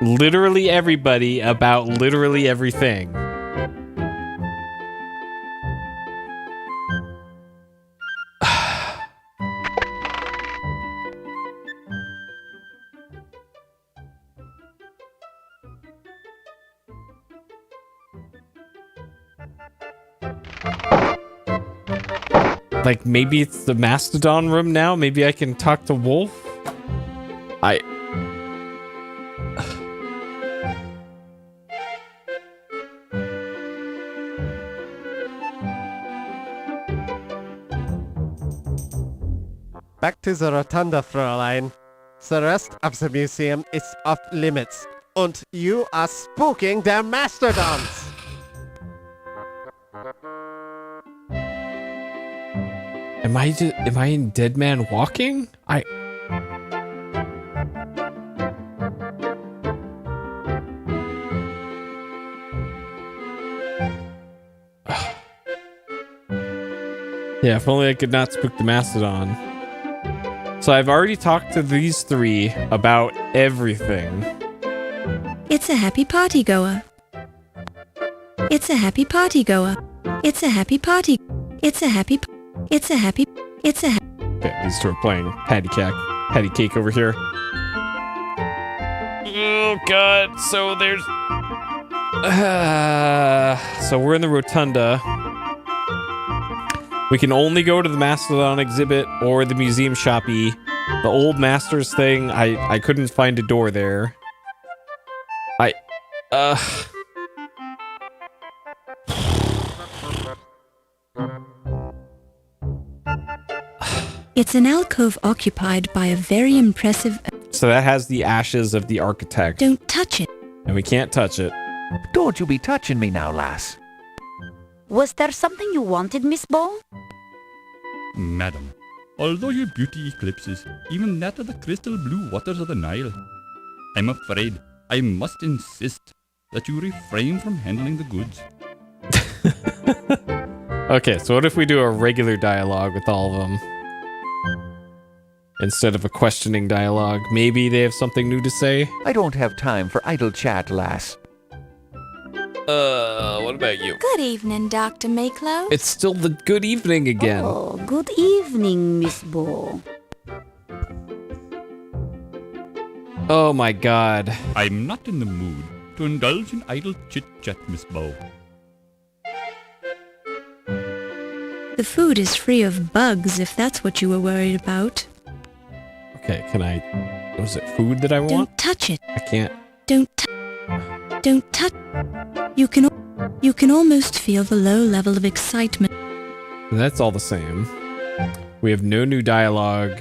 literally everybody about literally everything. Like, maybe it's the Mastodon room now? Maybe I can talk to Wolf? Back to the Rotunda, Fräulein. The rest of the museum is off limits. Und you are spooking their Mastodons! Am I in Dead Man Walking? Yeah, if only I could not spook the Mastodon. So I've already talked to these 3 about everything. It's a happy party goer. It's a happy party goer. It's a happy party. It's a happy. It's a happy. It's a. Okay, these 2 are playing patty cake over here. Oh god, so there's... so we're in the Rotunda. We can only go to the Mastodon exhibit or the museum shoppy. The old Masters thing, I couldn't find a door there. It's an alcove occupied by a very impressive... So that has the ashes of the architect. Don't touch it. And we can't touch it. Don't you be touching me now, lass. Was there something you wanted, Miss Ball? Madam, although your beauty eclipses even that of the crystal blue waters of the Nile, I'm afraid I must insist that you refrain from handling the goods. Okay, so what if we do a regular dialogue with all of them? Instead of a questioning dialogue, maybe they have something new to say? I don't have time for idle chat, lass. What about you? Good evening, Dr. Mayclose. It's still the good evening again. Oh, good evening, Miss Ball. Oh my god. I'm not in the mood to indulge in idle chit-chat, Miss Bow. The food is free of bugs, if that's what you were worried about. Okay, can I... Was it food that I want? Don't touch it. I can't... Don't touch... You can almost feel the low level of excitement. That's all the same. We have no new dialogue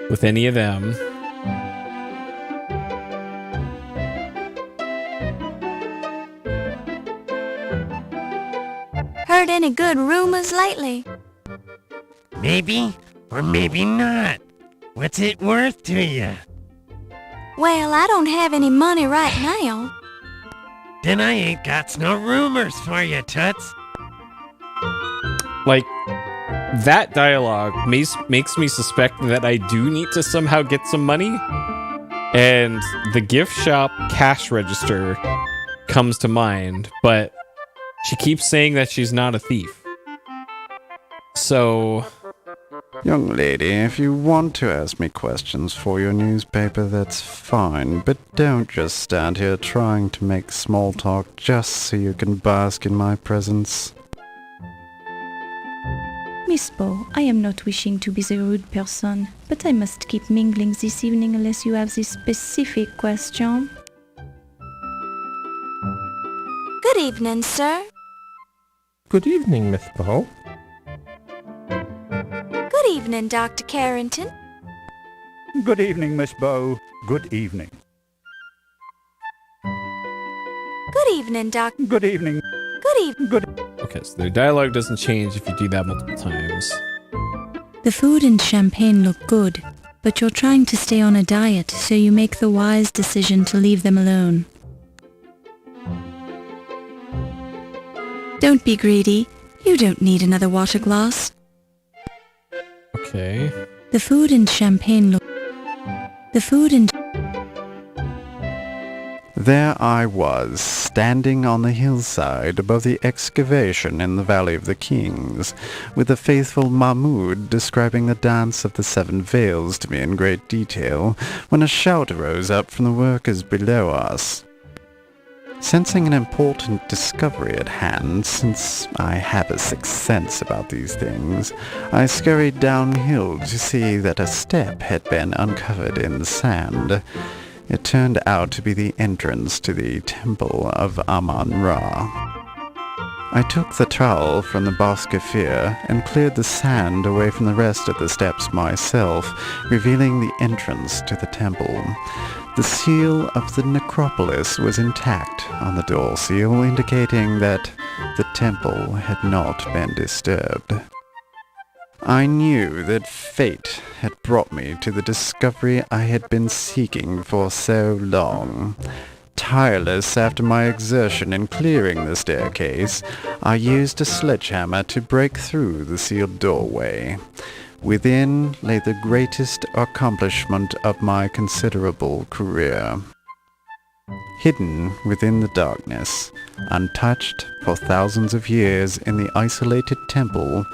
with any of them. heard any good rumors lately? Maybe or maybe not. What's it worth to you? Well, I don't have any money right now. Then I ain't got no rumors for you, Toots. Like, that dialogue makes me suspect that I do need to somehow get some money. And the gift shop cash register comes to mind, but she keeps saying that she's not a thief. So... Young lady, if you want to ask me questions for your newspaper, that's fine, but don't just stand here trying to make small talk just so you can bask in my presence. Miss Bow, I am not wishing to be the rude person, but I must keep mingling this evening unless you have this specific question. Good evening, sir. Good evening, Miss Bow. Good evening, Dr. Carrington. Good evening, Miss Bow. Good evening. Good evening, Doctor. Good evening. Good evening. Good. Okay, so their dialogue doesn't change if you do that multiple times. The food and champagne look good, but you're trying to stay on a diet, so you make the wise decision to leave them alone. Don't be greedy. You don't need another water glass. Okay. The food and champagne look... The food and... There I was, standing on the hillside above the excavation in the Valley of the Kings, with the faithful Mahmud describing the dance of the Seven Veils to me in great detail, when a shout arose up from the workers below us. Sensing an important discovery at hand, since I have a sixth sense about these things, I scurried downhill to see that a step had been uncovered in the sand. It turned out to be the entrance to the temple of Amon Ra. I took the trowel from the Boskafir and cleared the sand away from the rest of the steps myself, revealing the entrance to the temple. The seal of the necropolis was intact on the door seal, indicating that the temple had not been disturbed. I knew that fate had brought me to the discovery I had been seeking for so long. Tireless after my exertion in clearing the staircase, I used a sledgehammer to break through the sealed doorway. Within lay the greatest accomplishment of my considerable career. Hidden within the darkness, untouched for thousands of years in the isolated temple,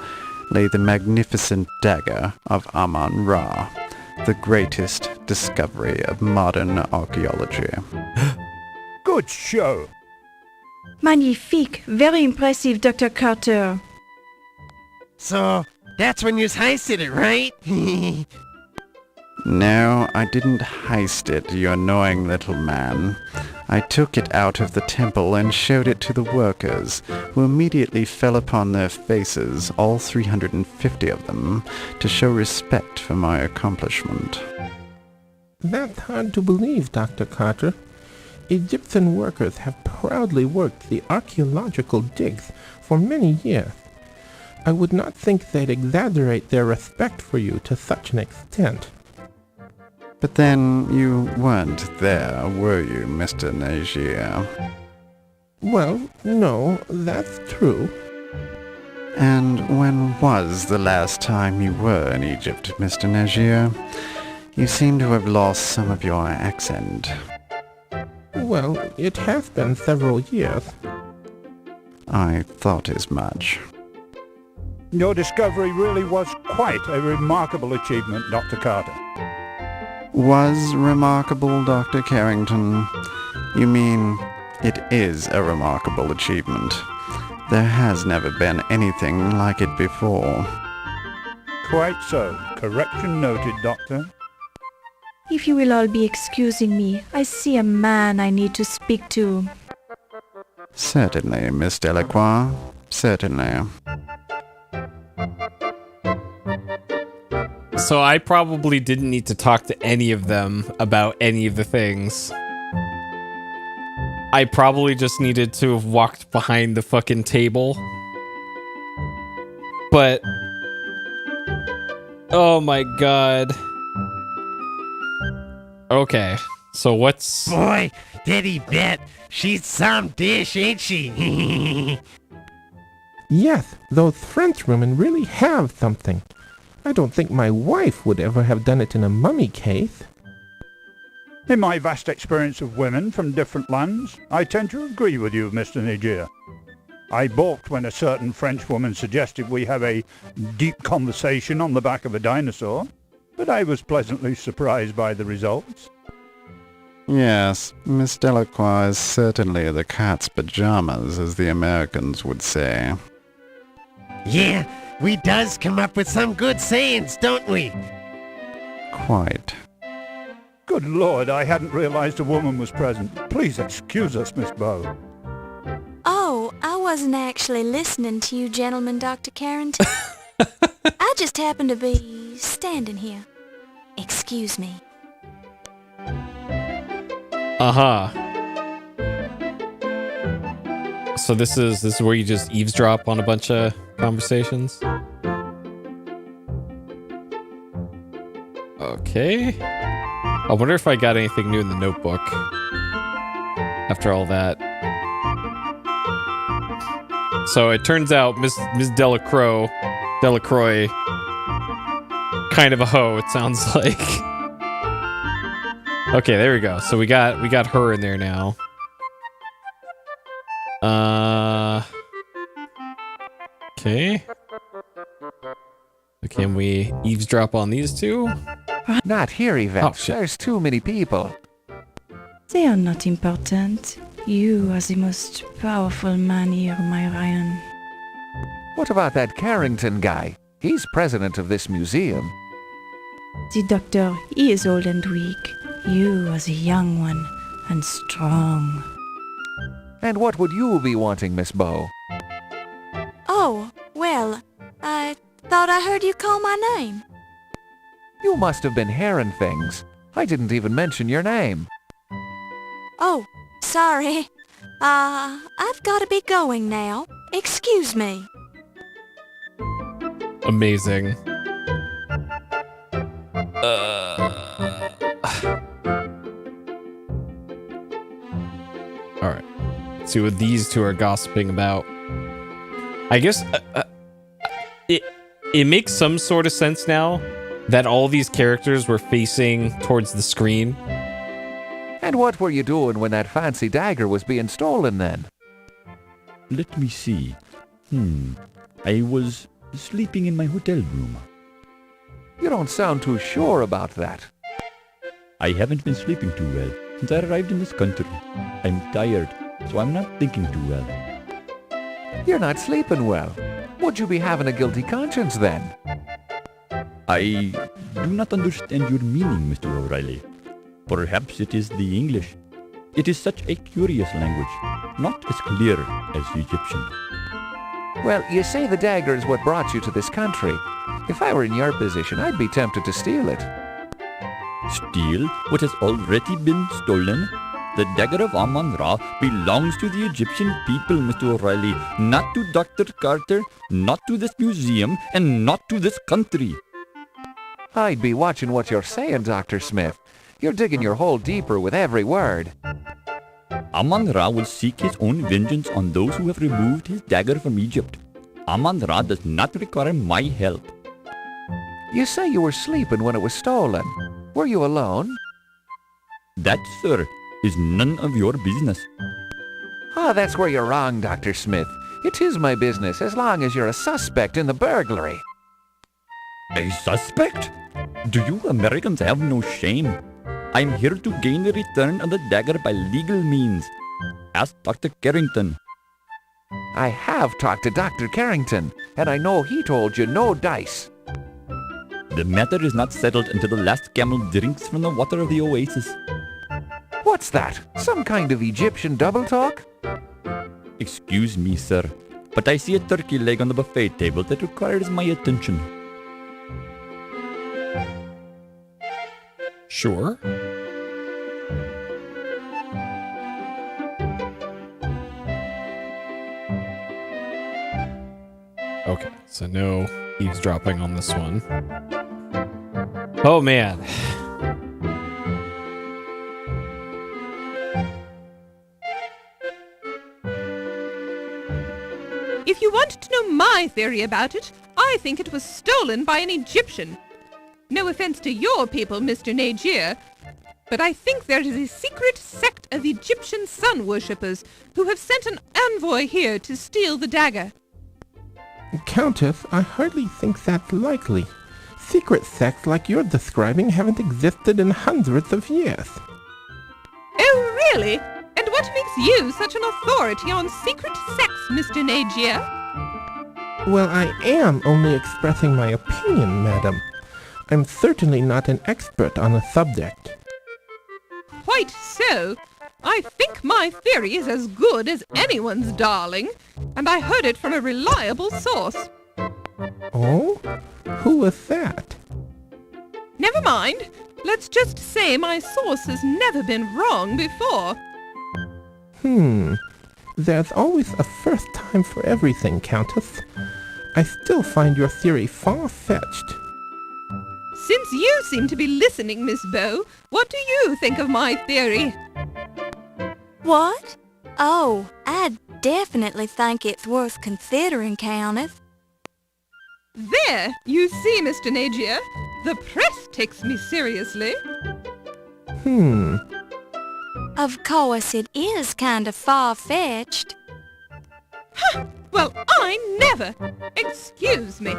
lay the magnificent dagger of Amon Ra, the greatest discovery of modern archaeology. Good show. Magnifique, very impressive, Dr. Carter. So, that's when you heisted it, right? No, I didn't heist it, you annoying little man. I took it out of the temple and showed it to the workers, who immediately fell upon their faces, all 350 of them, to show respect for my accomplishment. That's hard to believe, Dr. Carter. Egyptian workers have proudly worked the archaeological digs for many years. I would not think they'd exaggerate their respect for you to such an extent. But then you weren't there, were you, Mr. Nagier? Well, no, that's true. And when was the last time you were in Egypt, Mr. Nagier? You seem to have lost some of your accent. Well, it has been several years. I thought as much. Your discovery really was quite a remarkable achievement, Dr. Carter. Was remarkable, Dr. Carrington? You mean it is a remarkable achievement. There has never been anything like it before. Quite so. Correction noted, Doctor. If you will all be excusing me, I see a man I need to speak to. Certainly, Miss Delacroix. Certainly. So I probably didn't need to talk to any of them about any of the things. I probably just needed to have walked behind the fucking table But oh my god. Okay, so what's... Boy, did he bet. She's some dish, ain't she? Yes, those French women really have something. I don't think my wife would ever have done it in a mummy case. In my vast experience of women from different lands, I tend to agree with you, Mr. Niger. I balked when a certain French woman suggested we have a deep conversation on the back of a dinosaur, but I was pleasantly surprised by the results. Yes, Miss Delacroix is certainly the cat's pajamas, as the Americans would say. Yeah, we does come up with some good sayings, don't we? Quite. Good Lord, I hadn't realized a woman was present. Please excuse us, Miss Bow. Oh, I wasn't actually listening to you gentlemen, Dr. Carrington. I just happened to be standing here. Excuse me. Uh-huh. So this is where you just eavesdrop on a bunch of conversations? Okay. I wonder if I got anything new in the notebook after all that. So it turns out Miss Delacroix, kind of a hoe, it sounds like. Okay, there we go. So we got her in there now. Okay. Can we eavesdrop on these two? Not here, Yvette. Oh, shit. There's too many people. They are not important. You are the most powerful man here, my Ryan. What about that Carrington guy? He's president of this museum. The doctor, he is old and weak. You are the young one and strong. And what would you be wanting, Miss Bow? Oh, well, I thought I heard you call my name. You must have been hearing things. I didn't even mention your name. Oh, sorry. I've got to be going now. Excuse me. Amazing. All right. Let's see what these two are gossiping about. I guess it makes some sort of sense now that all these characters were facing towards the screen. And what were you doing when that fancy dagger was being stolen then? Let me see. I was sleeping in my hotel room. You don't sound too sure about that. I haven't been sleeping too well since I arrived in this country. I'm tired, so I'm not thinking too well. You're not sleeping well. Would you be having a guilty conscience then? I do not understand your meaning, Mr. O'Reilly. Perhaps it is the English. It is such a curious language, not as clear as Egyptian. Well, you say the dagger is what brought you to this country. If I were in your position, I'd be tempted to steal it. Steal what has already been stolen? The dagger of Amon-Ra belongs to the Egyptian people, Mr. O'Reilly, not to Dr. Carter, not to this museum, and not to this country. I'd be watching what you're saying, Dr. Smith. You're digging your hole deeper with every word. Amon-Ra will seek his own vengeance on those who have removed his dagger from Egypt. Amon-Ra does not require my help. You say you were sleeping when it was stolen. Were you alone? That, sir, is none of your business. That's where you're wrong, Dr. Smith. It is my business as long as you're a suspect in the burglary. A suspect? Do you Americans have no shame? I'm here to gain the return of the dagger by legal means. Ask Dr. Carrington. I have talked to Dr. Carrington, and I know he told you no dice. The matter is not settled until the last camel drinks from the water of the oasis. What's that? Some kind of Egyptian double talk? Excuse me, sir, but I see a turkey leg on the buffet table that requires my attention. Sure. Okay, so no eavesdropping on this one. Oh, man. If you want to know my theory about it, I think it was stolen by an Egyptian. No offense to your people, Mr. Nagier, but I think there is a secret sect of Egyptian sun worshippers who have sent an envoy here to steal the dagger. Countess, I hardly think that's likely. Secret sects like you're describing haven't existed in hundreds of years. Oh, really? And what makes you such an authority on secret sects, Mr. Nagier? Well, I am only expressing my opinion, madam. I'm certainly not an expert on the subject. Quite so. I think my theory is as good as anyone's, darling, and I heard it from a reliable source. Oh? Who was that? Never mind. Let's just say my source has never been wrong before. There's always a first time for everything, Countess. I still find your theory far-fetched. Since you seem to be listening, Miss Bow, what do you think of my theory? What? Oh, I definitely think it's worth considering, Countess. There, you see, Mr. Nagier, the press takes me seriously. Of course, it is kind of far-fetched. Huh! Well, I never! Excuse me.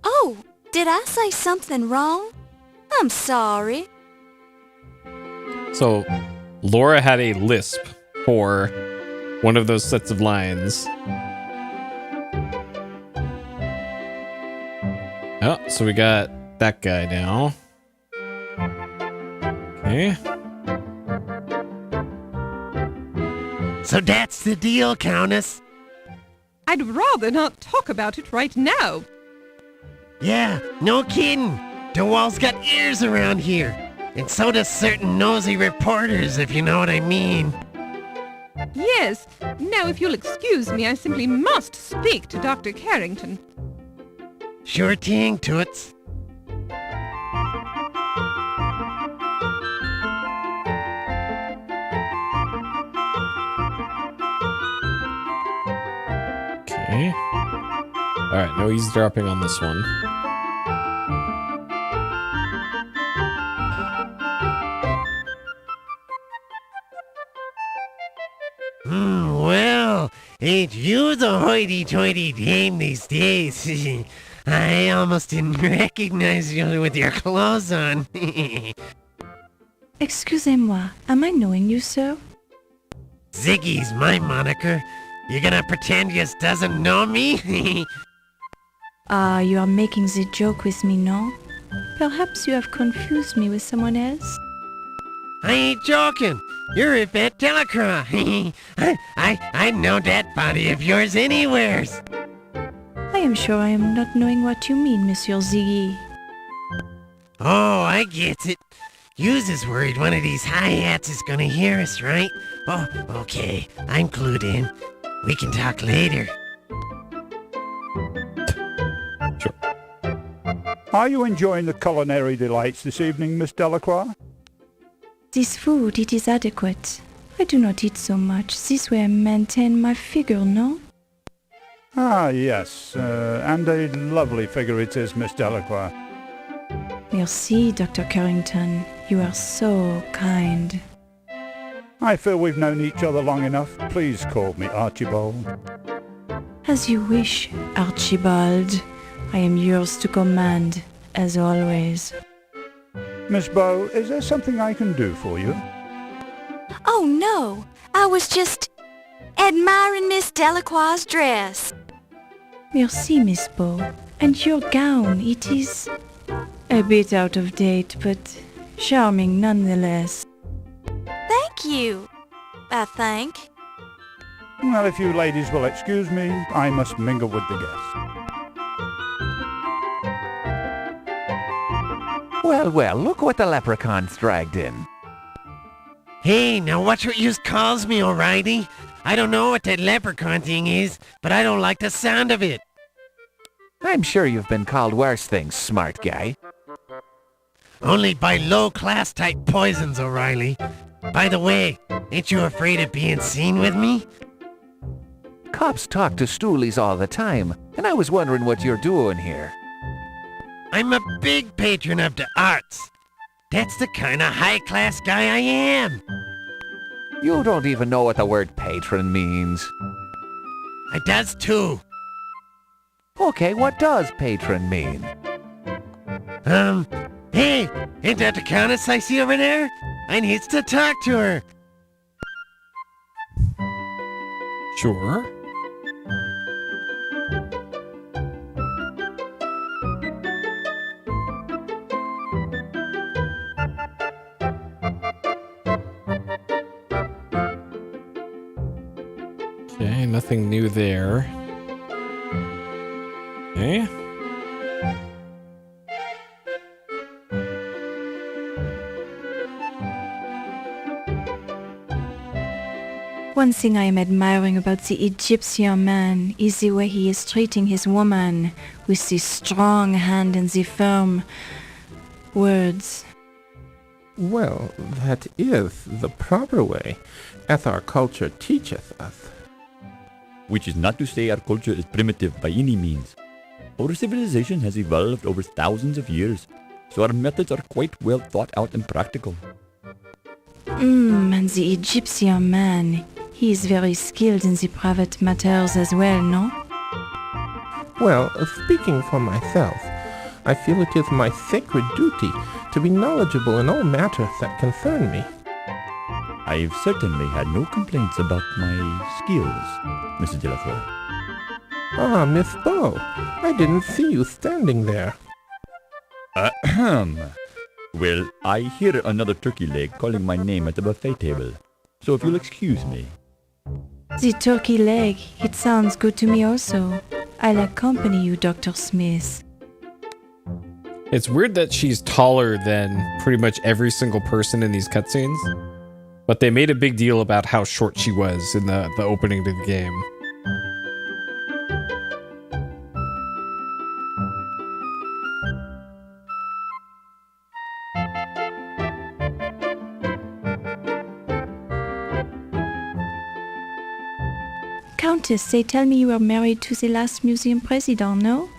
Oh, did I say something wrong? I'm sorry. So, Laura had a lisp for one of those sets of lines. Oh, so we got that guy now. Okay. So that's the deal, Countess. I'd rather not talk about it right now. Yeah, no kidding. DeWall's got ears around here. And so does certain nosy reporters, if you know what I mean. Yes. Now, if you'll excuse me, I simply must speak to Dr. Carrington. Sure thing, Toots. Okay. Alright, no eavesdropping on this one. Well, ain't you the hoity-toity dame these days? I almost didn't recognize you with your clothes on. Excusez-moi, am I knowing you, sir? Ziggy's my moniker. You gonna pretend you doesn't know me? You are making the joke with me, no? Perhaps you have confused me with someone else? I ain't joking. You're Yvette Delacroix. I know that body of yours anywheres. I am sure I am not knowing what you mean, Monsieur Ziggy. Oh, I get it. Yous is worried one of these hi-hats is gonna hear us, right? Oh, okay. I'm clued in. We can talk later. Are you enjoying the culinary delights this evening, Miss Delacroix? This food, it is adequate. I do not eat so much. This way I maintain my figure, no? Ah, yes. And a lovely figure it is, Miss Delacroix. Merci, Dr. Carrington. You are so kind. I feel we've known each other long enough. Please call me Archibald. As you wish, Archibald. I am yours to command, as always. Miss Bow, is there something I can do for you? Oh, no. I was just admiring Miss Delacroix's dress. Merci, Miss Bow. And your gown, it is a bit out of date, but charming nonetheless. Thank you, I think. Well, if you ladies will excuse me, I must mingle with the guests. Well, well, look what the leprechaun's dragged in. Hey, now watch what yous calls me, O'Reilly. I don't know what that leprechaun thing is, but I don't like the sound of it. I'm sure you've been called worse things, smart guy. Only by low-class type poisons, O'Reilly. By the way, ain't you afraid of being seen with me? Cops talk to stoolies all the time, and I was wondering what you're doing here. I'm a big patron of the arts. That's the kind of high-class guy I am. You don't even know what the word patron means. I does too. Okay, what does patron mean? Hey, ain't that the countess I see over there? I needs to talk to her. Sure. Okay, nothing new there. Okay. One thing I am admiring about the Egyptian man is the way he is treating his woman, with the strong hand and the firm words. Well, that is the proper way, as our culture teacheth us. Which is not to say our culture is primitive by any means. Our civilization has evolved over thousands of years, so our methods are quite well thought out and practical. And the Egyptian man, he is very skilled in the private matters as well, no? Well, speaking for myself, I feel it is my sacred duty to be knowledgeable in all matters that concern me. I've certainly had no complaints about my skills, Mrs. Delafleur. Ah, Miss Bow, I didn't see you standing there. Ahem. Well, I hear another turkey leg calling my name at the buffet table, so if you'll excuse me. The turkey leg, it sounds good to me also. I'll accompany you, Dr. Smith. It's weird that she's taller than pretty much every single person in these cutscenes, but they made a big deal about how short she was in the opening to the game. Countess, they tell me you were married to the last museum president, no?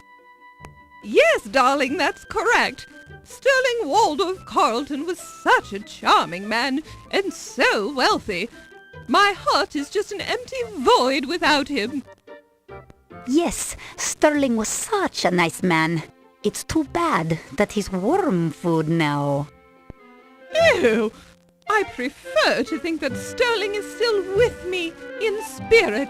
Yes, darling, that's correct. Sterling Waldorf Carlton was such a charming man, and so wealthy. My heart is just an empty void without him. Yes, Sterling was such a nice man. It's too bad that he's worm food now. Ew! I prefer to think that Sterling is still with me in spirit.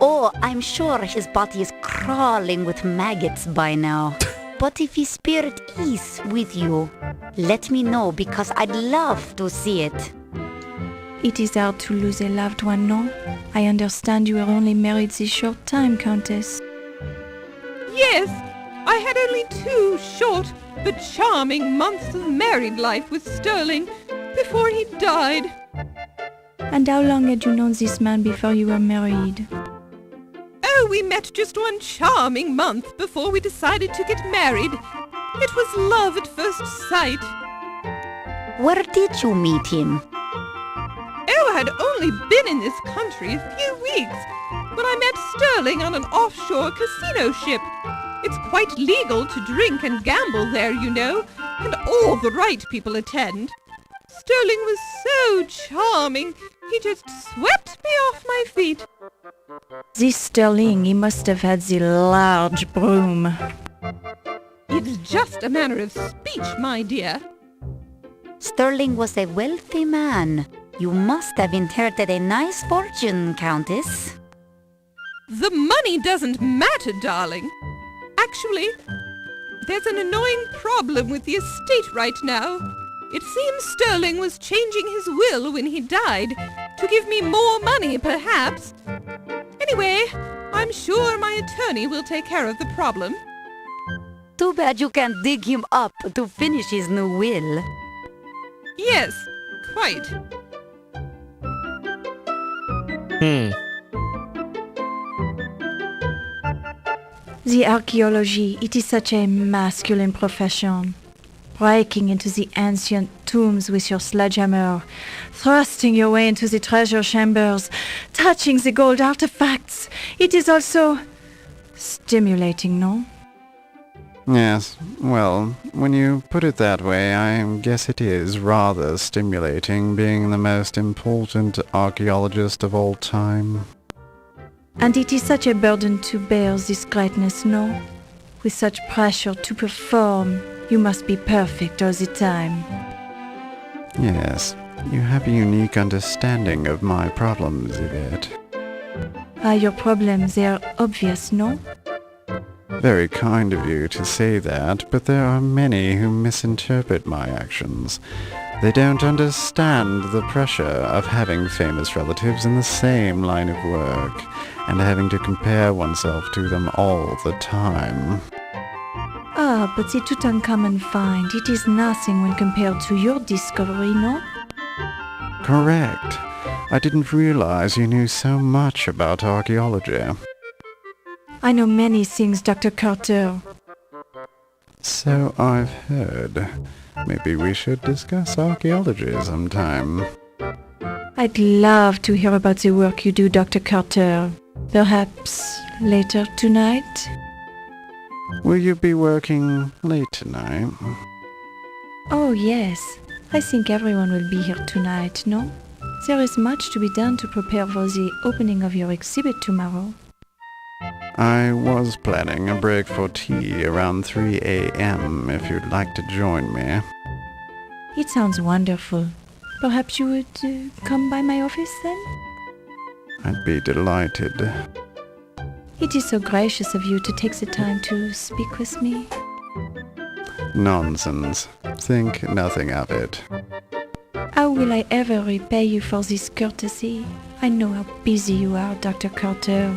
Oh, I'm sure his body is crawling with maggots by now. But if his spirit is with you, let me know because I'd love to see it. It is hard to lose a loved one, no? I understand you were only married this short time, Countess. Yes, I had only 2 short but charming months of married life with Sterling before he died. And how long had you known this man before you were married? Oh, we met just 1 charming month before we decided to get married. It was love at first sight. Where did you meet him? Oh, I had only been in this country a few weeks when I met Sterling on an offshore casino ship. It's quite legal to drink and gamble there, you know, and all the right people attend. Sterling was so charming, he just swept me off my feet. This Sterling, he must have had the large broom. It's just a manner of speech, my dear. Sterling was a wealthy man. You must have inherited a nice fortune, Countess. The money doesn't matter, darling. Actually, there's an annoying problem with the estate right now. It seems Sterling was changing his will when he died to give me more money, perhaps. Anyway, I'm sure my attorney will take care of the problem. Too bad you can't dig him up to finish his new will. Yes, quite. The archaeology, it is such a masculine profession. Breaking into the ancient tombs with your sledgehammer, thrusting your way into the treasure chambers, touching the gold artifacts. It is also stimulating, no? Yes, well, when you put it that way, I guess it is rather stimulating being the most important archaeologist of all time. And it is such a burden to bear this greatness, no? With such pressure to perform, you must be perfect all the time. Yes, you have a unique understanding of my problems, Yvette. Your problems, they are obvious, no? Very kind of you to say that, but there are many who misinterpret my actions. They don't understand the pressure of having famous relatives in the same line of work, and having to compare oneself to them all the time. But the Tutankhamun find, it is nothing when compared to your discovery, no? Correct. I didn't realize you knew so much about archaeology. I know many things, Dr. Carter. So I've heard. Maybe we should discuss archaeology sometime. I'd love to hear about the work you do, Dr. Carter. Perhaps later tonight? Will you be working late tonight? Oh, yes. I think everyone will be here tonight, no? There is much to be done to prepare for the opening of your exhibit tomorrow. I was planning a break for tea around 3 a.m. if you'd like to join me. It sounds wonderful. Perhaps you would come by my office then? I'd be delighted. It is so gracious of you to take the time to speak with me. Nonsense. Think nothing of it. How will I ever repay you for this courtesy? I know how busy you are, Dr. Carter.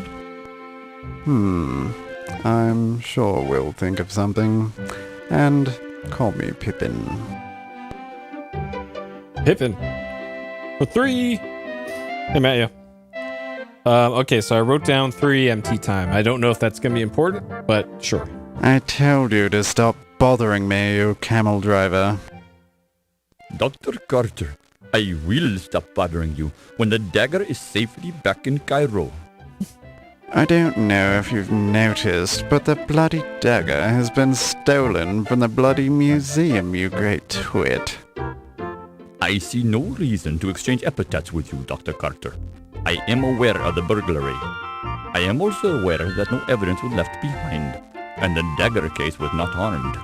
I'm sure we'll think of something. And call me Pippin. Pippin. For 3. Hey, Matthew. Okay, so I wrote down 3 MT time. I don't know if that's going to be important, but sure. I told you to stop bothering me, you camel driver. Dr. Carter, I will stop bothering you when the dagger is safely back in Cairo. I don't know if you've noticed, but the bloody dagger has been stolen from the bloody museum, you great twit. I see no reason to exchange epithets with you, Dr. Carter. I am aware of the burglary. I am also aware that no evidence was left behind, and the dagger case was not harmed.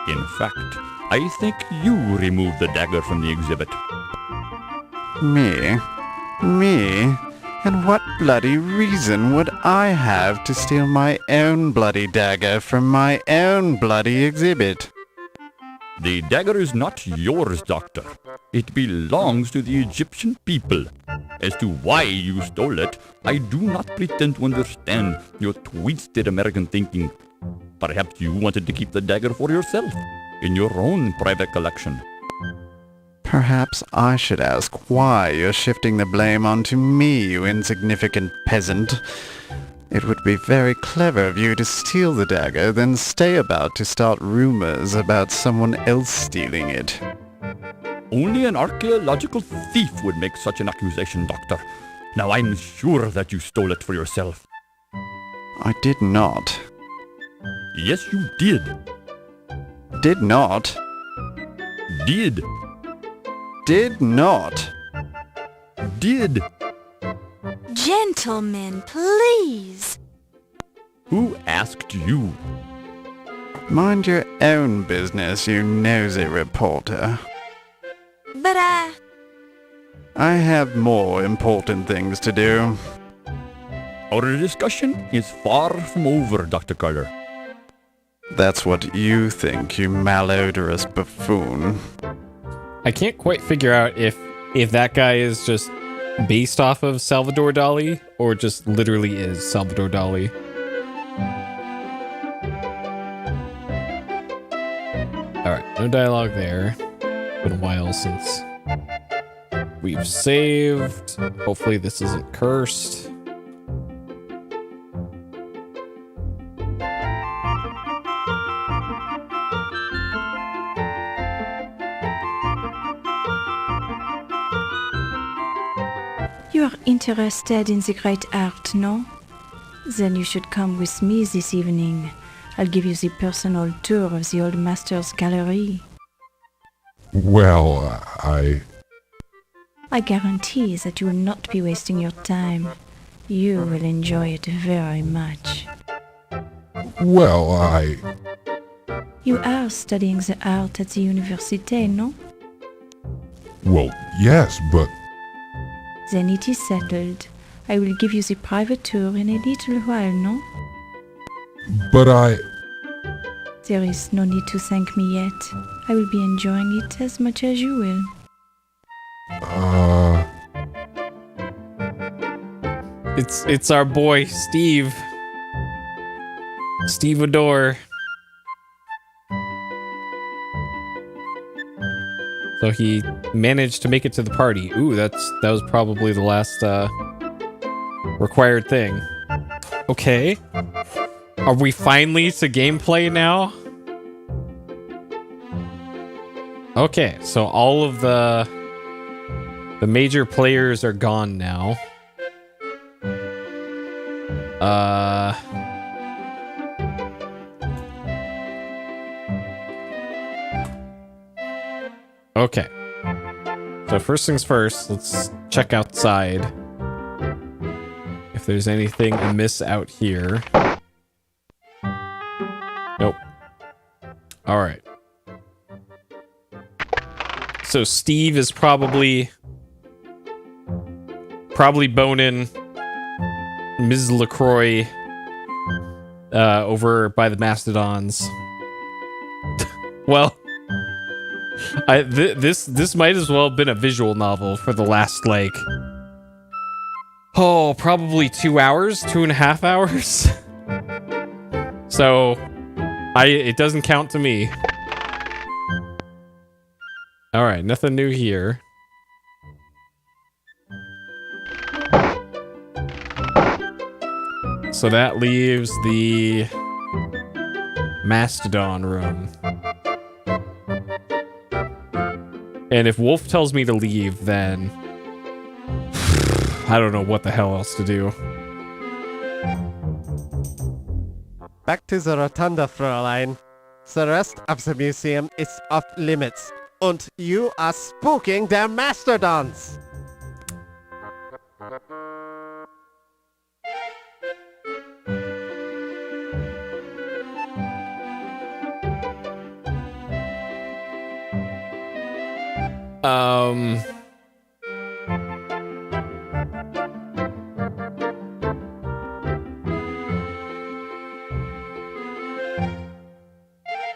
In fact, I think you removed the dagger from the exhibit. Me? Me? And what bloody reason would I have to steal my own bloody dagger from my own bloody exhibit? The dagger is not yours, Doctor. It belongs to the Egyptian people. As to why you stole it, I do not pretend to understand your twisted American thinking. Perhaps you wanted to keep the dagger for yourself, in your own private collection. Perhaps I should ask why you're shifting the blame onto me, you insignificant peasant. It would be very clever of you to steal the dagger, then stay about to start rumors about someone else stealing it. Only an archaeological thief would make such an accusation, Doctor. Now I'm sure that you stole it for yourself. I did not. Yes, you did. Did not? Did. Did not. Did. Gentlemen, please. Who asked you? Mind your own business, you nosy reporter. But I have more important things to do. Our discussion is far from over, Dr. Carter. That's what you think, you malodorous buffoon. I can't quite figure out if that guy is just based off of Salvador Dali or just literally is Salvador Dali. Alright, no dialogue there. Been a while since we've saved. Hopefully this isn't cursed. You are interested in the great art, no? Then you should come with me this evening. I'll give you the personal tour of the old master's gallery. Well, I guarantee that you will not be wasting your time. You will enjoy it very much. Well, You are studying the art at the université, no? Well, yes, but... Then it is settled. I will give you the private tour in a little while, no? But There is no need to thank me yet. I will be enjoying it as much as you will. It's our boy, Steve. Steve Adore. So he managed to make it to the party. Ooh, that was probably the last required thing. Okay. Are we finally to gameplay now? Okay, so all of the major players are gone now. Okay. So first things first, let's check outside. If there's anything amiss out here. Nope. Alright. So Steve is probably boning Ms. LaCroix over by the Mastodons. Well, this might as well have been a visual novel for the last, like, probably 2 hours, 2.5 hours. So, it doesn't count to me. All right, nothing new here. So that leaves the Mastodon room. And if Wolf tells me to leave, then I don't know what the hell else to do. Back to the Rotunda, Fräulein. The rest of the museum is off limits. Und you are spooking their Mastodons!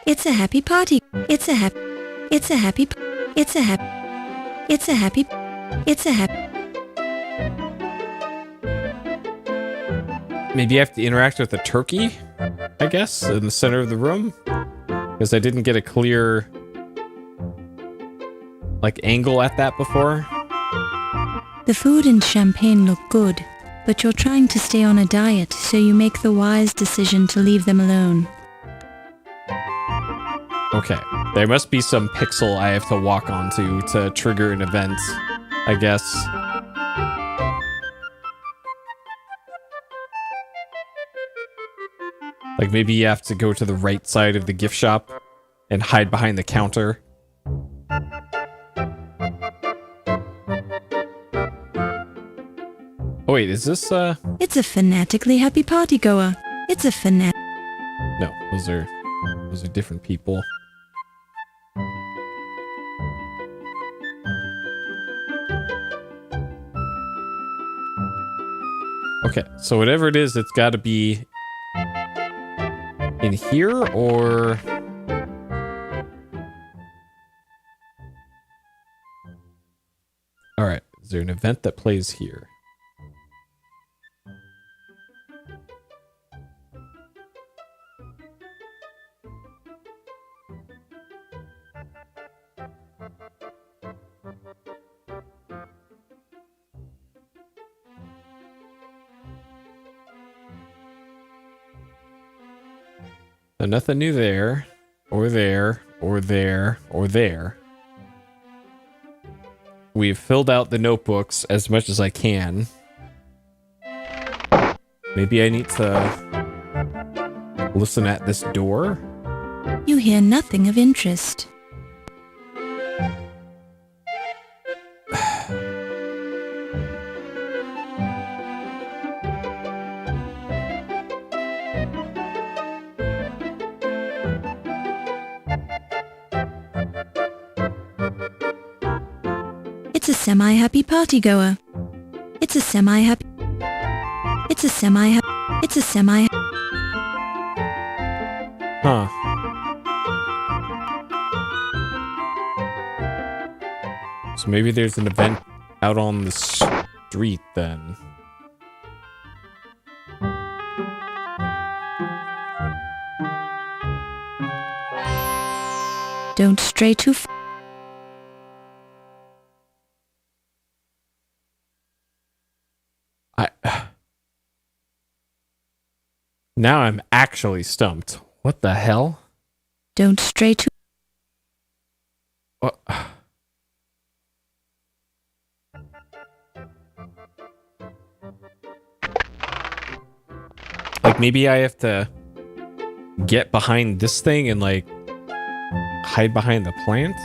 It's a happy party. It's a happy. Maybe I have to interact with a turkey, I guess, in the center of the room? Because I didn't get a clear, like, angle at that before. The food and champagne look good, but you're trying to stay on a diet, so you make the wise decision to leave them alone. Okay, there must be some pixel I have to walk onto to trigger an event, I guess. Like maybe you have to go to the right side of the gift shop and hide behind the counter. Oh wait, is this It's a fanatically happy partygoer. It's a fanat. No, those are different people. Okay, so whatever it is, it's got to be in here or... Alright, is there an event that plays here? So nothing new there, or there, or there, or there. we've filled out the notebooks as much as I can. Maybe I need to listen at this door. You hear nothing of interest. It's a semi-happy partygoer. It's a semi-happy... It's a semi-happy... It's a semi... Huh. So maybe there's an event out on the street then. Don't stray too far. Now I'm actually stumped. What the hell? Don't stray too... What? Like maybe I have to get behind this thing and like hide behind the plant?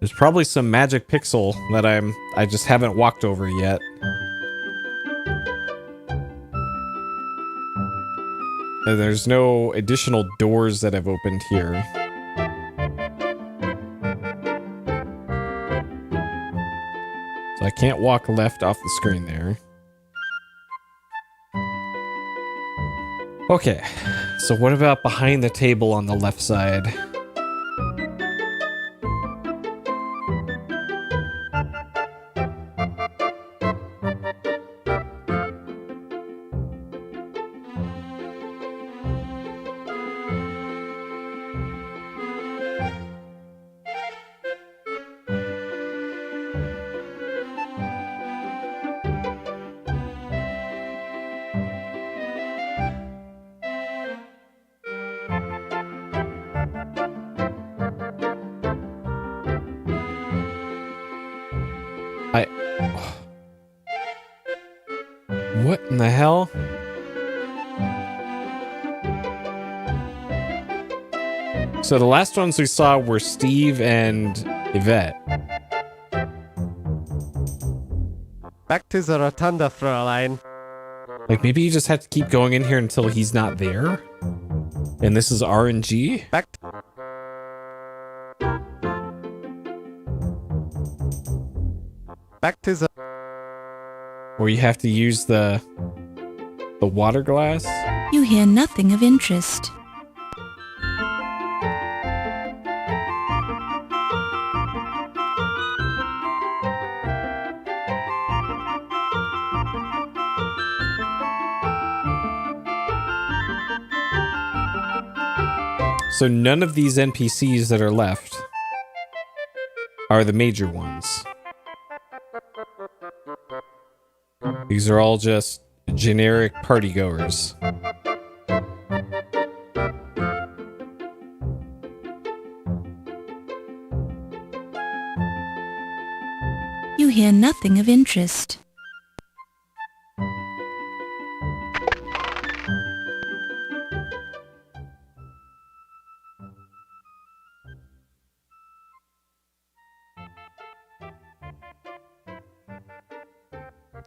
There's probably some magic pixel that I just haven't walked over yet. There's no additional doors that have opened here. So I can't walk left off the screen there. Okay, so what about behind the table on the left side? What in the hell? So the last ones we saw were Steve and Yvette. Back to the rotunda, Fräulein. Like maybe you just have to keep going in here until he's not there? And this is RNG? Back to the... Or you have to use the water glass? You hear nothing of interest. So none of these NPCs that are left are the major ones. These are all just generic partygoers. You hear nothing of interest.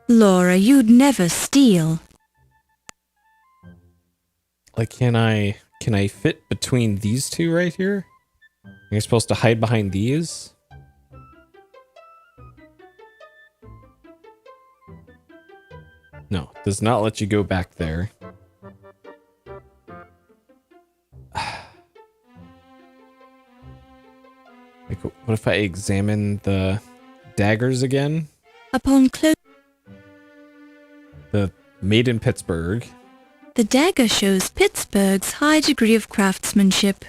Laura, you'd never steal. Like, can I fit between these two right here? You're supposed to hide behind these? No, does not let you go back there. Like, what if I examine the daggers again? Upon close... The made in Pittsburgh. The dagger shows Pittsburgh's high degree of craftsmanship.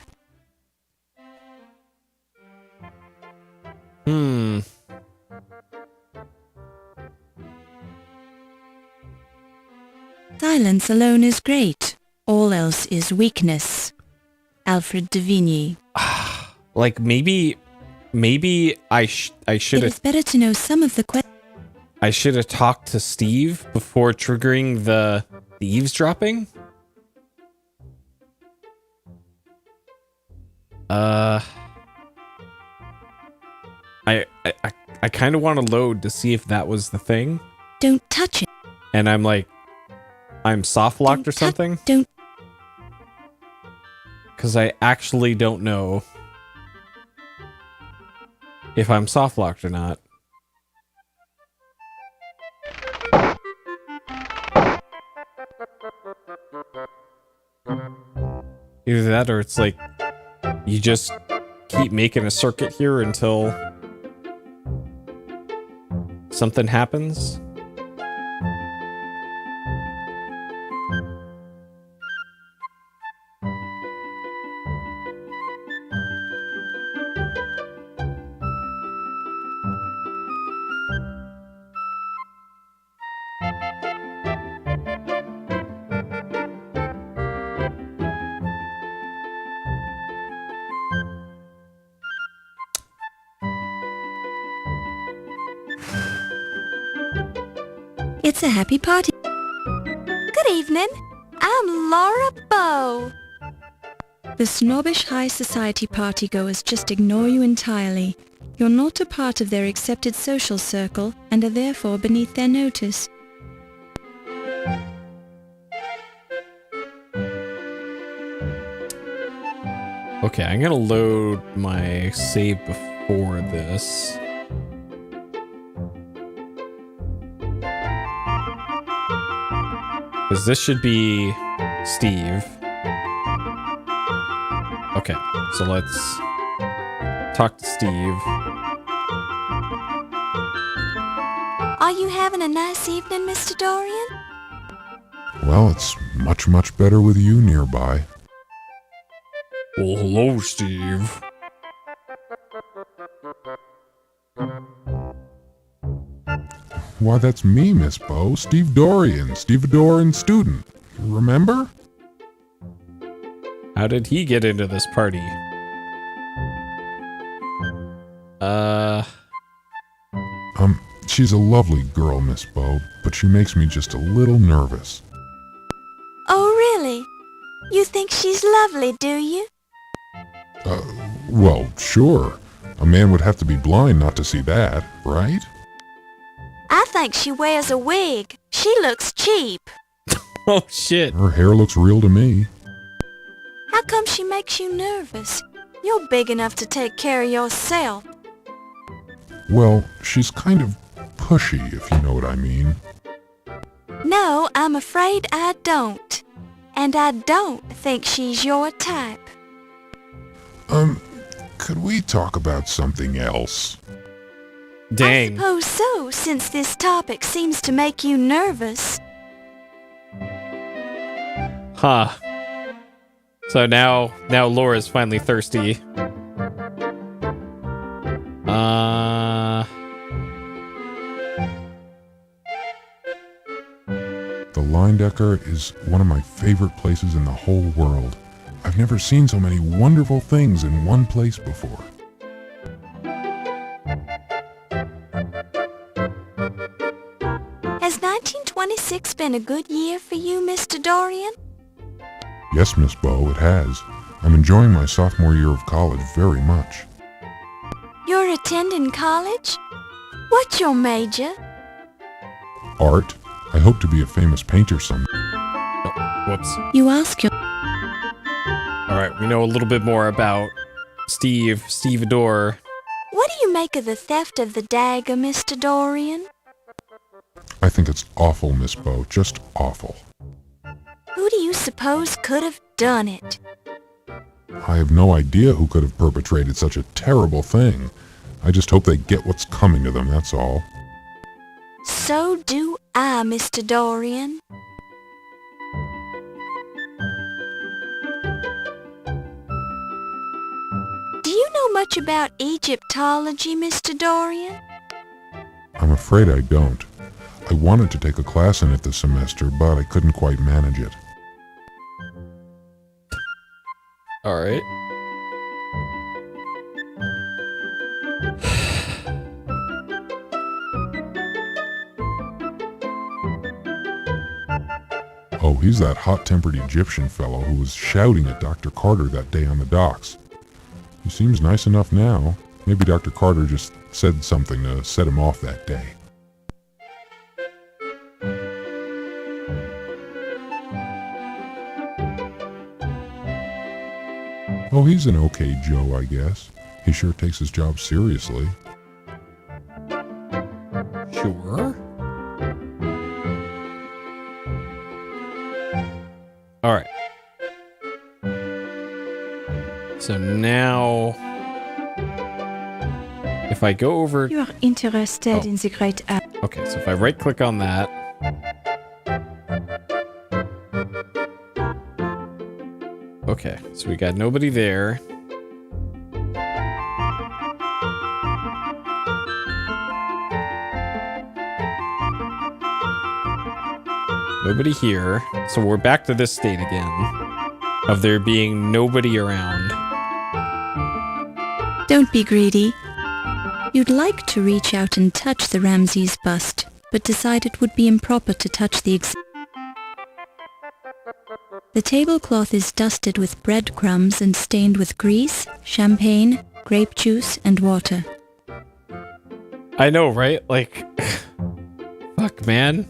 Silence alone is great. All else is weakness. Alfred de Vigny. Like, maybe maybe I should It is have better to know some of the questions. I should have talked to Steve before triggering the eavesdropping. I kind of want to load to see if that was the thing. Don't touch it. And I'm like, I'm soft locked or something. Don't. Because I actually don't know if I'm soft locked or not. Either that or it's like you just keep making a circuit here until something happens. It's a happy party. Good evening. I'm Laura Bow. The snobbish high society partygoers just ignore you entirely. You're not a part of their accepted social circle and are therefore beneath their notice. Okay, I'm gonna load my save before this. Because this should be Steve. Okay, so let's talk to Steve. Are you having a nice evening, Mr. Dorian? Well, it's much, much better with you nearby. Well, hello, Steve. Why, that's me, Miss Bow. Steve Dorian, stevedore student. Remember? How did he get into this party? She's a lovely girl, Miss Bow, but she makes me just a little nervous. Oh, really? You think she's lovely, do you? Well, sure. A man would have to be blind not to see that, right? I think she wears a wig. She looks cheap. Oh, shit. Her hair looks real to me. How come she makes you nervous? You're big enough to take care of yourself. Well, she's kind of pushy, if you know what I mean. No, I'm afraid I don't. And I don't think she's your type. Could we talk about something else? Dang. I suppose so, since this topic seems to make you nervous. Huh. So now Laura's finally thirsty. The Linedecker is one of my favorite places in the whole world. I've never seen so many wonderful things in one place before. Has 1926 been a good year for you, Mr. Dorian? Yes, Miss Bow, it has. I'm enjoying my sophomore year of college very much. You're attending college? What's your major? Art. I hope to be a famous painter someday. Oh, whoops. You ask your... Alright, we know a little bit more about Stevedore. What do you make of the theft of the dagger, Mr. Dorian? I think it's awful, Miss Bow. Just awful. Who do you suppose could have done it? I have no idea who could have perpetrated such a terrible thing. I just hope they get what's coming to them, that's all. So do I, Mr. Dorian. Do you know much about Egyptology, Mr. Dorian? I'm afraid I don't. I wanted to take a class in it this semester, but I couldn't quite manage it. Alright. he's that hot-tempered Egyptian fellow who was shouting at Dr. Carter that day on the docks. He seems nice enough now. Maybe Dr. Carter just said something to set him off that day. Oh, he's an okay Joe, I guess. He sure takes his job seriously. Sure. All right. So now, if I go over... You are interested in the great app. Okay, so if I right-click on that... Okay, so we got nobody there. Nobody here. So we're back to this state again. Of there being nobody around. Don't be greedy. You'd like to reach out and touch the Ramses bust, but decide it would be improper to touch the The tablecloth is dusted with breadcrumbs and stained with grease, champagne, grape juice, and water. I know, right? Like, fuck, man.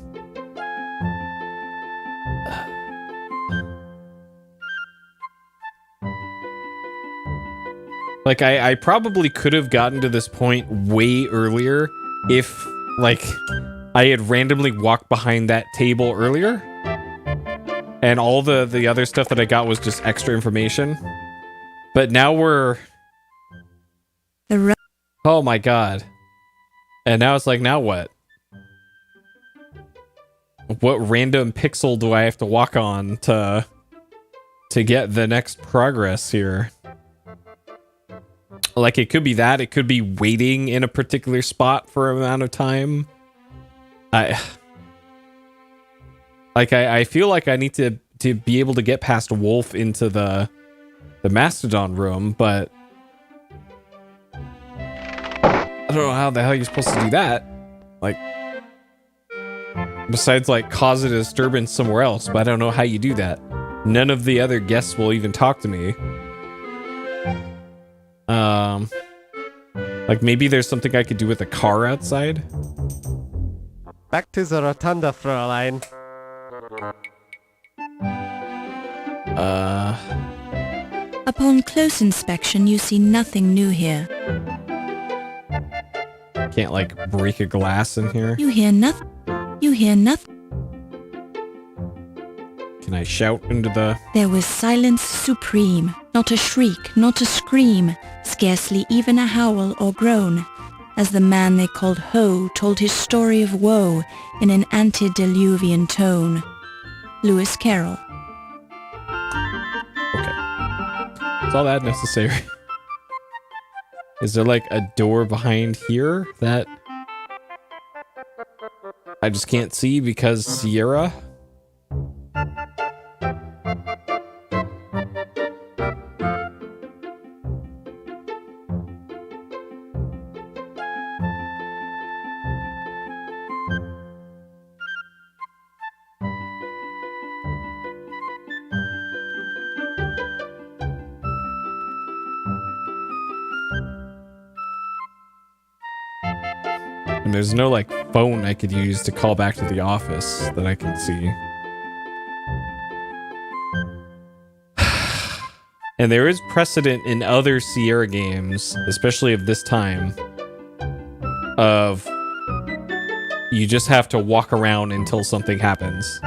Like, I probably could have gotten to this point way earlier if, like, I had randomly walked behind that table earlier. And all the other stuff that I got was just extra information. But now we're... Oh my god. And now it's like, now what? What random pixel do I have to walk on to get the next progress here? Like, it could be that. It could be waiting in a particular spot for an amount of time. I feel like I need to be able to get past Wolf into the Mastodon room, but I don't know how the hell you're supposed to do that. Like, besides, like, cause a disturbance somewhere else, but I don't know how you do that. None of the other guests will even talk to me. Like, maybe there's something I could do with the car outside? Back to the rotunda, Fräulein. Upon close inspection, you see nothing new here. Can't, like, break a glass in here? You hear nothing. You hear nothing. Can I shout into the... There was silence supreme. Not a shriek, not a scream, scarcely even a howl or groan, as the man they called Ho told his story of woe in an antediluvian tone. Lewis Carroll. Is all that necessary? Is there, like, a door behind here that I just can't see because Sierra? And there's no, like, phone I could use to call back to the office that I can see. And there is precedent in other Sierra games, especially of this time, of you just have to walk around until something happens.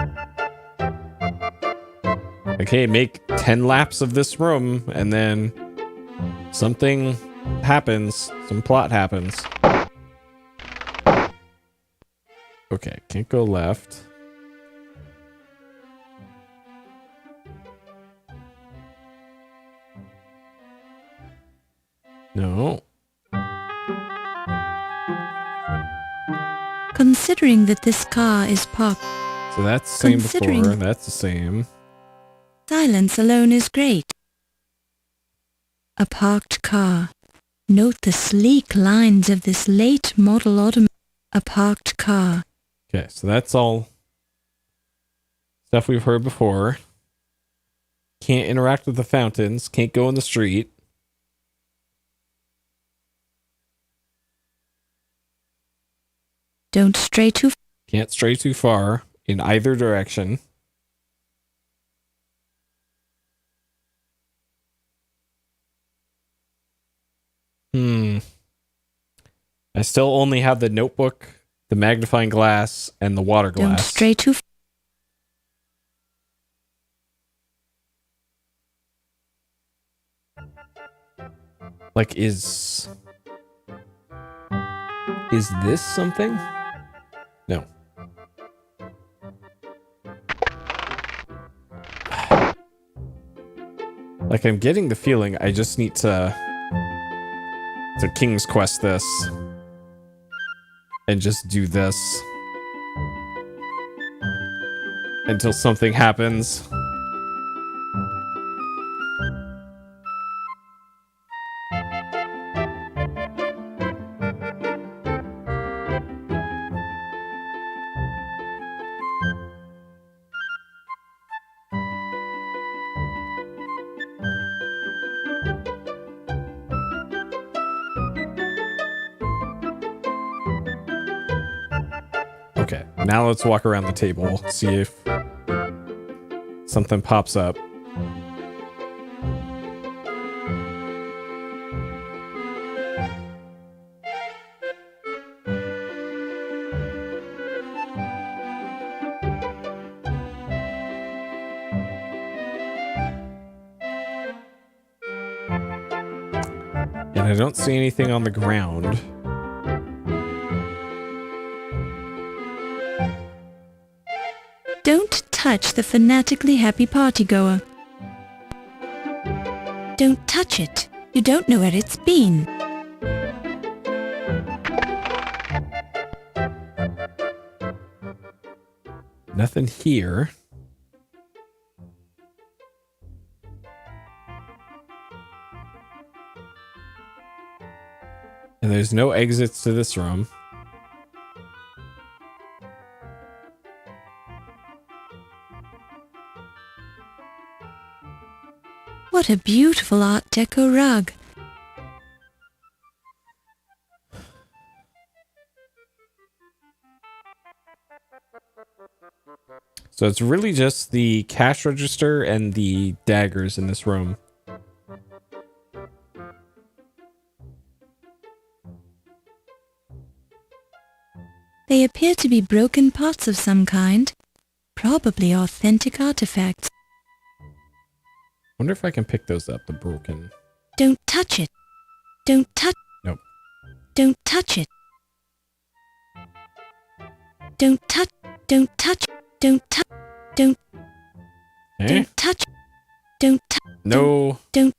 Okay, make 10 laps of this room, and then something happens, some plot happens. Okay, can't go left. No. Considering that this car is parked... So that's the same before, that's the same. Silence alone is great. A parked car. Note the sleek lines of this late model automobile. A parked car. Okay, so that's all Stuff we've heard before. Can't interact with the fountains. Can't go in the street. Don't stray too far. Can't stray too far in either direction. I still only have the notebook, the magnifying glass, and the water glass. Don't stray too far. Like, is this something? No. Like, I'm getting the feeling I just need to King's Quest this. And just do this. Until something happens. Okay, now let's walk around the table, see if something pops up. And I don't see anything on the ground. Don't touch the fanatically happy partygoer. Don't touch it. You don't know where it's been. Nothing here. And there's no exits to this room. What a beautiful Art Deco rug. So it's really just the cash register and the daggers in this room. They appear to be broken pots of some kind. Probably authentic artifacts. Wonder if I can pick those up, the broken. Don't touch it. Don't touch. Nope. Don't touch it. Don't touch. Don't touch. Don't touch. Don't. Eh? Don't touch. Don't touch. No. Don't.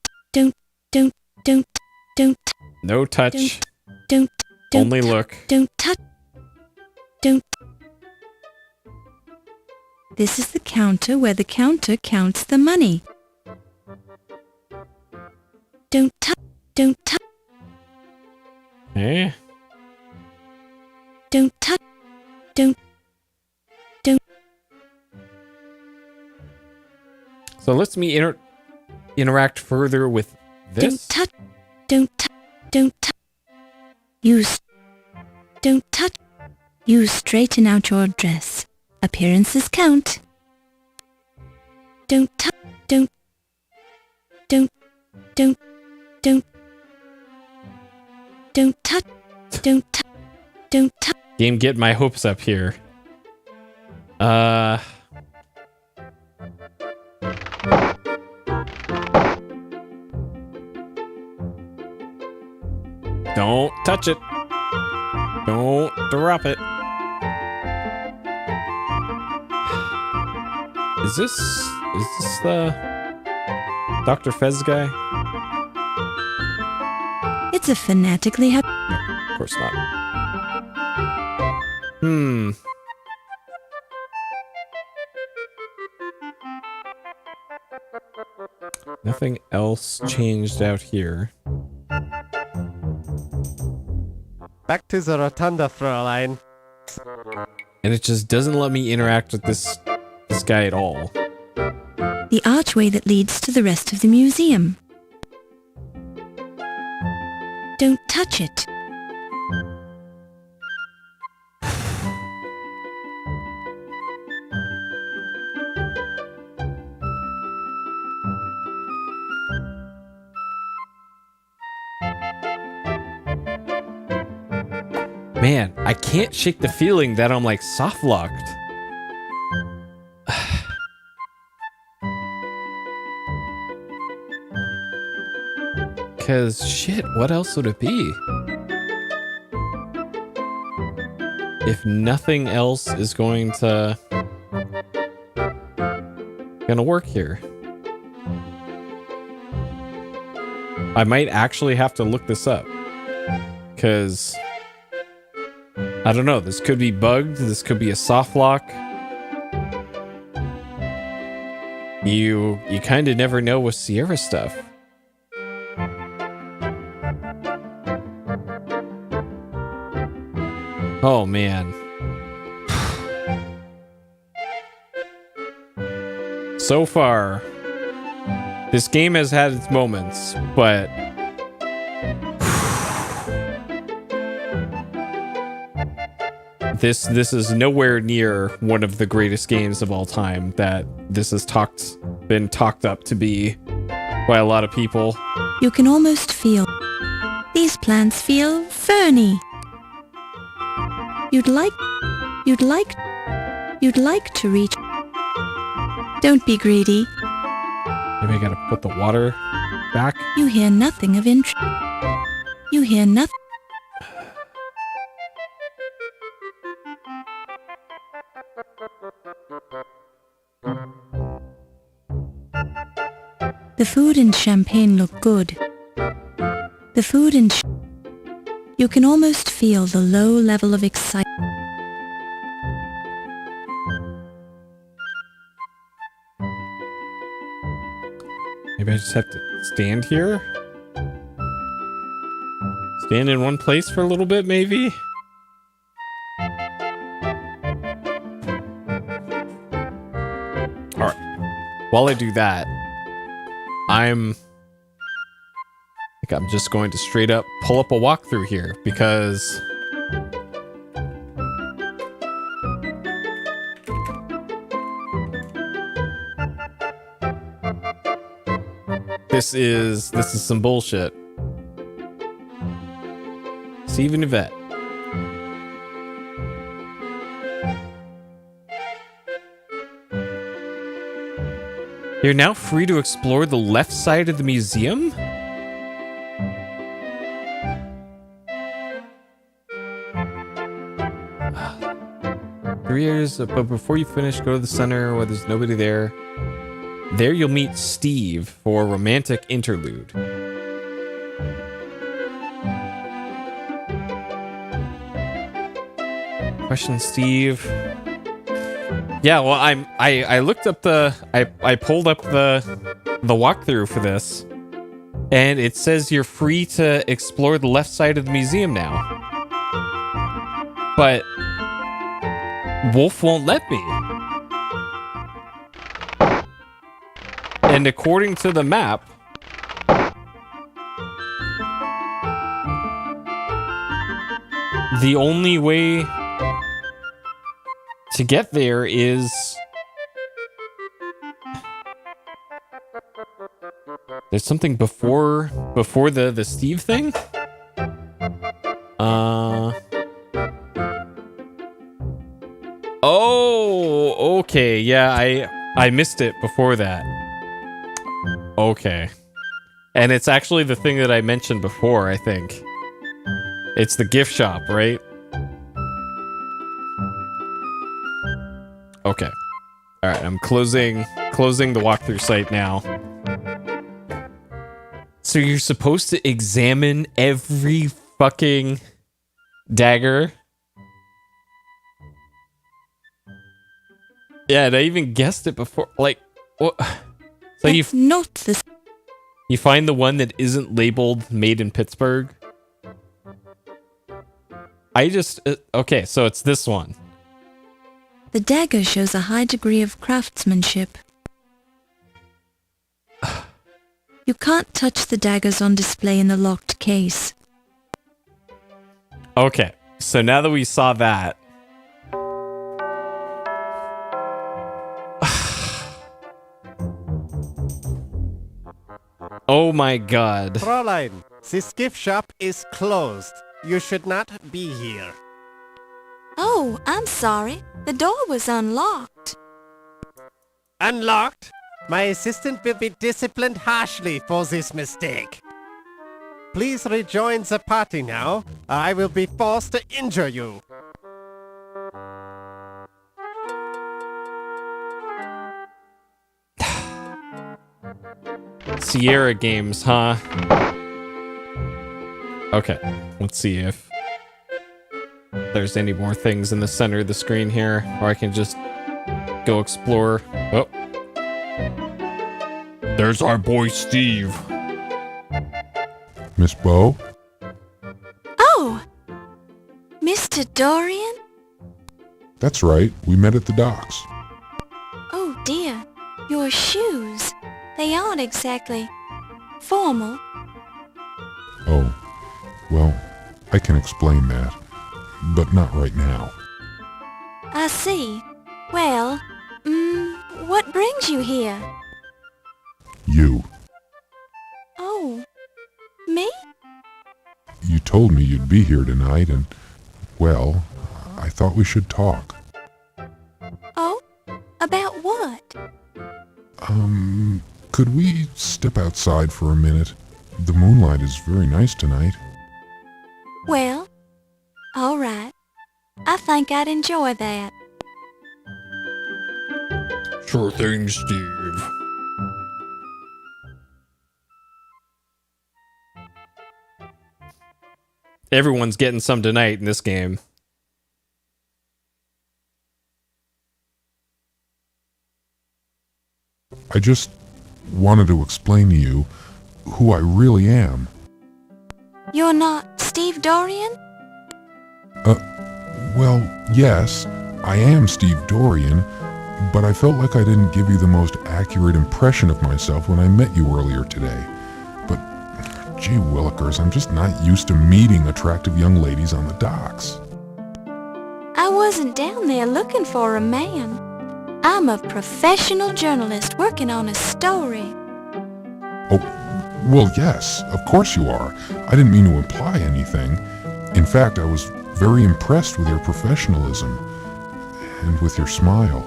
No touch. Don't. Only look. Don't touch. Don't. This is the counter where the counter counts the money. Don't touch. Don't touch. Eh? Don't touch. Don't. So let's me interact further with this. Don't touch. Don't touch. Don't touch. Use. Don't touch. You straighten out your dress. Appearances count. Don't touch. Don't. Don't. Don't. Don't. Don't touch. Don't touch. Don't touch. Game, get my hopes up here. Don't touch it. Don't drop it. Is this the Dr. Fez guy? It's a fanatically happy. No, of course not. Nothing else changed out here. Back to the rotunda, Fräulein. And it just doesn't let me interact with this this guy at all. The archway that leads to the rest of the museum. Don't touch it. Man, I can't shake the feeling that I'm like soft locked. Cause shit, what else would it be? If nothing else is going to work here. I might actually have to look this up. Cause I don't know, this could be bugged, this could be a soft lock. You kind of never know with Sierra stuff. Oh man. So far, this game has had its moments, but this is nowhere near one of the greatest games of all time that this has been talked up to be by a lot of people. You can almost feel. These plants feel ferny. You'd like to reach. Don't be greedy. Maybe I gotta put the water back. You hear nothing of interest. You hear nothing. The food and champagne look good. The food and you can almost feel the low level of excitement. Maybe I just have to stand here? Stand in one place for a little bit, maybe? Alright. While I do that, I'm just going to straight up pull up a walkthrough here because this is some bullshit. Steve and Yvette. You're now free to explore the left side of the museum? But before you finish, go to the center where there's nobody there. There you'll meet Steve for a romantic interlude. Question, Steve. Yeah, well, I looked up I pulled up the walkthrough for this, and it says you're free to explore the left side of the museum now. But Wolf won't let me. And according to the map, the only way to get there is there's something before the Steve thing? Oh, okay. Yeah, I missed it before that. Okay. And it's actually the thing that I mentioned before, I think. It's the gift shop, right? Okay. All right, I'm closing the walkthrough site now. So you're supposed to examine every fucking dagger? Yeah, and I even guessed it before. Like, what? So you not this. You find the one that isn't labeled "Made in Pittsburgh." I just okay, so it's this one. The dagger shows a high degree of craftsmanship. You can't touch the daggers on display in the locked case. Okay, so now that we saw that, oh my god. Fräulein, this gift shop is closed. You should not be here. Oh, I'm sorry. The door was unlocked. Unlocked? My assistant will be disciplined harshly for this mistake. Please rejoin the party now. I will be forced to injure you. Sierra games, huh? Okay, let's see if there's any more things in the center of the screen here, or I can just go explore. Oh. There's our boy Steve. Miss Bo? Oh! Mr. Dorian? That's right. We met at the docks. Oh dear, your shoes. They aren't exactly formal. Oh, well, I can explain that, but not right now. I see. Well, what brings you here? You. Oh, me? You told me you'd be here tonight, and, well, I thought we should talk. Oh? About what? Could we step outside for a minute? The moonlight is very nice tonight. Well, all right. I think I'd enjoy that. Sure thing, Steve. Everyone's getting some tonight in this game. I just wanted to explain to you who I really am. You're not Steve Dorian? Well, yes, I am Steve Dorian, but I felt like I didn't give you the most accurate impression of myself when I met you earlier today. But, gee willikers, I'm just not used to meeting attractive young ladies on the docks. I wasn't down there looking for a man. I'm a professional journalist working on a story. Oh, well, yes, of course you are. I didn't mean to imply anything. In fact, I was very impressed with your professionalism and with your smile.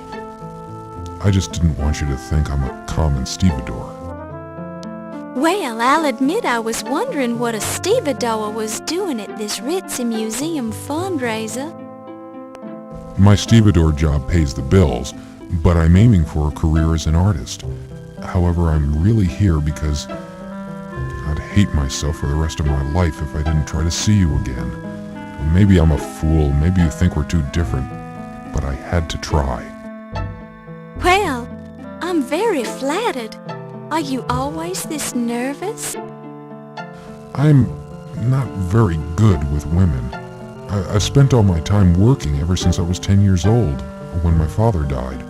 I just didn't want you to think I'm a common stevedore. Well, I'll admit I was wondering what a stevedore was doing at this ritzy museum fundraiser. My stevedore job pays the bills, but I'm aiming for a career as an artist. However, I'm really here because I'd hate myself for the rest of my life if I didn't try to see you again. Maybe I'm a fool, maybe you think we're too different, but I had to try. Well, I'm very flattered. Are you always this nervous? I'm not very good with women. I've spent all my time working ever since I was 10 years old, when my father died.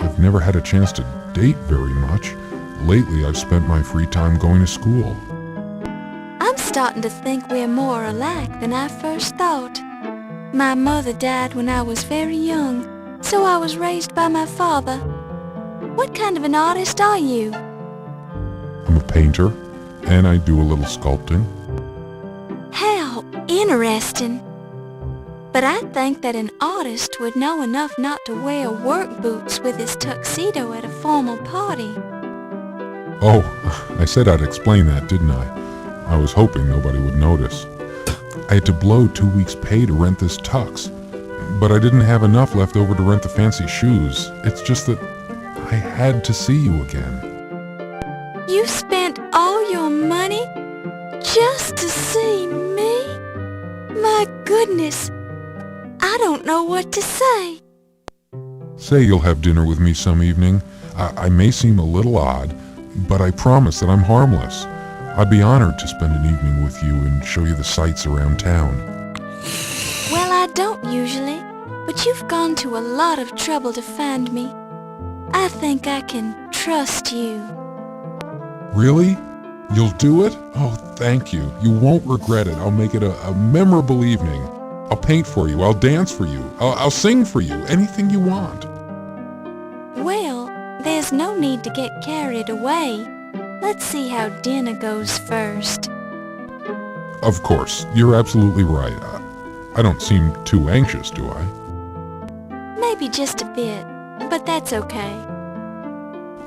I've never had a chance to date very much. Lately, I've spent my free time going to school. I'm starting to think we're more alike than I first thought. My mother died when I was very young, so I was raised by my father. What kind of an artist are you? I'm a painter, and I do a little sculpting. How interesting. But I think that an artist would know enough not to wear work boots with his tuxedo at a formal party. Oh, I said I'd explain that, didn't I? I was hoping nobody would notice. I had to blow 2 weeks' pay to rent this tux, but I didn't have enough left over to rent the fancy shoes. It's just that I had to see you again. You spent all your money just to see me? My goodness, I don't know what to say. Say you'll have dinner with me some evening. I may seem a little odd, but I promise that I'm harmless. I'd be honored to spend an evening with you and show you the sights around town. Well, I don't usually. but you've gone to a lot of trouble to find me. I think I can trust you. Really? You'll do it? Oh, thank you. You won't regret it. I'll make it a memorable evening. I'll paint for you. I'll dance for you. I'll sing for you. Anything you want. Well, there's no need to get carried away. Let's see how dinner goes first. Of course. You're absolutely right. I don't seem too anxious, do I? Maybe just a bit, but that's okay.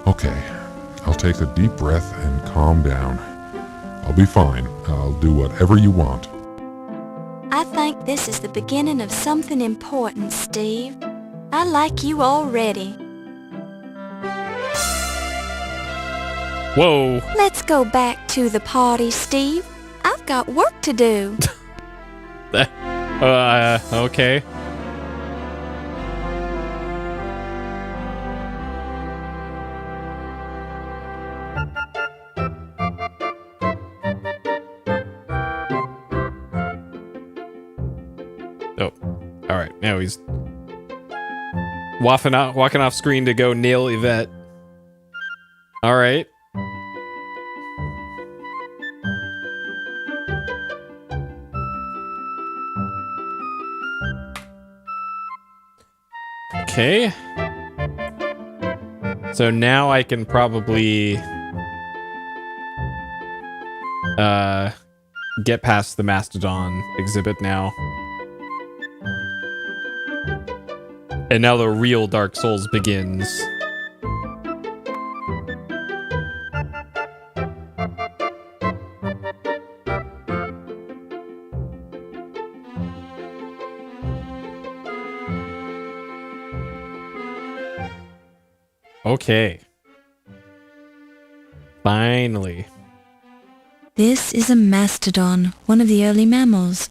Okay. I'll take a deep breath and calm down. I'll be fine. I'll do whatever you want. I think this is the beginning of something important, Steve. I like you already. Whoa. Let's go back to the party, Steve. I've got work to do. Okay. Oh, all right. Now he's walking off screen to go nail Yvette. All right. Okay. So now I can probably get past the Mastodon exhibit now. And now the real Dark Souls begins. Okay. Finally. This is a mastodon, one of the early mammals.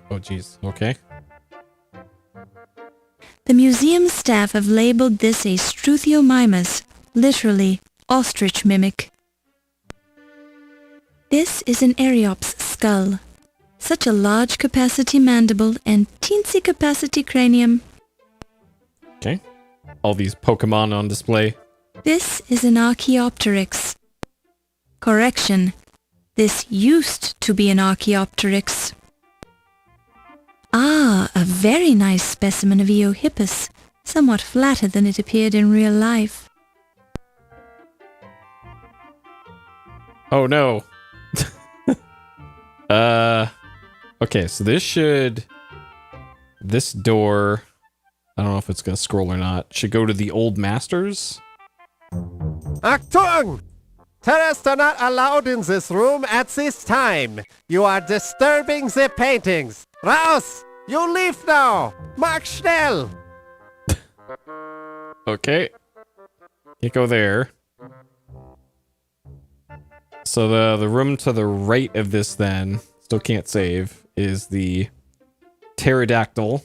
Oh, geez. Okay. The museum staff have labeled this a Struthiomimus, literally ostrich mimic. This is an Eriops skull. Such a large capacity mandible and teensy capacity cranium. Okay. All these Pokemon on display. This is an Archaeopteryx. Correction. This used to be an Archaeopteryx. Ah, a very nice specimen of Eohippus, somewhat flatter than it appeared in real life. Oh no. Okay, so this door, I don't know if it's gonna scroll or not, should go to the old masters. Achtung! Terrorists are not allowed in this room at this time. You are disturbing the paintings. Raus! You leave now! Mach schnell! Okay. Can't go there. So the room to the right of this then, still can't save, is the pterodactyl.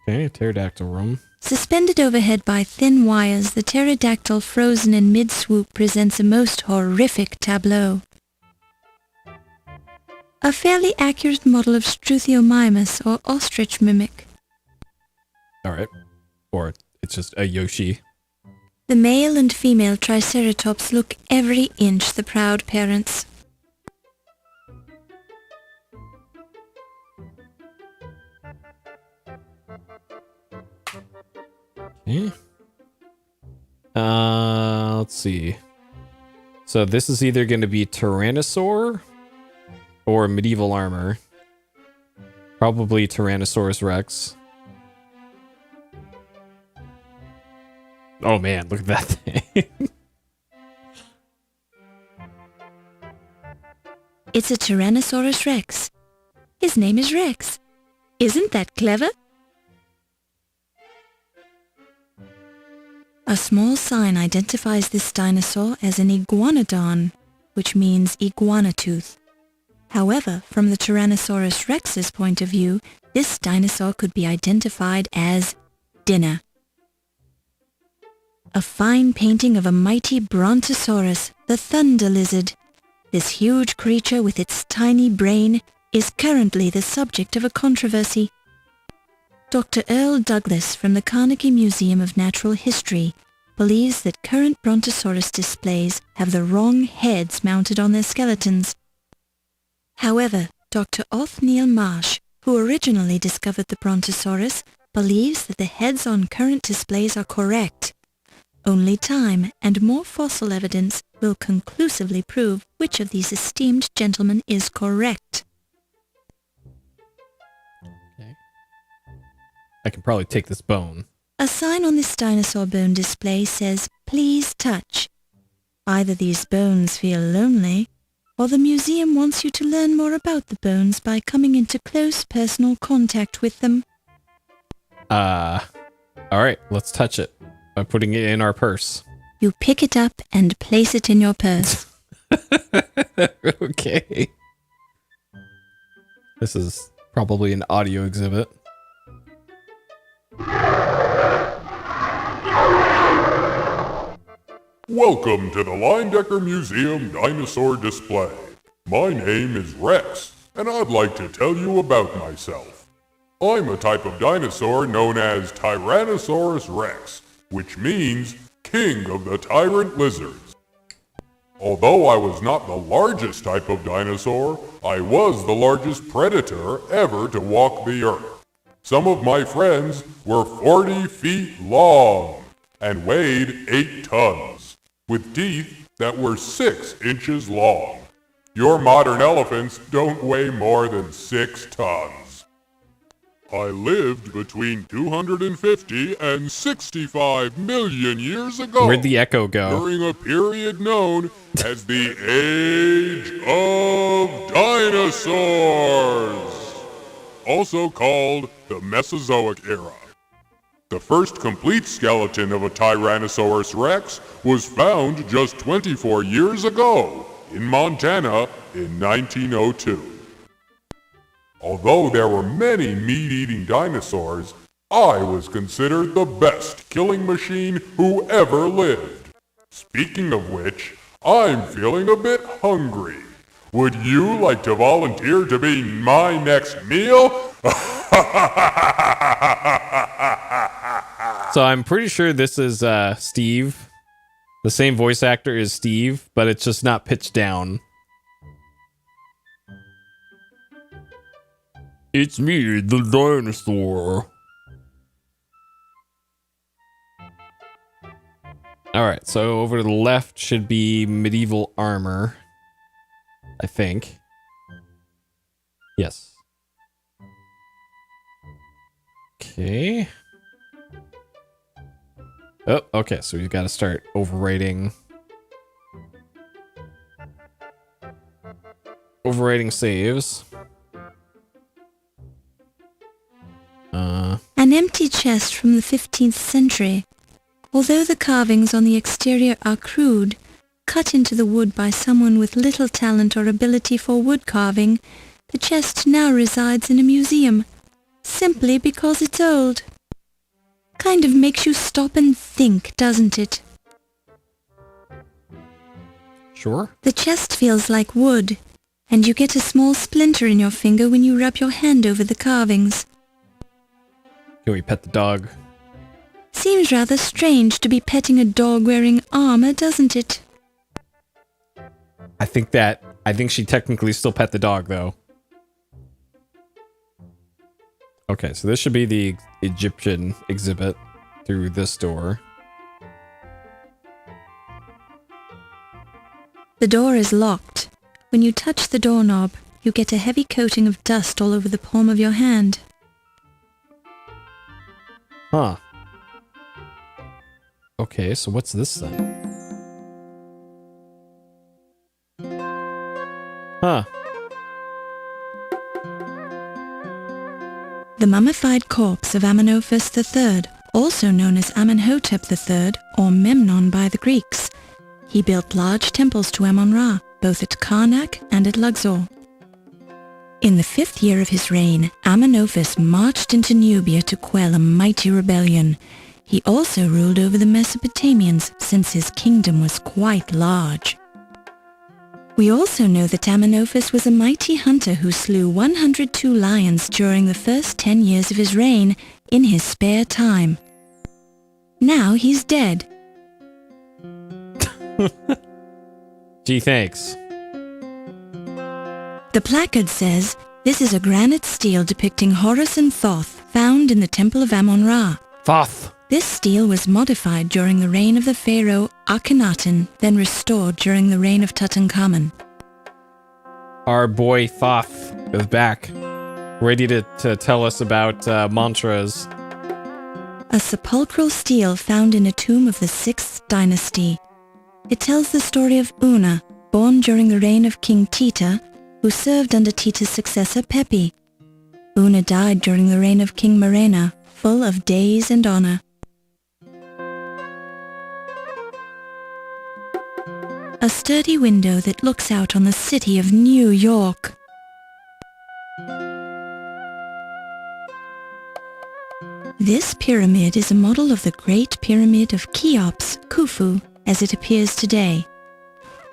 Okay, pterodactyl room. Suspended overhead by thin wires, the pterodactyl frozen in mid-swoop presents a most horrific tableau. A fairly accurate model of Struthiomimus or ostrich mimic. Alright. Or it's just a Yoshi. The male and female Triceratops look every inch the proud parents. Okay. Let's see. So this is either going to be Tyrannosaur or medieval armor. Probably Tyrannosaurus Rex. Oh man, look at that thing. It's a Tyrannosaurus Rex. His name is Rex. Isn't that clever? A small sign identifies this dinosaur as an iguanodon, which means iguana tooth. However, from the Tyrannosaurus Rex's point of view, this dinosaur could be identified as dinner. a fine painting of a mighty brontosaurus, the thunder lizard. This huge creature with its tiny brain is currently the subject of a controversy. Dr. Earl Douglas from the Carnegie Museum of Natural History believes that current brontosaurus displays have the wrong heads mounted on their skeletons. However, Dr. Othniel Marsh, who originally discovered the brontosaurus, believes that the heads on current displays are correct. Only time and more fossil evidence will conclusively prove which of these esteemed gentlemen is correct. I can probably take this bone. A sign on this dinosaur bone display says, "Please touch." Either these bones feel lonely, or the museum wants you to learn more about the bones by coming into close personal contact with them. Alright, let's touch it by putting it in our purse. You pick it up and place it in your purse. Okay. This is probably an audio exhibit. Welcome to the Leyendecker Museum Dinosaur Display. My name is Rex, and I'd like to tell you about myself. I'm a type of dinosaur known as Tyrannosaurus Rex, which means King of the Tyrant Lizards. Although I was not the largest type of dinosaur, I was the largest predator ever to walk the earth. Some of my friends were 40 feet long and weighed 8 tons, with teeth that were 6 inches long. Your modern elephants don't weigh more than 6 tons. I lived between 250 and 65 million years ago. Where'd the echo go? During a period known as the Age of Dinosaurs, also called the Mesozoic era. The first complete skeleton of a Tyrannosaurus Rex was found just 24 years ago in Montana in 1902. Although there were many meat-eating dinosaurs, I was considered the best killing machine who ever lived. Speaking of which, I'm feeling a bit hungry. Would you like to volunteer to be my next meal? So I'm pretty sure this is Steve. The same voice actor is Steve, but it's just not pitched down. It's me, the dinosaur. Alright, so over to the left should be medieval armor. I think. Yes. Okay. Oh, okay, so we've got to start overwriting. Overwriting saves. An empty chest from the 15th century. Although the carvings on the exterior are crude, cut into the wood by someone with little talent or ability for wood carving, the chest now resides in a museum, simply because it's old. Kind of makes you stop and think, doesn't it? Sure. The chest feels like wood, and you get a small splinter in your finger when you rub your hand over the carvings. Can we pet the dog? Seems rather strange to be petting a dog wearing armor, doesn't it? I think she technically still pet the dog, though. Okay, so this should be the Egyptian exhibit through this door. The door is locked. When you touch the doorknob, you get a heavy coating of dust all over the palm of your hand. Huh. Okay, so what's this then? Huh. The mummified corpse of Amenophis III, also known as Amenhotep III, or Memnon by the Greeks. He built large temples to Amon-Ra, both at Karnak and at Luxor. In the 5th year of his reign, Amenophis marched into Nubia to quell a mighty rebellion. He also ruled over the Mesopotamians, since his kingdom was quite large. We also know that Amenophis was a mighty hunter who slew 102 lions during the first 10 years of his reign in his spare time. Now he's dead. Gee, thanks. The placard says, "This is a granite stele depicting Horus and Thoth, found in the Temple of Amon-Ra." Thoth. This stele was modified during the reign of the pharaoh Akhenaten, then restored during the reign of Tutankhamun. Our boy Thoth is back, ready to tell us about mantras. A sepulchral stele found in a tomb of the 6th dynasty. It tells the story of Una, born during the reign of King Tita, who served under Tita's successor Pepi. Una died during the reign of King Marena, full of days and honor. A sturdy window that looks out on the city of New York. This pyramid is a model of the Great Pyramid of Cheops, Khufu, as it appears today.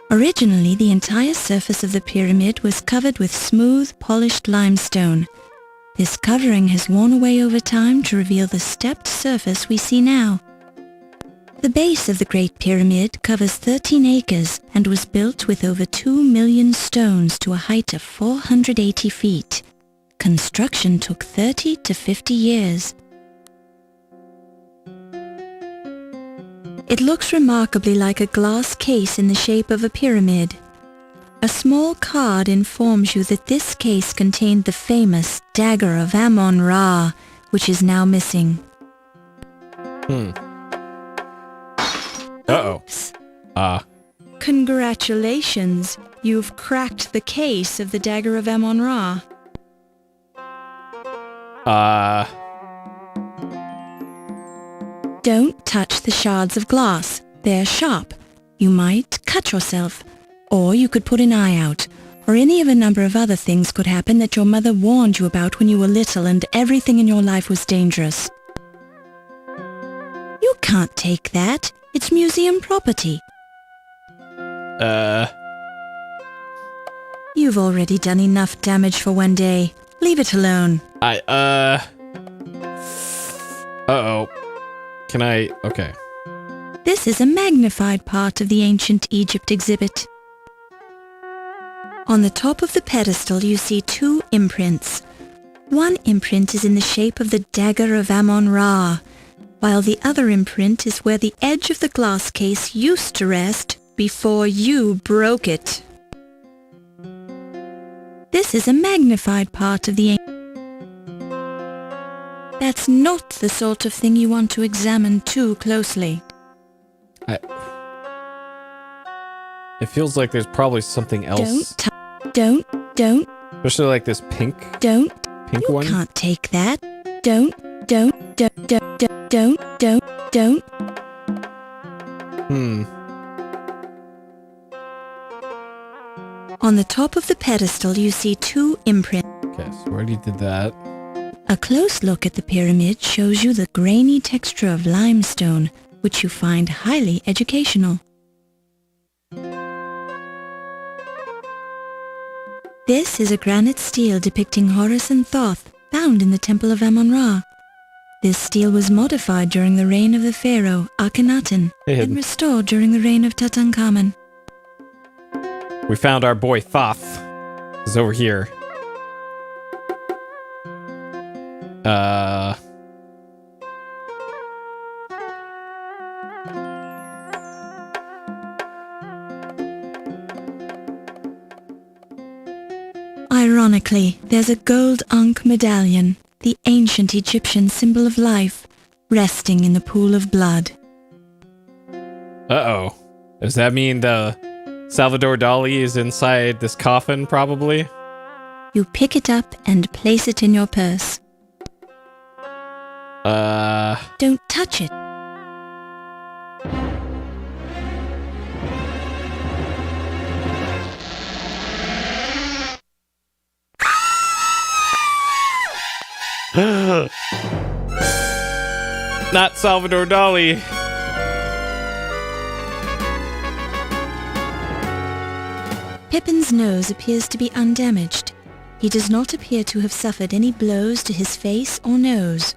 Originally, the entire surface of the pyramid was covered with smooth, polished limestone. This covering has worn away over time to reveal the stepped surface we see now. The base of the Great Pyramid covers 13 acres and was built with over 2 million stones to a height of 480 feet. Construction took 30 to 50 years. It looks remarkably like a glass case in the shape of a pyramid. A small card informs you that this case contained the famous Dagger of Amon-Ra, which is now missing. Uh-oh. Congratulations, you've cracked the case of the Dagger of Amon-Ra. Don't touch the shards of glass. They're sharp. You might cut yourself. Or you could put an eye out. Or any of a number of other things could happen that your mother warned you about when you were little and everything in your life was dangerous. You can't take that. It's museum property. You've already done enough damage for one day. Leave it alone. Uh-oh. Can I... Okay. This is a magnified part of the ancient Egypt exhibit. On the top of the pedestal you see 2 imprints. One imprint is in the shape of the Dagger of Amon-Ra, while the other imprint is where the edge of the glass case used to rest before you broke it. This is a magnified part of the That's not the sort of thing you want to examine too closely. It feels like there's probably something else. Don't. Especially like this pink one. You can't take that. Don't. On the top of the pedestal you see 2 imprints. Okay, so we already did that. A close look at the pyramid shows you the grainy texture of limestone, which you find highly educational. This is a granite stele depicting Horus and Thoth, found in the Temple of Amon-Ra. This stele was modified during the reign of the pharaoh Akhenaten and restored during the reign of Tutankhamun. We found our boy Thoth. He's over here. Ironically, there's a gold Ankh medallion, the ancient Egyptian symbol of life, resting in the pool of blood. Uh-oh. Does that mean the Salvador Dali is inside this coffin, probably? You pick it up and place it in your purse. Don't touch it. Not Salvador Dali. Pippin's nose appears to be undamaged. He does not appear to have suffered any blows to his face or nose.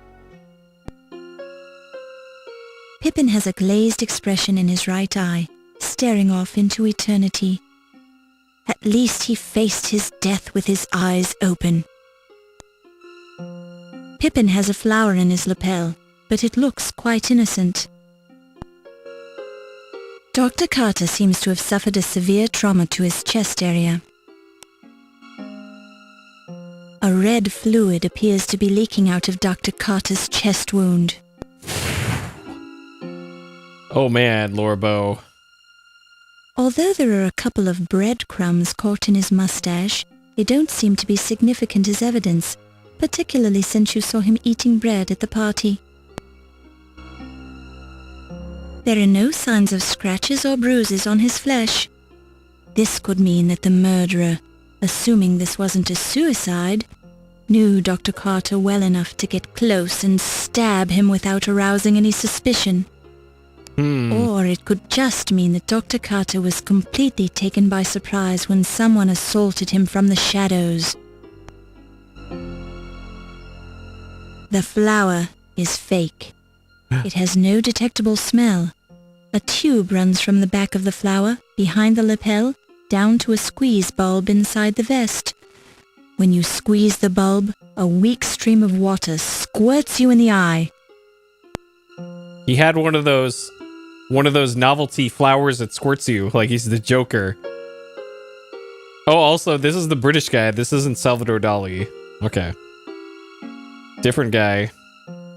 Pippin has a glazed expression in his right eye, staring off into eternity. At least he faced his death with his eyes open. Pippin has a flower in his lapel, but it looks quite innocent. Dr. Carter seems to have suffered a severe trauma to his chest area. A red fluid appears to be leaking out of Dr. Carter's chest wound. Oh man, Lorbo. Although there are a couple of breadcrumbs caught in his mustache, they don't seem to be significant as evidence, particularly since you saw him eating bread at the party. There are no signs of scratches or bruises on his flesh. This could mean that the murderer, assuming this wasn't a suicide, knew Dr. Carter well enough to get close and stab him without arousing any suspicion. Or it could just mean that Dr. Carter was completely taken by surprise when someone assaulted him from the shadows. The flower is fake. It has no detectable smell. A tube runs from the back of the flower, behind the lapel, down to a squeeze bulb inside the vest. When you squeeze the bulb, a weak stream of water squirts you in the eye. He had one of those novelty flowers that squirts you, like he's the Joker. Oh, also, this is the British guy. This isn't Salvador Dali. Okay. Different guy.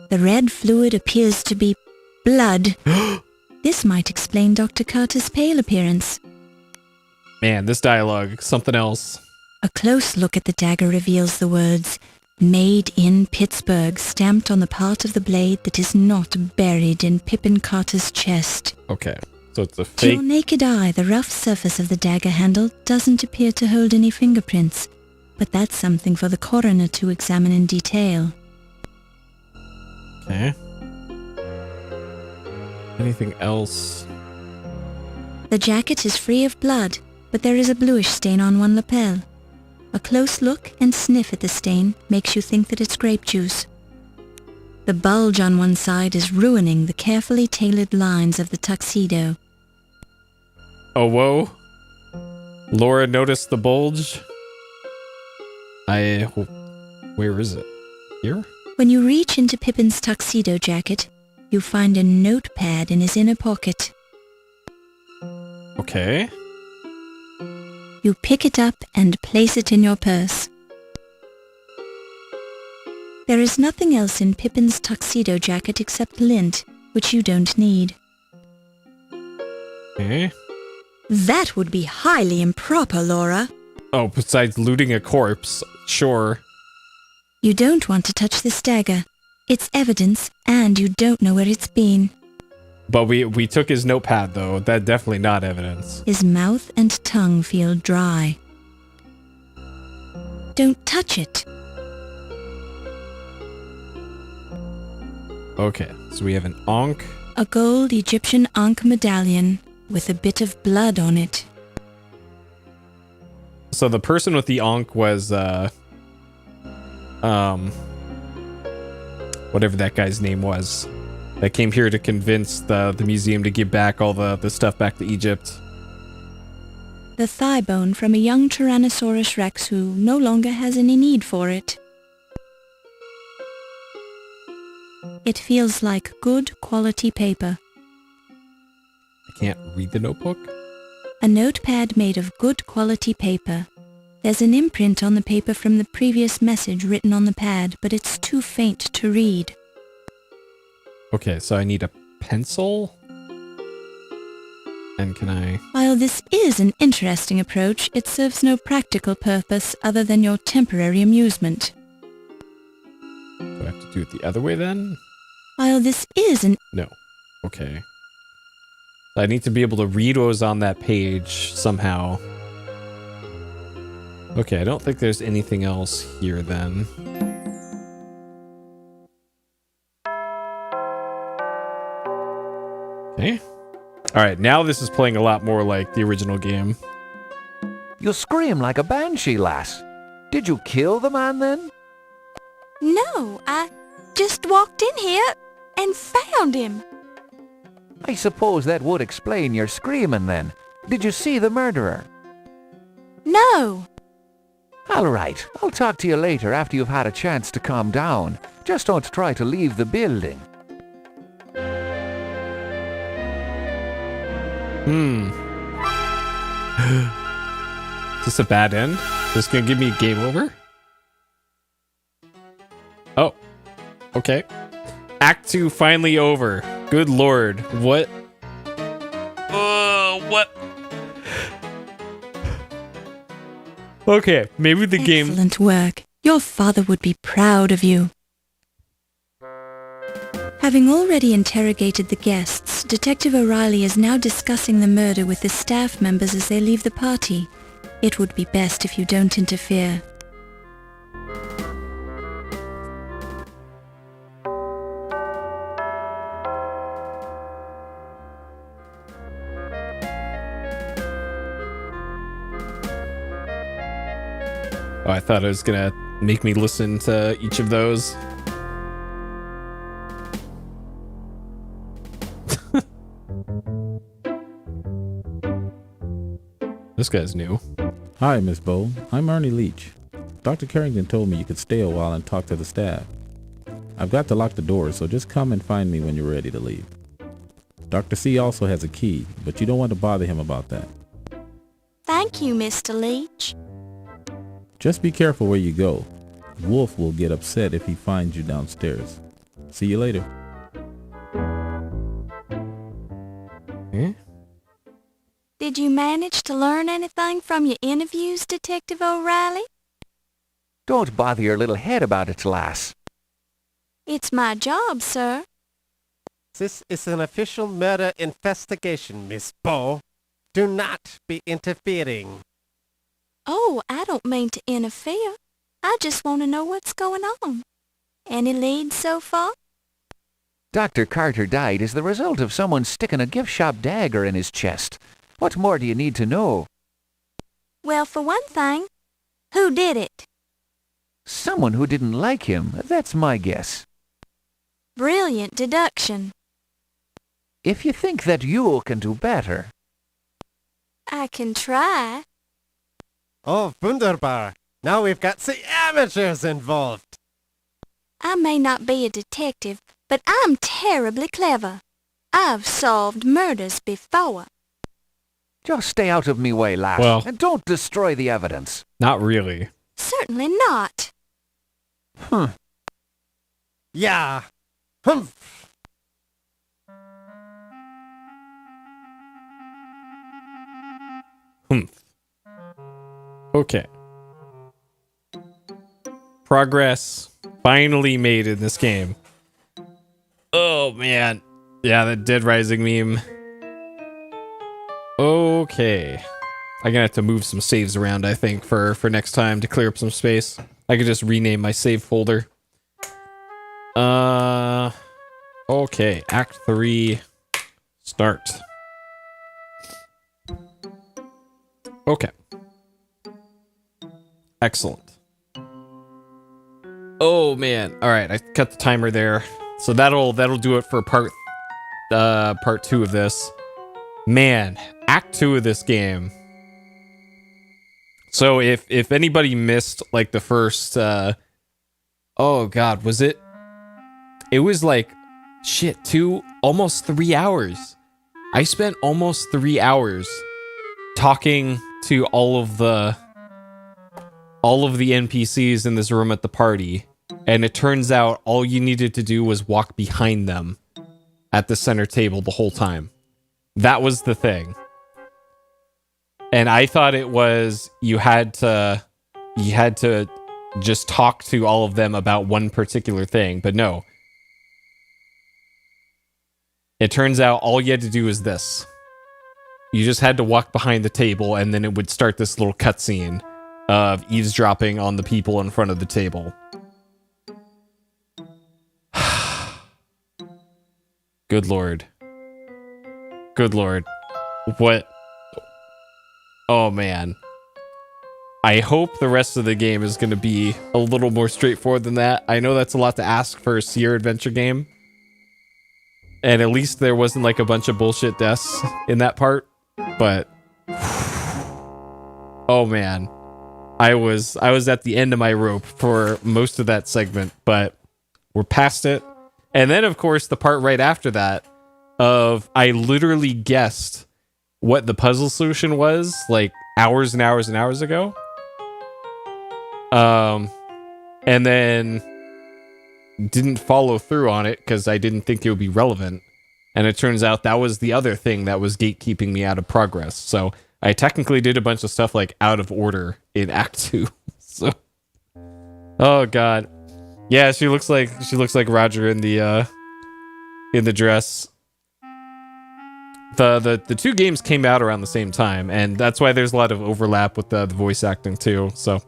The red fluid appears to be blood. This might explain Dr. Carter's pale appearance. Man, this dialogue, something else. A close look at the dagger reveals the words, "Made in Pittsburgh," stamped on the part of the blade that is not buried in Pippin Carter's chest. Okay, so it's a To fake... your naked eye, the rough surface of the dagger handle doesn't appear to hold any fingerprints, but that's something for the coroner to examine in detail. Okay. Anything else? The jacket is free of blood, but there is a bluish stain on one lapel. A close look and sniff at the stain makes you think that it's grape juice. The bulge on one side is ruining the carefully tailored lines of the tuxedo. Oh, whoa. Laura noticed the bulge. Where is it? Here? When you reach into Pippin's tuxedo jacket, you find a notepad in his inner pocket. Okay. You pick it up and place it in your purse. There is nothing else in Pippin's tuxedo jacket except lint, which you don't need. Okay. That would be highly improper, Laura. Oh, besides looting a corpse, sure. You don't want to touch this dagger. It's evidence, and you don't know where it's been. But we took his notepad, though. That definitely not evidence. His mouth and tongue feel dry. Don't touch it. Okay, so we have an Ankh. A gold Egyptian Ankh medallion with a bit of blood on it. So the person with the Ankh was, whatever that guy's name was, that came here to convince the museum to give back all the stuff back to Egypt. The thigh bone from a young Tyrannosaurus Rex who no longer has any need for it. It feels like good quality paper. I can't read the notebook. A notepad made of good quality paper. There's an imprint on the paper from the previous message written on the pad, but it's too faint to read. Okay, so I need a pencil. And can I... While this is an interesting approach, it serves no practical purpose other than your temporary amusement. Do I have to do it the other way then? While this is an... No. Okay. I need to be able to read what was on that page somehow. Okay, I don't think there's anything else here then. Eh? Alright, now this is playing a lot more like the original game. You scream like a banshee, lass. Did you kill the man then? No, I just walked in here and found him. I suppose that would explain your screaming then. Did you see the murderer? No. All right, I'll talk to you later after you've had a chance to calm down. Just don't try to leave the building. Is this a bad end? Is this gonna give me a game over? Oh. Okay. Act 2 finally over. Good lord. What? What? Okay, maybe the game... Excellent work. Your father would be proud of you. Having already interrogated the guests, Detective O'Reilly is now discussing the murder with the staff members as they leave the party. It would be best if you don't interfere. Oh, I thought it was gonna make me listen to each of those. This guy's new. Hi, Miss Bowe. I'm Ernie Leach. Dr. Carrington told me you could stay a while and talk to the staff. I've got to lock the doors, so just come and find me when you're ready to leave. Dr. C also has a key, but you don't want to bother him about that. Thank you, Mr. Leach. Just be careful where you go. Wolf will get upset if he finds you downstairs. See you later. Did you manage to learn anything from your interviews, Detective O'Reilly? Don't bother your little head about it, lass. It's my job, sir. This is an official murder investigation, Miss Bowe. Do not be interfering. Oh, I don't mean to interfere. I just want to know what's going on. Any leads so far? Dr. Carter died as the result of someone sticking a gift shop dagger in his chest. What more do you need to know? Well, for one thing, who did it? Someone who didn't like him, that's my guess. Brilliant deduction. If you think that you can do better. I can try. Oh, wunderbar. Now we've got the amateurs involved. I may not be a detective, but I'm terribly clever. I've solved murders before. Just stay out of me way, lass, Well. and don't destroy the evidence. Not really. Certainly not. Yeah. Okay. Progress finally made in this game. Oh, man. Yeah, that Dead Rising meme. Okay. I'm gonna have to move some saves around, I think, for next time to clear up some space. I could just rename my save folder. Okay. Act 3. Start. Okay. Excellent. Oh man. All right, I cut the timer there. So that'll do it for part 2 of this. Man, act 2 of this game. So if anybody missed like the first oh god, was it? It was like shit, almost 3 hours. I spent almost 3 hours talking to all of the NPCs in this room at the party, and it turns out all you needed to do was walk behind them at the center table the whole time. That was the thing. And I thought it was you had to just talk to all of them about one particular thing, but no. It turns out all you had to do is this. You just had to walk behind the table, and then it would start this little cutscene of eavesdropping on the people in front of the table. Good lord. Good lord. What? Oh man. I hope the rest of the game is going to be a little more straightforward than that. I know that's a lot to ask for a Seer adventure game. And at least there wasn't like a bunch of bullshit deaths in that part. But oh man. I was at the end of my rope for most of that segment, but we're past it. And then of course the part right after that of I literally guessed what the puzzle solution was like hours and hours and hours ago. And then didn't follow through on it because I didn't think it would be relevant. And it turns out that was the other thing that was gatekeeping me out of progress. So I technically did a bunch of stuff like out of order in Act 2. So, oh god, yeah, she looks like Roger in the dress. The two games came out around the same time, and that's why there's a lot of overlap with the voice acting too. So,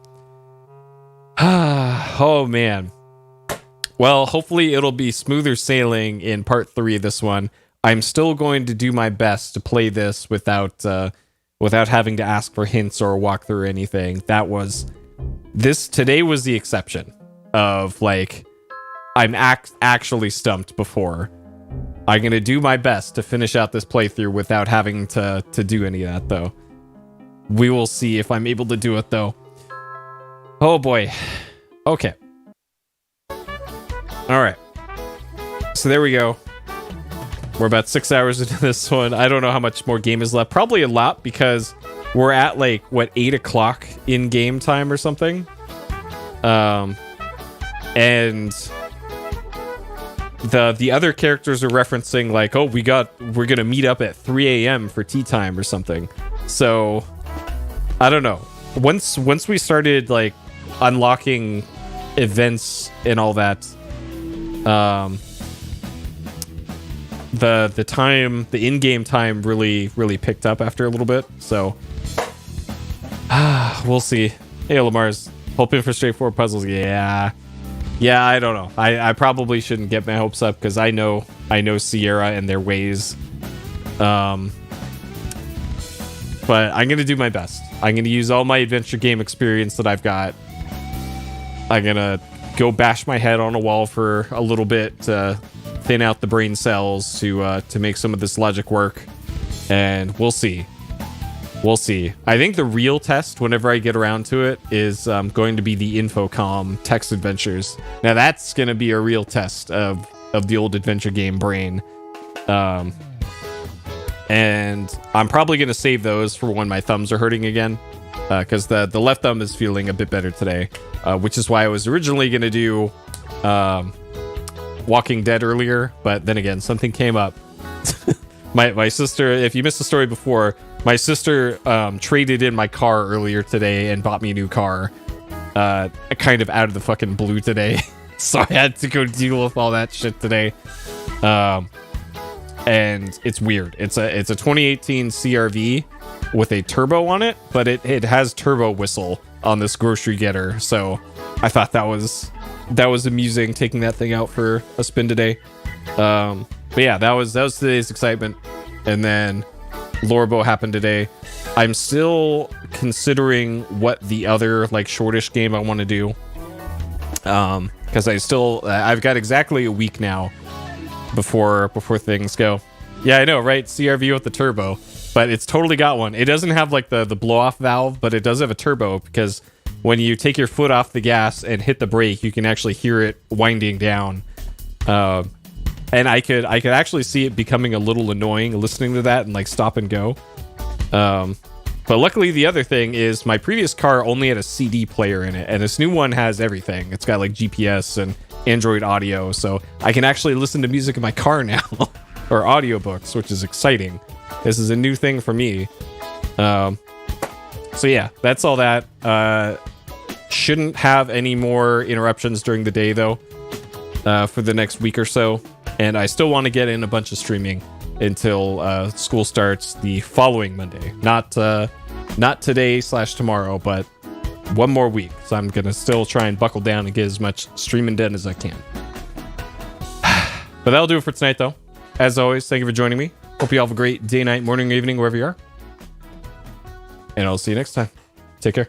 oh man. Well, hopefully it'll be smoother sailing in part 3 of this one. I'm still going to do my best to play this without having to ask for hints or walk through anything. Today was the exception of like, I'm actually stumped before. I'm going to do my best to finish out this playthrough without having to do any of that though. We will see if I'm able to do it though. Oh boy. Okay. All right. So there we go. We're about 6 hours into this one. I don't know how much more game is left. Probably a lot because we're at like, what, 8 o'clock in game time or something. And the other characters are referencing like, oh, we're going to meet up at 3 a.m. for tea time or something. So I don't know. Once we started like unlocking events and all that, the in-game time really picked up after a little bit. So we'll see. Hey, Lamar's hoping for straightforward puzzles. Yeah, I don't know. I probably shouldn't get my hopes up because I know Sierra and their ways. But I'm gonna do my best. I'm gonna use all my adventure game experience that I've got. I'm gonna go bash my head on a wall for a little bit to thin out the brain cells to make some of this logic work, and we'll see. I think the real test, whenever I get around to it, is going to be the Infocom text adventures. Now that's going to be a real test of the old adventure game brain, and I'm probably going to save those for when my thumbs are hurting again, because the left thumb is feeling a bit better today, which is why I was originally going to do Walking Dead earlier, but then again something came up. my sister, if you missed the story before, my sister traded in my car earlier today and bought me a new car, kind of out of the fucking blue today. So I had to go deal with all that shit today, and it's weird. It's a 2018 CRV with a turbo on it, but it has turbo whistle on this grocery getter, so I thought that was amusing, taking that thing out for a spin today. But yeah, that was today's excitement. And then Lorbo happened today. I'm still considering what the other like shortish game I want to do, because I've got exactly a week now before things go. Yeah, I know, right? CRV with the turbo, but it's totally got one. It doesn't have like the blow off valve, but it does have a turbo, because when you take your foot off the gas and hit the brake, you can actually hear it winding down. And I could actually see it becoming a little annoying listening to that and like stop and go. But luckily the other thing is my previous car only had a CD player in it, and this new one has everything. It's got like GPS and Android Audio, so I can actually listen to music in my car now, or audiobooks, which is exciting. This is a new thing for me. So yeah, that's all that. Shouldn't have any more interruptions during the day though, for the next week or so. And I still want to get in a bunch of streaming until school starts the following Monday. Not today/tomorrow, but one more week. So I'm going to still try and buckle down and get as much streaming done as I can. But that'll do it for tonight though. As always, thank you for joining me. Hope you all have a great day, night, morning, evening, wherever you are. And I'll see you next time. Take care.